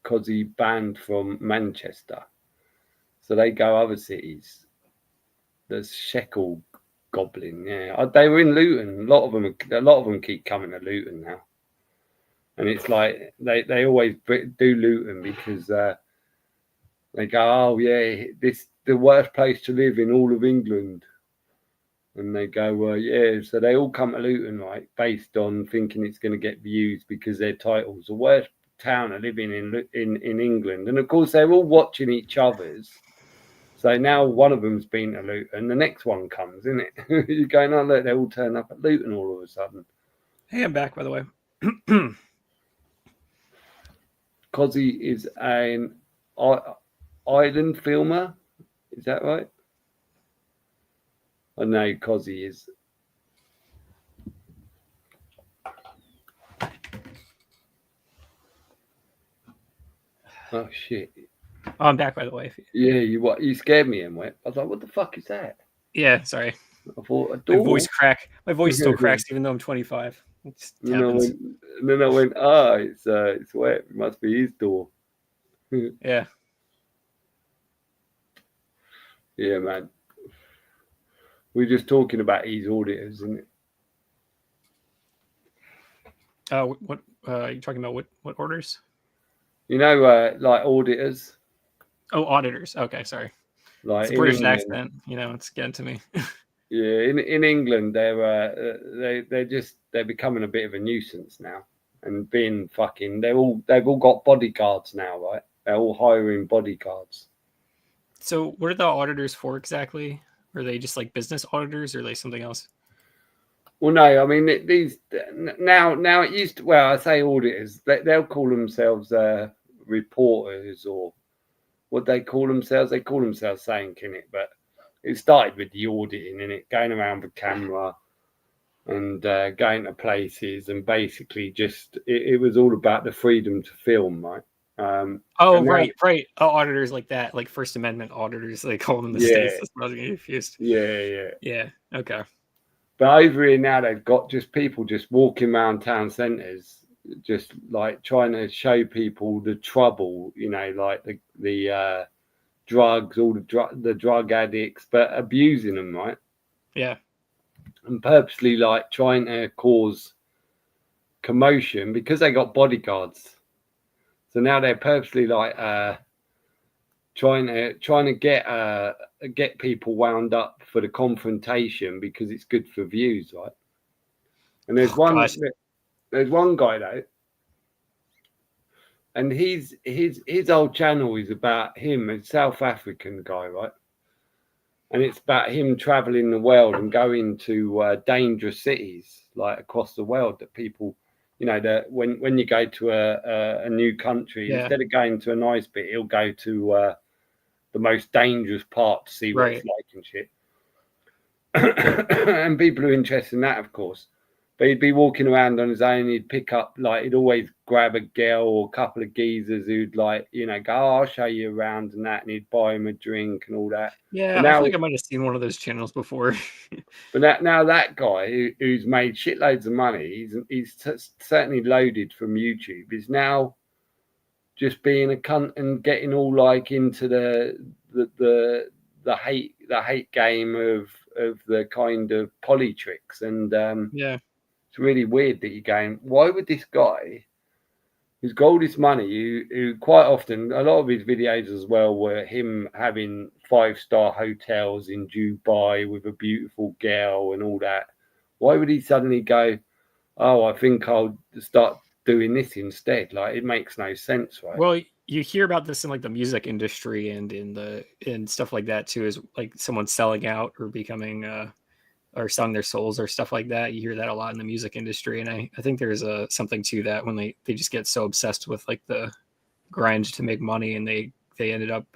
because he banned from Manchester. So they go other cities. There's Shekel Goblin, yeah. They were in Luton. A lot of them keep coming to Luton now. And it's like they always do Luton because they go, oh yeah, this the worst place to live in all of England. And they go, well, yeah. So they all come to Luton, right, based on thinking it's going to get views because their title's the worst town to live in England. And of course, they're all watching each other's. So now one of them's been to Luton, the next one comes, isn't it? You're going, oh, look, they all turn up at Luton all of a sudden. Hey, I'm back, by the way. Cozzy is an island filmer. Is that right? I know Cozzy is. Oh, shit. Oh, I'm back, by the way. Yeah, you scared me, and went. I was like, what the fuck is that? Yeah, sorry. I thought, a My door? voice crack. My voice still cracks even though I'm 25. It just And then I happens. went, and then I went, ah, it's wet. It must be his door. Yeah. Yeah, man. We're just talking about his auditors, isn't it? What you're talking about? What orders? You know, like auditors. Oh, auditors. Okay, sorry. Like It's a in British England, accent. You know, it's getting to me. yeah, in England, they're becoming a bit of a nuisance now, and being fucking. They've all got bodyguards now, right? They're all hiring bodyguards. So, what are the auditors for exactly? Are they just like business auditors, or are they something else? Well, no, I mean these now it used to. Well, I say auditors. They'll call themselves reporters, or what they call themselves. They call themselves saying, "Can it?" But it started with the auditing, and it going around with camera and going to places, and basically just it was all about the freedom to film, right? Oh, And now, right. Oh, auditors like that, like First Amendment auditors. They call them in the yeah, states. That's what I was getting confused. yeah. Yeah. Okay. But over here now, they've got just people just walking around town centres, just like trying to show people the trouble, you know, like the drugs, all the drug addicts, but abusing them, right? Yeah. And purposely like trying to cause commotion because they got bodyguards. So now they're purposely like trying to get people wound up for the confrontation because it's good for views, right? And Oh, gosh. there's one guy though, and his whole channel is about him, a South African guy, right? And it's about him traveling the world and going to dangerous cities like across the world that people, you know, that when you go to a new country, Yeah. instead of going to a nice bit, he'll go to the most dangerous part to see what Right. it's like and shit. And people are interested in that, of course. But he'd be walking around on his own. He'd pick up, like, he'd always grab a girl or a couple of geezers who'd, like, you know, go, oh, I'll show you around and that. And he'd buy him a drink and all that. Yeah, But I feel now, like I might have seen one of those channels before. now that guy who's made shitloads of money, he's certainly loaded from YouTube, is now just being a cunt and getting all like into the hate game of the kind of poly tricks, and Yeah. it's really weird that you're going, why would this guy who's got all this money, who quite often a lot of his videos as well were him having 5-star hotels in Dubai with a beautiful girl and all that, why would he suddenly go, oh, I think I'll start doing this instead? Like, it makes no sense, right? Well, you hear about this in like the music industry and in stuff like that too, is like someone selling out or becoming or selling their souls or stuff like that. You hear that a lot in the music industry, and I think there's something to that when they just get so obsessed with like the grind to make money, and they ended up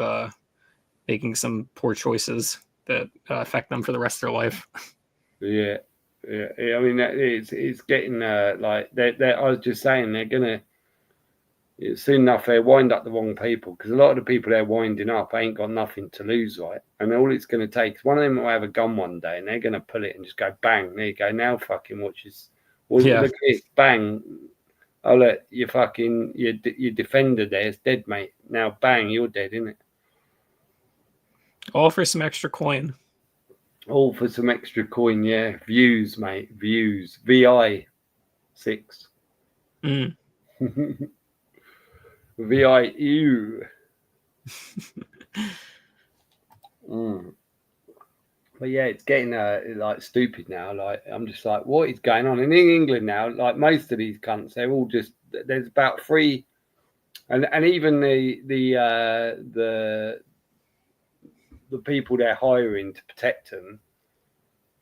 making some poor choices that affect them for the rest of their life. Yeah. I mean, it's getting like I was just saying, they're gonna soon enough they wind up the wrong people, because a lot of the people they're winding up ain't got nothing to lose, right? And all it's going to take is one of them will have a gun one day, and they're going to pull it and just go bang. There you go. Now fucking watch this. Well, Yeah. look at it, bang. Oh look, you fucking your defender there's dead, mate. Now bang, you're dead, isn't it? All for some extra coin. All for some extra coin, yeah. Views, mate. Views. VI 6. Mm. VIU. But yeah, it's getting like stupid now. Like, I'm just like, what is going on? And in England now, like most of these cunts, they're all just, there's about 3, and even the people they're hiring to protect them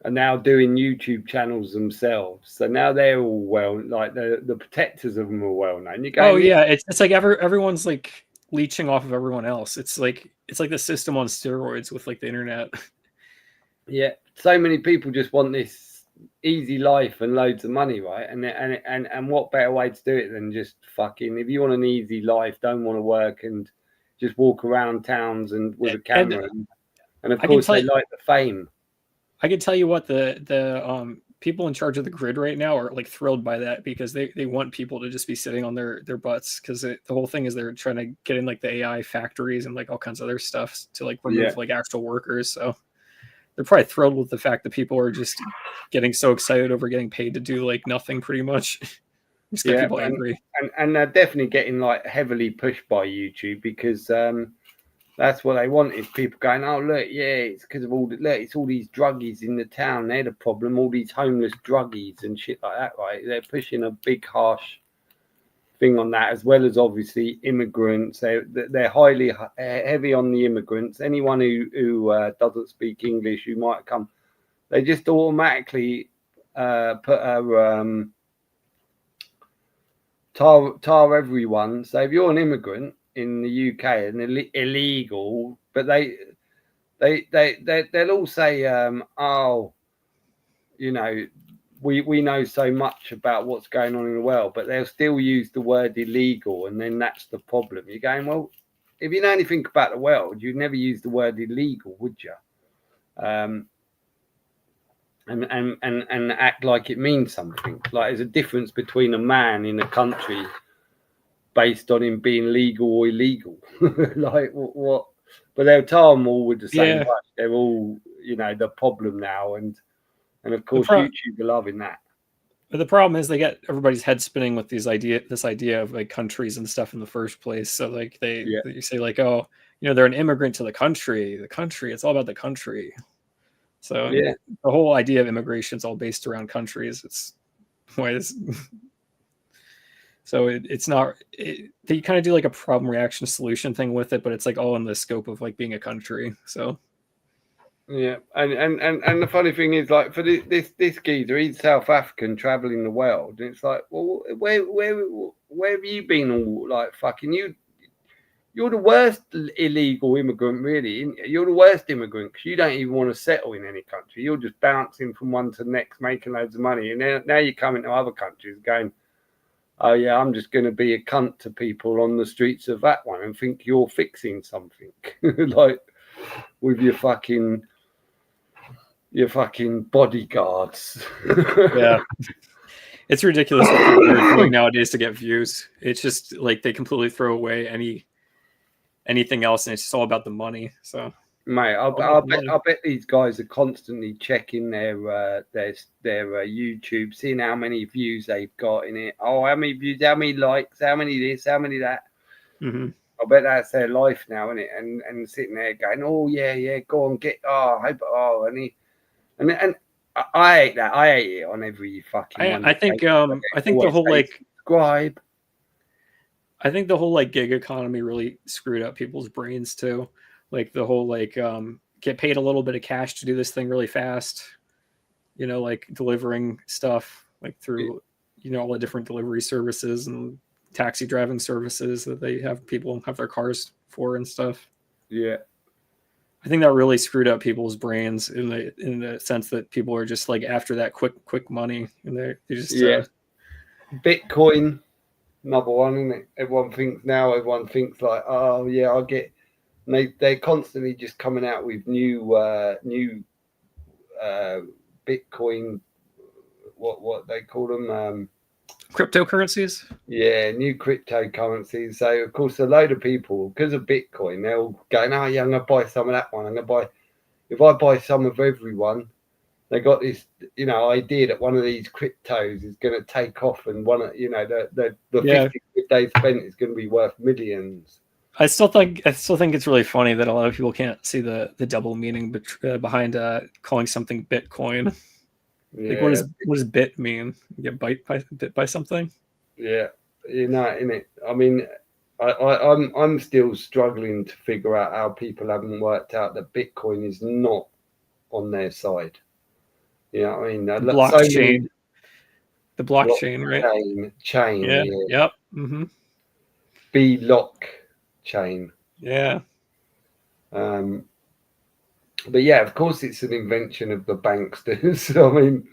are now doing YouTube channels themselves. So now they're all well, like the protectors of them are well known. Oh yeah, it's like everyone's like leeching off of everyone else. It's like the system on steroids with like the internet. Yeah, so many people just want this easy life and loads of money, right? And what better way to do it than just fucking, if you want an easy life, don't want to work, and just walk around towns and with a camera, and of course they like the fame. I can tell you what, the people in charge of the grid right now are like thrilled by that, because they want people to just be sitting on their butts, because the whole thing is they're trying to get in like the AI factories and like all kinds of other stuff to like remove like actual workers. So they're probably thrilled with the fact that people are just getting so excited over getting paid to do like nothing, pretty much. Just get people angry. And they're definitely getting like heavily pushed by YouTube, because that's what they want, is people going, oh look, yeah, it's because of it's all these druggies in the town, they're the problem, all these homeless druggies and shit like that, right? They're pushing a big harsh thing on that, as well as obviously immigrants. They're highly heavy on the immigrants. Anyone who doesn't speak English, who might come, they just automatically put a tar everyone. So if you're an immigrant in the UK and illegal, but they'll all say, oh, you know, we know so much about what's going on in the world, but they'll still use the word illegal, and then that's the problem. You're going, well, if you know anything about the world, you'd never use the word illegal, would you? And act like it means something. Like there's a difference between a man in a country based on him being legal or illegal. Like what? But they'll tar them all with the same brush. They're all, you know, the problem now, and of course YouTube are loving that. But the problem is they get everybody's head spinning with this idea of like countries and stuff in the first place. So like you say like, oh, you know, they're an immigrant to the country, it's all about the country. So the whole idea of immigration is all based around countries. It's why this. So it's not. They kind of do like a problem reaction solution thing with it, but it's like all in the scope of like being a country. So. Yeah, and the funny thing is, like, for this geezer, he's South African, traveling the world, and it's like, well, where have you been all like fucking you? You're the worst illegal immigrant, really. You're the worst immigrant, because you don't even want to settle in any country. You're just bouncing from one to the next, making loads of money, and now you come into other countries going, oh yeah, I'm just going to be a cunt to people on the streets of that one and think you're fixing something, like with your fucking bodyguards. Yeah. It's ridiculous what people are doing nowadays to get views. It's just like they completely throw away anything else, and it's just all about the money. So, mate, I bet these guys are constantly checking their YouTube, seeing how many views they've got in it. Oh, how many views, how many likes, how many this, how many that. Mm-hmm. I bet that's their life now, isn't it? And sitting there going, oh yeah, go on, get, and I hate that. I hate it on every fucking one. I think the whole like subscribe. I think the whole like gig economy really screwed up people's brains too. Like the whole like get paid a little bit of cash to do this thing really fast. You know, like delivering stuff like through all the different delivery services and taxi driving services that they have people have their cars for and stuff. Yeah. I think that really screwed up people's brains in the sense that people are just like after that quick money, and they just Bitcoin, another one, isn't it? Everyone thinks like, oh yeah, I'll get. They're constantly just coming out with new Bitcoin, what they call them, cryptocurrencies. Yeah, new cryptocurrencies. So of course a load of people, because of Bitcoin, they're all going, oh yeah, I'm gonna buy some of that one. If I buy some of everyone, they got this, idea that one of these cryptos is gonna take off, and the 50 they spent is gonna be worth millions. I still think it's really funny that a lot of people can't see the double meaning behind calling something Bitcoin. Like what does bit mean? You get bit by something? Yeah, innit? I mean, I'm still struggling to figure out how people haven't worked out that Bitcoin is not on their side. You know what I mean? Blockchain. The blockchain, right? Chain. Yeah. Yep. Mm-hmm. Block chain. Yeah. But yeah, of course, it's an invention of the banksters. I mean,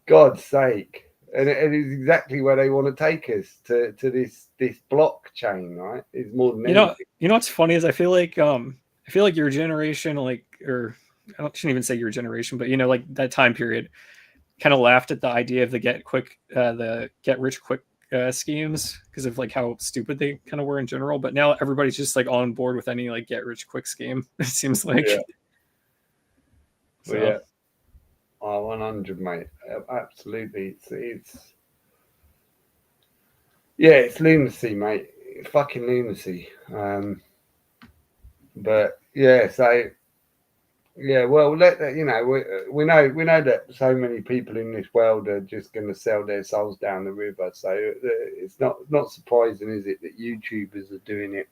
God's sake, and it is exactly where they want to take us to this blockchain, right? It's more than anything. You know what's funny is I feel like your generation, like, or shouldn't even say your generation, but like that time period, kind of laughed at the idea of the get rich quick schemes because of like how stupid they kind of were in general. But now everybody's just like on board with any like get rich quick scheme. It seems like. Yeah. So. Well, yeah. Oh, 100, mate. Absolutely. It's lunacy, mate. It's fucking lunacy. But yeah, so yeah, well, we know that so many people in this world are just going to sell their souls down the river. So it's not surprising, is it, that YouTubers are doing it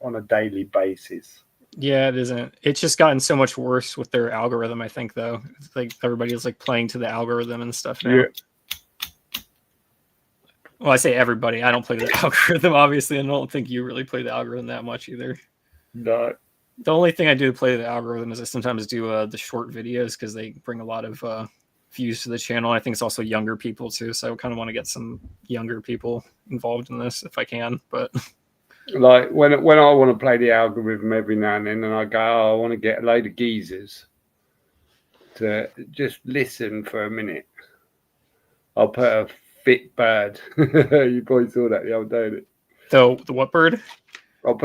on a daily basis? Yeah, it isn't. It's just gotten so much worse with their algorithm, I think, though. It's like everybody's like playing to the algorithm and stuff now. Yeah. Well, I say everybody. I don't play the algorithm, obviously, and I don't think you really play the algorithm that much either. No. The only thing I do to play the algorithm is I sometimes do the short videos because they bring a lot of views to the channel. I think it's also younger people too, so I kind of want to get some younger people involved in this if I can. But like when I want to play the algorithm every now and then, and I go, oh, I want to get a load of geezers to just listen for a minute, I'll put a fit bird. You probably saw that the other day, didn't it? The what bird? I'll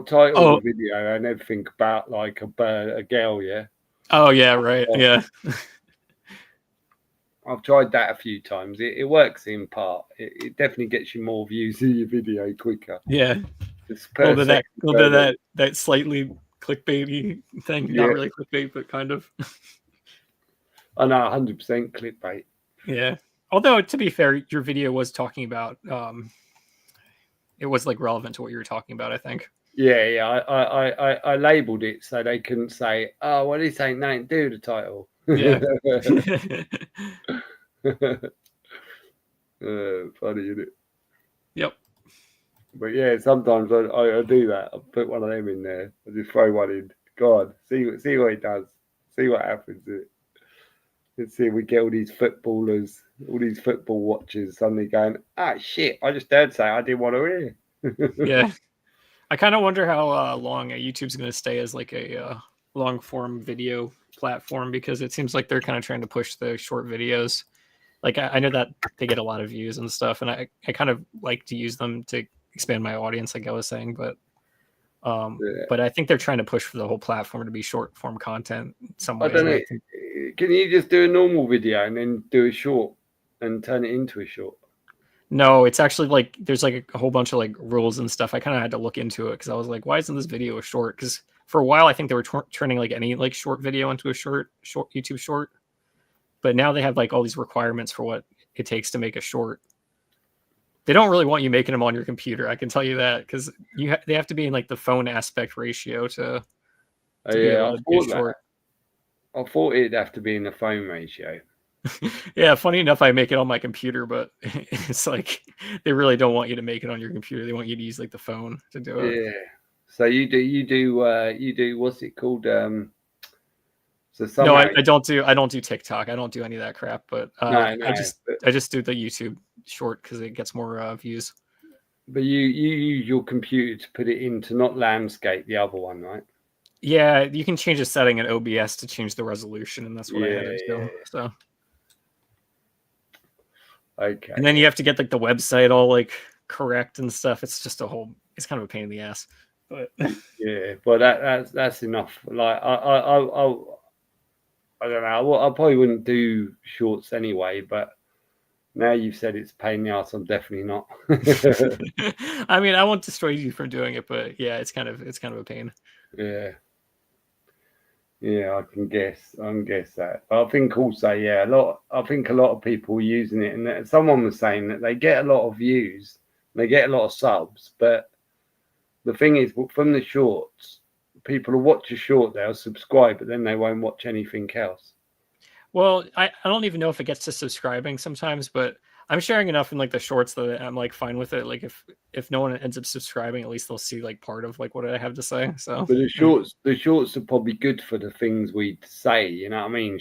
title the video and everything about like a bird, a girl, yeah. Oh yeah, right, yeah. I've tried that a few times. It works in part. It definitely gets you more views in your video quicker. Yeah. Well, that slightly clickbaity thing. Yeah. Not really clickbait, but kind of. I know, 100% clickbait. Yeah. Although, to be fair, your video was talking about it was like relevant to what you were talking about, I think. Yeah. I labeled it so they couldn't say, oh, well, this ain't nothing to do with the title. Yeah. Funny, isn't it? Yep. But yeah, sometimes I do that. I put one of them in there. I just throw one in. God, see what it does. See what happens. Let's see if we get all these footballers, all these football watchers suddenly going, shit, I just heard say I didn't want to hear. Yeah. I kind of wonder how long YouTube's going to stay as like a long form video platform, because it seems like they're kind of trying to push the short videos. Like I know that they get a lot of views and stuff, and I kind of like to use them to expand my audience, like I was saying, but I think they're trying to push for the whole platform to be short form content in some way. I don't know. Can you just do a normal video and then do a short and turn it into a short? No, it's actually like there's like a whole bunch of like rules and stuff. I kind of had to look into it because I was like, why isn't this video a short? Because for a while I think they were turning like any like short video into a short YouTube short, but now they have like all these requirements for what it takes to make a short. They don't really want you making them on your computer, I can tell you that, because they have to be in like the phone aspect ratio to be able to do short. I thought it'd have to be in the phone ratio. Yeah, funny enough, I make it on my computer, but it's like they really don't want you to make it on your computer. They want you to use like the phone to do it. Yeah. So you do what's it called? No, I don't do TikTok. I don't do any of that crap. But I just do the YouTube short because it gets more views. But you use your computer to put it into not landscape, the other one, right? Yeah, you can change a setting in OBS to change the resolution, and that's what I had to do. So. Okay. And then you have to get like the website all like correct and stuff. It's just it's kind of a pain in the ass. But yeah, well that's enough. Like I don't know. I probably wouldn't do shorts anyway, but now you've said it's a pain in the ass, I'm definitely not. I mean, I won't dissuade you from doing it, but yeah, it's kind of a pain. Yeah, I can guess that. But I think also, I think a lot of people are using it, and someone was saying that they get a lot of views, they get a lot of subs, but the thing is, from the shorts, people will watch a short, they'll subscribe, but then they won't watch anything else. Well, I don't even know if it gets to subscribing sometimes, but I'm sharing enough in like the shorts that I'm like fine with it. Like if no one ends up subscribing, at least they'll see like part of like what I have to say. So, but the shorts are probably good for the things we say. You know what I mean?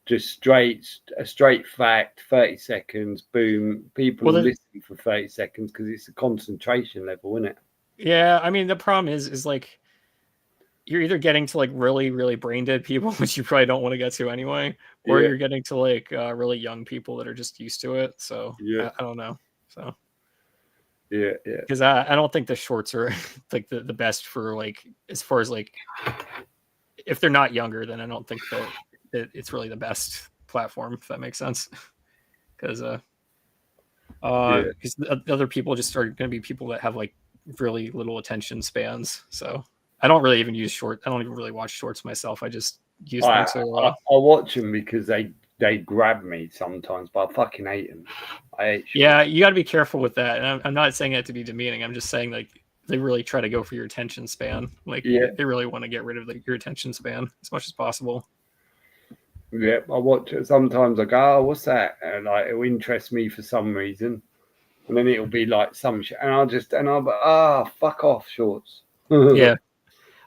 Just a straight fact, 30 seconds, boom. People will listen for 30 seconds because it's a concentration level, isn't it? Yeah, I mean the problem is like you're either getting to like really, really brain dead people, which you probably don't want to get to anyway, or Yeah. you're getting to like really young people that are just used to it. So Yeah. I don't know. So Yeah. because I don't think the shorts are like the best for like as far as like if they're not younger, then I don't think that it's really the best platform, if that makes sense. Because the other people just are going to be people that have like really little attention spans. So I don't really even use short. I don't even really watch shorts myself. I just use them to. I watch them because they grab me sometimes, but I fucking hate them. I hate shorts. Yeah, you got to be careful with that. And I'm not saying that to be demeaning. I'm just saying like they really try to go for your attention span. Like they really want to get rid of your attention span as much as possible. Yeah, I watch it. Sometimes I go, oh, what's that? And like it'll interest me for some reason. And then it'll be like some shit. And I'll be, fuck off, shorts. Yeah.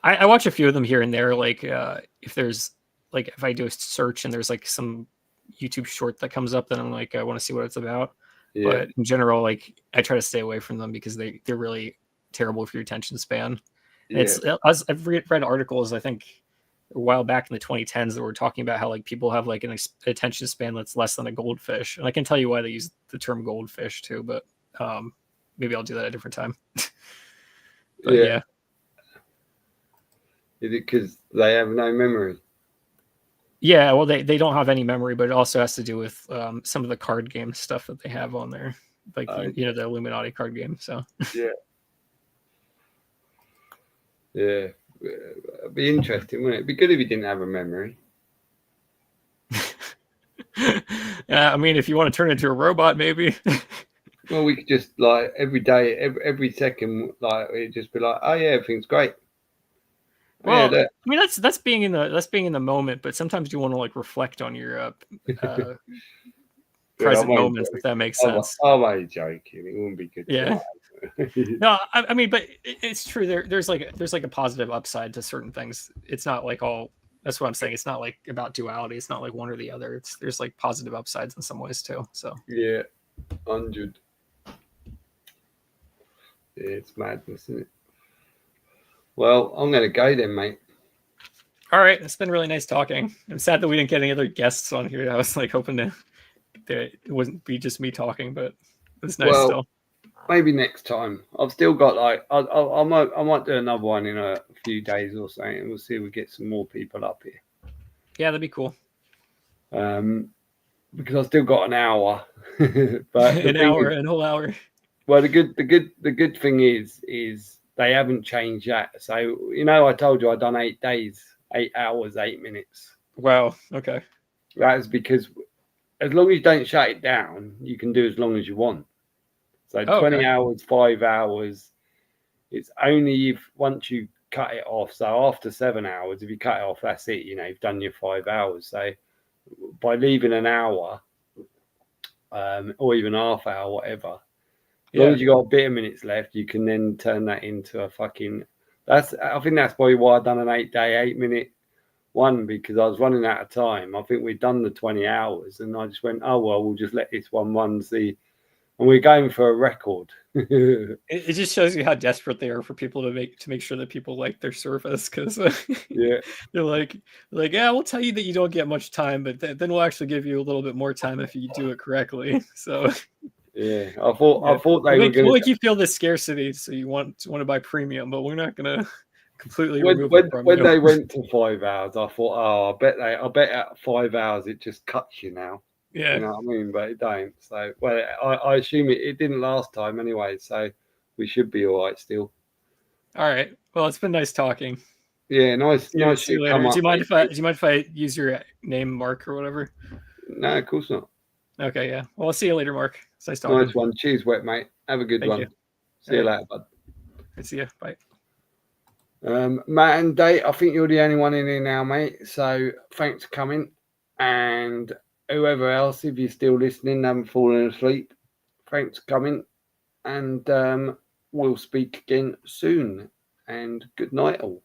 I watch a few of them here and there. Like if there's like if I do a search and there's like some YouTube short that comes up, then I'm like, I want to see what it's about. Yeah. But in general, like I try to stay away from them because they're really terrible for your attention span. Yeah. I've read articles, I think a while back in the 2010s that were talking about how like people have like an attention span that's less than a goldfish. And I can tell you why they use the term goldfish too, but maybe I'll do that at a different time. But yeah. Is it because they have no memory? Yeah, well, they don't have any memory, but it also has to do with some of the card game stuff that they have on there, like the Illuminati card game. So yeah, it'd be interesting, wouldn't it? It'd be good if you didn't have a memory. Yeah, I mean, if you want to turn into a robot, maybe. Well, we could just like every day, every second, like it'd just be like, oh yeah, everything's great. Well, I mean that's being in the moment, but sometimes you want to like reflect on your present moments, if that makes sense. I'm only joking. It wouldn't be good. Yeah. No, I mean, but it's true. There's like a positive upside to certain things. It's not like all. That's what I'm saying. It's not like about duality. It's not like one or the other. There's like positive upsides in some ways too. So yeah, 100. Yeah, it's madness, isn't it? Well, I'm going to go then, mate. All right. It's been really nice talking. I'm sad that we didn't get any other guests on here. I was like hoping that it wouldn't be just me talking, but it's nice still. Maybe next time. I've still got like, I might do another one in a few days or so, and we'll see if we get some more people up here. Yeah, that'd be cool. Because I've still got an hour. But an whole hour. Well, the good thing is they haven't changed that. So, I told you I'd done 8 days, 8 hours, 8 minutes. Wow. Okay. That is because as long as you don't shut it down, you can do as long as you want. So 20 hours, 5 hours. It's only once you cut it off. So after 7 hours, if you cut it off, that's it. You've done your 5 hours. So by leaving an hour, or even half hour, whatever, as long as you got a bit of minutes left, you can then turn that into a fucking. I think that's probably why I've done an 8-day, 8-minute one, because I was running out of time. I think we'd done the 20 hours, and I just went, oh well, we'll just let this one run. See, and we're going for a record. It just shows you how desperate they are for people to make sure that people like their service, because they're like yeah, we'll tell you that you don't get much time, but then we'll actually give you a little bit more time if you do it correctly. So. Yeah, I thought they were going to make you feel the scarcity, so you want to buy premium, but we're not going to completely remove it from when you. They went to 5 hours, I thought, oh, I bet at 5 hours it just cuts you now. Yeah, you know what I mean, but it don't. So, well, I assume it didn't last time anyway, so we should be all right still. All right. Well, it's been nice talking. Yeah, nice. See you later. Do you mind if I use your name, Mark, or whatever? No, of course not. Okay, yeah. Well, I'll see you later, Mark. It's nice talking. Nice one. Cheers, wet mate. Have a good one. You. See you later, bud. See you. Bye. Matt and Dave, I think you're the only one in here now, mate. So thanks for coming. And whoever else, if you're still listening, haven't fallen asleep, thanks for coming. And we'll speak again soon. And good night all.